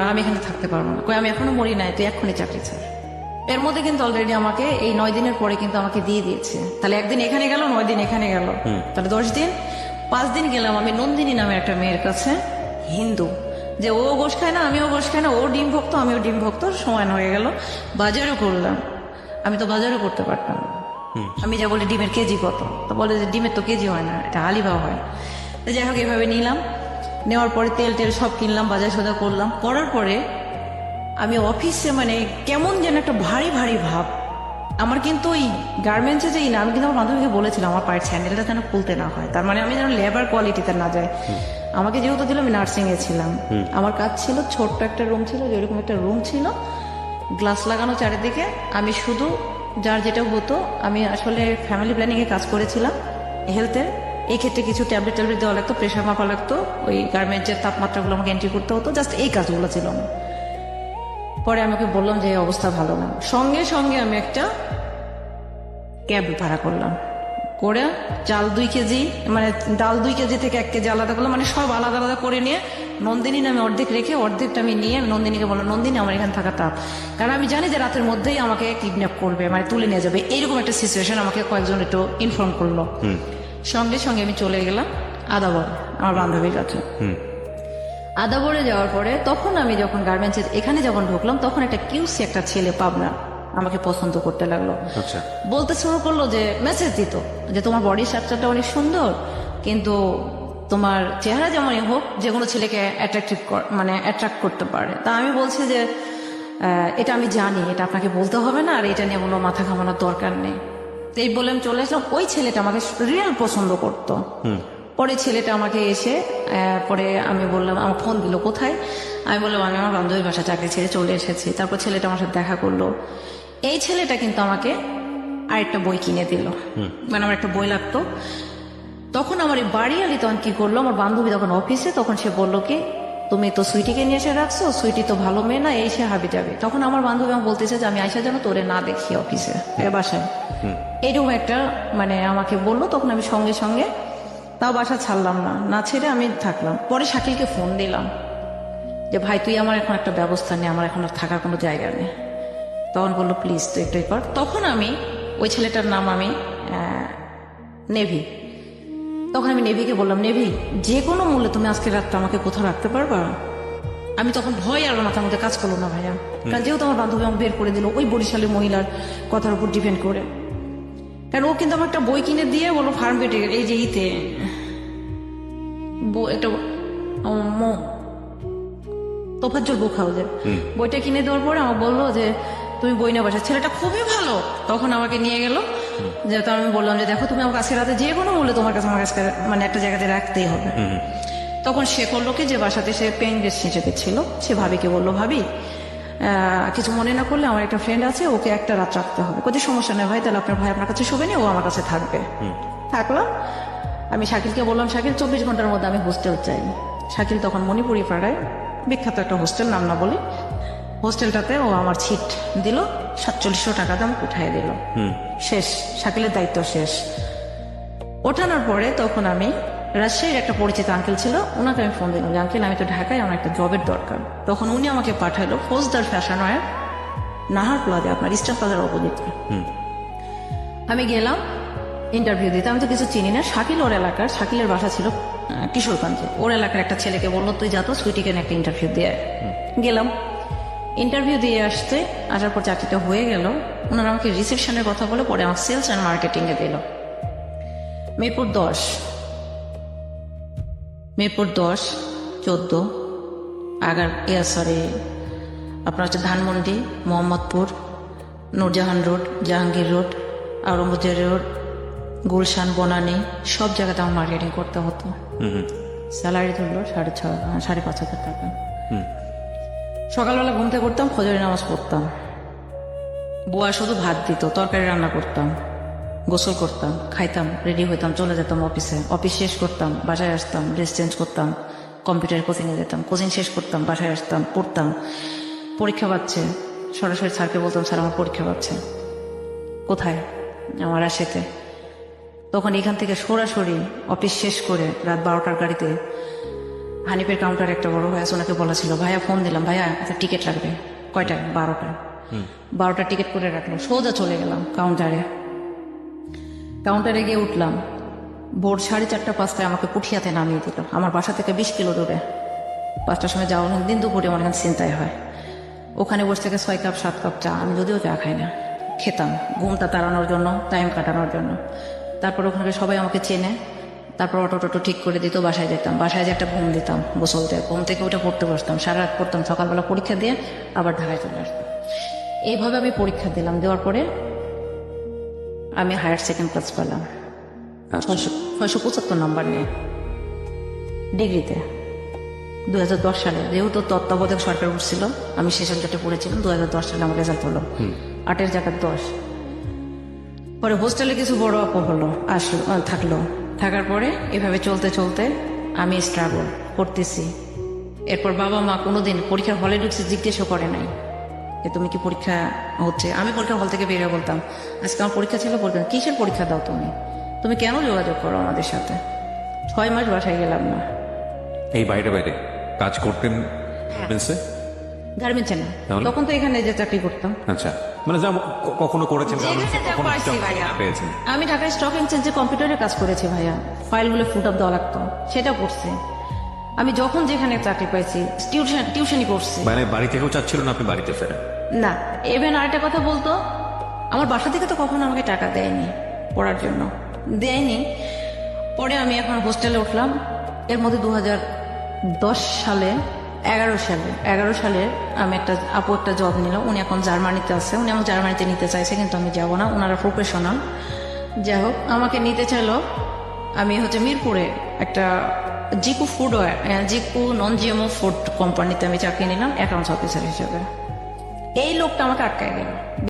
আমি এখানে থাকতে পারবো না। কই আমি এখনো মরি নাই, তুই এক্ষুনি চাকরি ছাড়। এর মধ্যে কিন্তু অলরেডি আমাকে এই 9 দিনের পরে কিন্তু আমাকে দিয়ে দিয়েছে। তাহলে একদিন এখানে গেল, 9 দিন এখানে গেল, তাহলে 10 দিন। 5 দিন গেলাম আমি নন্দিনী নামে একটা মেয়ের কাছে, হিন্দু, যে ও গোশ খায় না, আমিও গোশ খাই না, ও ডিম ভক্ত, আমিও ডিম ভক্ত, সমান হয়ে গেল। বাজারও করলাম, আমি তো বাজারও করতে পারতাম না। আমি যা বলি ডিমের কেজি কত, তো বলে যে ডিমের তো কেজি হয় না, এটা আলিভাও হয়। তো যাই হোক এভাবে নিলাম। নেওয়ার পরে তেল টেল সব কিনলাম, বাজার সদা করলাম। করার পরে আমি অফিসে মানে কেমন যেন একটা ভারী ভারী ভাব আমার। কিন্তু ওই গার্মেন্টসে যেই না, আমি কিন্তু আমার বান্ধবীকে বলেছিলাম আমার পায়ের স্যান্ডেলটা যেন খুলতে না হয়, তার মানে আমি যেন লেবার কোয়ালিটিতে না যায়। আমাকে যেহেতু দিল, আমি নার্সিং এ ছিলাম, আমার কাজ ছিল ছোট্ট একটা রুম ছিল, যেরকম একটা রুম ছিল, গ্লাস লাগানো চারিদিকে। আমি শুধু যার যেটা হতো, আমি আসলে ফ্যামিলি প্ল্যানিং এ কাজ করেছিলাম হেলথের। এই ক্ষেত্রে কিছু ট্যাবলেট দেওয়া লাগতো, প্রেশার মাপা লাগতো, ওই গার্মেন্টসের তাপমাত্রাগুলো আমাকে এন্ট্রি করতে হতো, জাস্ট এই কাজগুলো ছিল আমার। পরে আমাকে বললাম যে এই অবস্থা ভালো না, সঙ্গে সঙ্গে আমি একটা ক্যাব ভাড়া করলাম, করে চাল 2 কেজি, মানে ডাল 2 কেজি থেকে 1 কেজি আলাদা করলাম, মানে সব আলাদা আলাদা করে নিয়ে নন্দিনী নামে অর্ধেক রেখে অর্ধেকটা আমি নিয়ে নন্দিনীকে বললাম নন্দিনী আমার এখানে থাকা তাপ, কারণ আমি জানি যে রাতের মধ্যেই আমাকে কিডন্যাপ করবে, মানে তুলে নিয়ে যাবে, এইরকম একটা সিচুয়েশন আমাকে কয়েকজন একটু ইনফর্ম করলো। সঙ্গে সঙ্গে আমি চলে গেলাম আদাবর আমার বান্ধবীর কাছে। আদাবরে যাওয়ার পরে তখন আমি যখন গার্মেন্টসের এখানে যখন ঢুকলাম, তখন একটা কিউসি একটা ছেলে পাবনা আমাকে পছন্দ করতে লাগলো। বলতে শুরু করলো যে মেসেজ দিত যে তোমার বডি স্ট্রাকচারটা অনেক সুন্দর, কিন্তু তোমার চেহারা যেমনই হোক যে কোনো ছেলেকে অ্যাট্রাক্ট করতে পারে। তা আমি বলছি যে এটা আমি জানি, এটা আপনাকে বলতে হবে না, আর এটা নিয়ে কোনো মাথা ঘামানোর দরকার নেই। তো এই বলে আমি চলে আসলাম। ওই ছেলেটা আমাকে রিয়েল পছন্দ করতো। পরে ছেলেটা আমাকে এসে পরে আমি বললাম, আমার ফোন দিল, কোথায়? আমি বললাম আমি আমার বান্ধবীর বাসা চাকরি ছেড়ে চলে এসেছি। তারপর ছেলেটা আমার সাথে দেখা করলো। এই ছেলেটা কিন্তু আমাকে আরেকটা বই কিনে দিল, মানে আমার একটা বই লাগতো। তখন আমার এই বাড়ি আলি তখন কি করলো, আমার বান্ধবী তখন অফিসে, তখন সে বললো কি তুমি তো সুইটিকে নিয়ে এসে রাখছো, সুইটি তো ভালো মেয়ে না, এই সে হাবি যাবে। তখন আমার বান্ধবী আমাকে বলতেছে যে আমি আইসা যেন তোরে না দেখি অফিসে, বাসায়। এইরকম একটা মানে আমাকে বললো। তখন আমি সঙ্গে সঙ্গে তাও বাসা ছাড়লাম না, না ছেড়ে আমি থাকলাম। পরে শাকিলকে ফোন দিলাম যে ভাই তুই আমার এখন একটা ব্যবস্থা নেই, আমার এখন আর থাকার কোনো জায়গা নেই। তখন বললো প্লিজ তুই একটু কর। তখন আমি ওই ছেলেটার নাম আমি নেভি, তখন আমি নেভিকে বললাম নেভি যে কোনো মূল্যে তুমি আজকে রাতটা আমাকে কোথাও রাখতে পারবা? আমি তখন ভয় আর মাথার মধ্যে কাজ করলো না ভাইয়া, কারণ যেহেতু আমার বান্ধবী আমাকে বের করে দিল ওই বরিশালী মহিলার কথার উপর ডিপেন্ড করে। কারণ ও কিন্তু আমার একটা বই কিনে দিয়ে বললো ফার্ম গেটে এই যে ইতে একটা তোফাজ্জল বুক হাউসের বইটা কিনে দেওয়ার পরে আমাকে বললো যে তুমি বই না বাসা। ছেলেটা খুবই ভালো, তখন আমাকে নিয়ে গেল। যেহেতু আমি বললাম যে দেখো তুমি আমাকে আজকে রাতে যে কোনো মূল্যে তোমার কাছে আমার কাছে মানে একটা জায়গাতে রাখতেই হবে। তখন সে করলো কি যে বাসাতে সে পেইং গেস্ট হিসেবে ছিল, সে ভাবিকে বললো ভাবি কিছু মনে না করলে আমার একটা ফ্রেন্ড আছে, ওকে একটা রাত রাখতে হবে। কোথায় সমস্যা নেই ভাই, তাহলে আপনার ভাই আপনার কাছে শোবে নি, ও আমার কাছে থাকবে। থাকলাম। আমি শাকিলকে বললাম শাকিল 24 ঘন্টার মধ্যে আমি হোস্টেল চাই। শাকিল তখন মণিপুরি পাড়ায় বিখ্যাত একটা হোস্টেল, নাম না বলি, হোস্টেলটাতে ও আমার ছিট দিল, 4700 টাকা দাম উঠাই দিল। শেষ, শাকিলের দায়িত্ব শেষ। ওঠানোর পরে তখন আমি রাজশাহীর একটা পরিচিত আঙ্কেল ছিল, ওনাকে আমি ফোন দিলাম যে আঙ্কেল আমি তো ঢাকায়, আমার একটা জবের দরকার। তখন উনি আমাকে পাঠালো ফৌজদার ফ্যাশন ওয়্যার, নাহার প্লাজা, আপনার ইস্টার্ন প্লাজার অপোজিটে। আমি গেলাম ইন্টারভিউ দিতে। আমি তো কিছু চিনি না। শাকিল ওর এলাকার, শাকিলের বাসা ছিল কিশোরগঞ্জে। ওর এলাকার একটা ছেলেকে বললো তুই যা তো সুইটিকে একটা ইন্টারভিউ দিয়ে আয়। গেলাম, ইন্টারভিউ দিয়ে আসার পর চাকরিটা হয়ে গেল। ওনারা আমাকে রিসেপশনের কথা বলে পরে আমাকে সেলস অ্যান্ড মার্কেটিং এ দিল। মিরপুর 10, 14 আপনার হচ্ছে Dhanmondi, Mohammadpur, Nurjahan road, Jahangir road, Aurangzeb road, Gulshan, Banani, সব জায়গাতে আমার মার্কেটিং করতে হতো। স্যালারি ধরলো 5,500 টাকা। সকালবেলা ঘুম থেকে করতাম, ফজরের নামাজ পড়তাম, বুয়া শুধু ভাত দিত, তরকারি রান্না করতাম, গোসল করতাম, খাইতাম, রেডি হইতাম, চলে যেতাম অফিসে। অফিস শেষ করতাম, বাসায় আসতাম, ড্রেস চেঞ্জ করতাম, কম্পিউটার কোচিংয়ে যেতাম, কোচিং শেষ করতাম, বাসায় আসতাম, পড়তাম। পরীক্ষা পাচ্ছে, সরাসরি স্যারকে বলতাম স্যার আমার পরীক্ষা পাচ্ছে। কোথায়? আমার রাজশাহীতে। তখন এখান থেকে সরাসরি অফিস শেষ করে রাত 12টার গাড়িতে হানিফের কাউন্টার একটা বড় ভাই আছে, ওনাকে বলা ছিল ভাইয়া ফোন দিলাম, ভাইয়া একটা টিকিট রাখবে। কয়টায়? 12টায়। 12টা টিকিট করে রাখলো, সোজা চলে গেলাম কাউন্টারে গিয়ে উঠলাম। ভোর 4:30-5টায় আমাকে পুঠিয়াতে নামিয়ে দিল, আমার বাসা থেকে 20 কিলো দূরে। 5টার সময় যাওয়া দিন দুপুরে মনে হয় চিন্তায় হয়। ওখানে বসে থেকে 6 কাপ 7 কাপ চা, আমি যদিও চা খাই না, খেতাম ঘুমটা তাড়ানোর জন্য, টাইম কাটানোর জন্য। তারপর ওখানে সবাই আমাকে চেনে। তারপর অটো ঠিক করে দিত, বাসায় যেতাম। বাসায় যে একটা ঘুম দিতাম গোসল দিয়ে, ঘুম থেকে ওটা পড়তে বসতাম, সারা রাত পড়তাম, সকালবেলা পরীক্ষা দিয়ে আবার ঢাকায় চলে আসতাম। এইভাবে আমি পরীক্ষা দিলাম। দেওয়ার পরে আমি হায়ার সেকেন্ড ক্লাস পেলাম 675 নম্বর নিয়ে ডিগ্রিতে 2010 সালে। যেহেতু তত্ত্বাবধায়ক সরকার উঠছিল, আমি সে সাবজেক্টে পড়েছিলাম। 2010 সালে আমার রেজাল্ট হলো 8-এর জায়গায় 10। পরে হোস্টেলে কিছু বড় আপু থাকলো। থাকার পরে এভাবে চলতে চলতে আমি স্ট্রাগল করতেছি। এরপর বাবা মা কোনোদিন পরীক্ষার হলে ঢুকছে জিজ্ঞেসও করে নাই যে তুমি কি পরীক্ষা হচ্ছে। আমি পরীক্ষা হল থেকে বেরিয়ে বলতাম আজকে আমার পরীক্ষা ছিল। বলতাম কিসের পরীক্ষা দাও তুমি কেন যোগাযোগ করো আমাদের সাথে? 6 মাস বাসায় গেলাম না। এই বাইরে কাজ করতেন গার্মেন্টসে না, তাহলে? তখন তো এখানে যে চাকরি করতাম। আচ্ছা, মানে যা কখনো করেছেন, যেখানে যা কখনো পারছি ভাইয়া। পেয়েছেন। আমি ঢাকায় স্টক এক্সচেঞ্জে কম্পিউটারে কাজ করেছি ভাইয়া, ফাইলগুলো ফুট আপ দেওয়া লাগতো, সেটা করছি। আমি যখন যেখানে চাকরি পাইছি টিউশনই করছি। মানে বাড়ি থেকেও চাচ্ছিল না আপনি বাড়িতে ফেরেন? না, ইভেন আরেকটা কথা বলতো, আমার বাসা থেকে তো কখনো আমাকে টাকা দেয়নি পড়ার জন্য, দেয়নি। পরে আমি এখন হোস্টেলে উঠলাম, এর মধ্যে 2010 সালে 11 সালে আমি একটা জব নিলাম। উনি এখন জার্মানিতে আছে, উনি আমাকে জার্মানিতে নিতে চাইছে, কিন্তু আমি যাব না, ওনারা প্রফেশনাল। যাই হোক, আমাকে নিতে চাইলো। আমি মিরপুরে একটা জিকু নন জিএমও ফুড কোম্পানিতে আমি চাকরি নিলাম অ্যাকাউন্টস অফিসার হিসেবে। এই লোকটা আমাকে আটকায় গেল।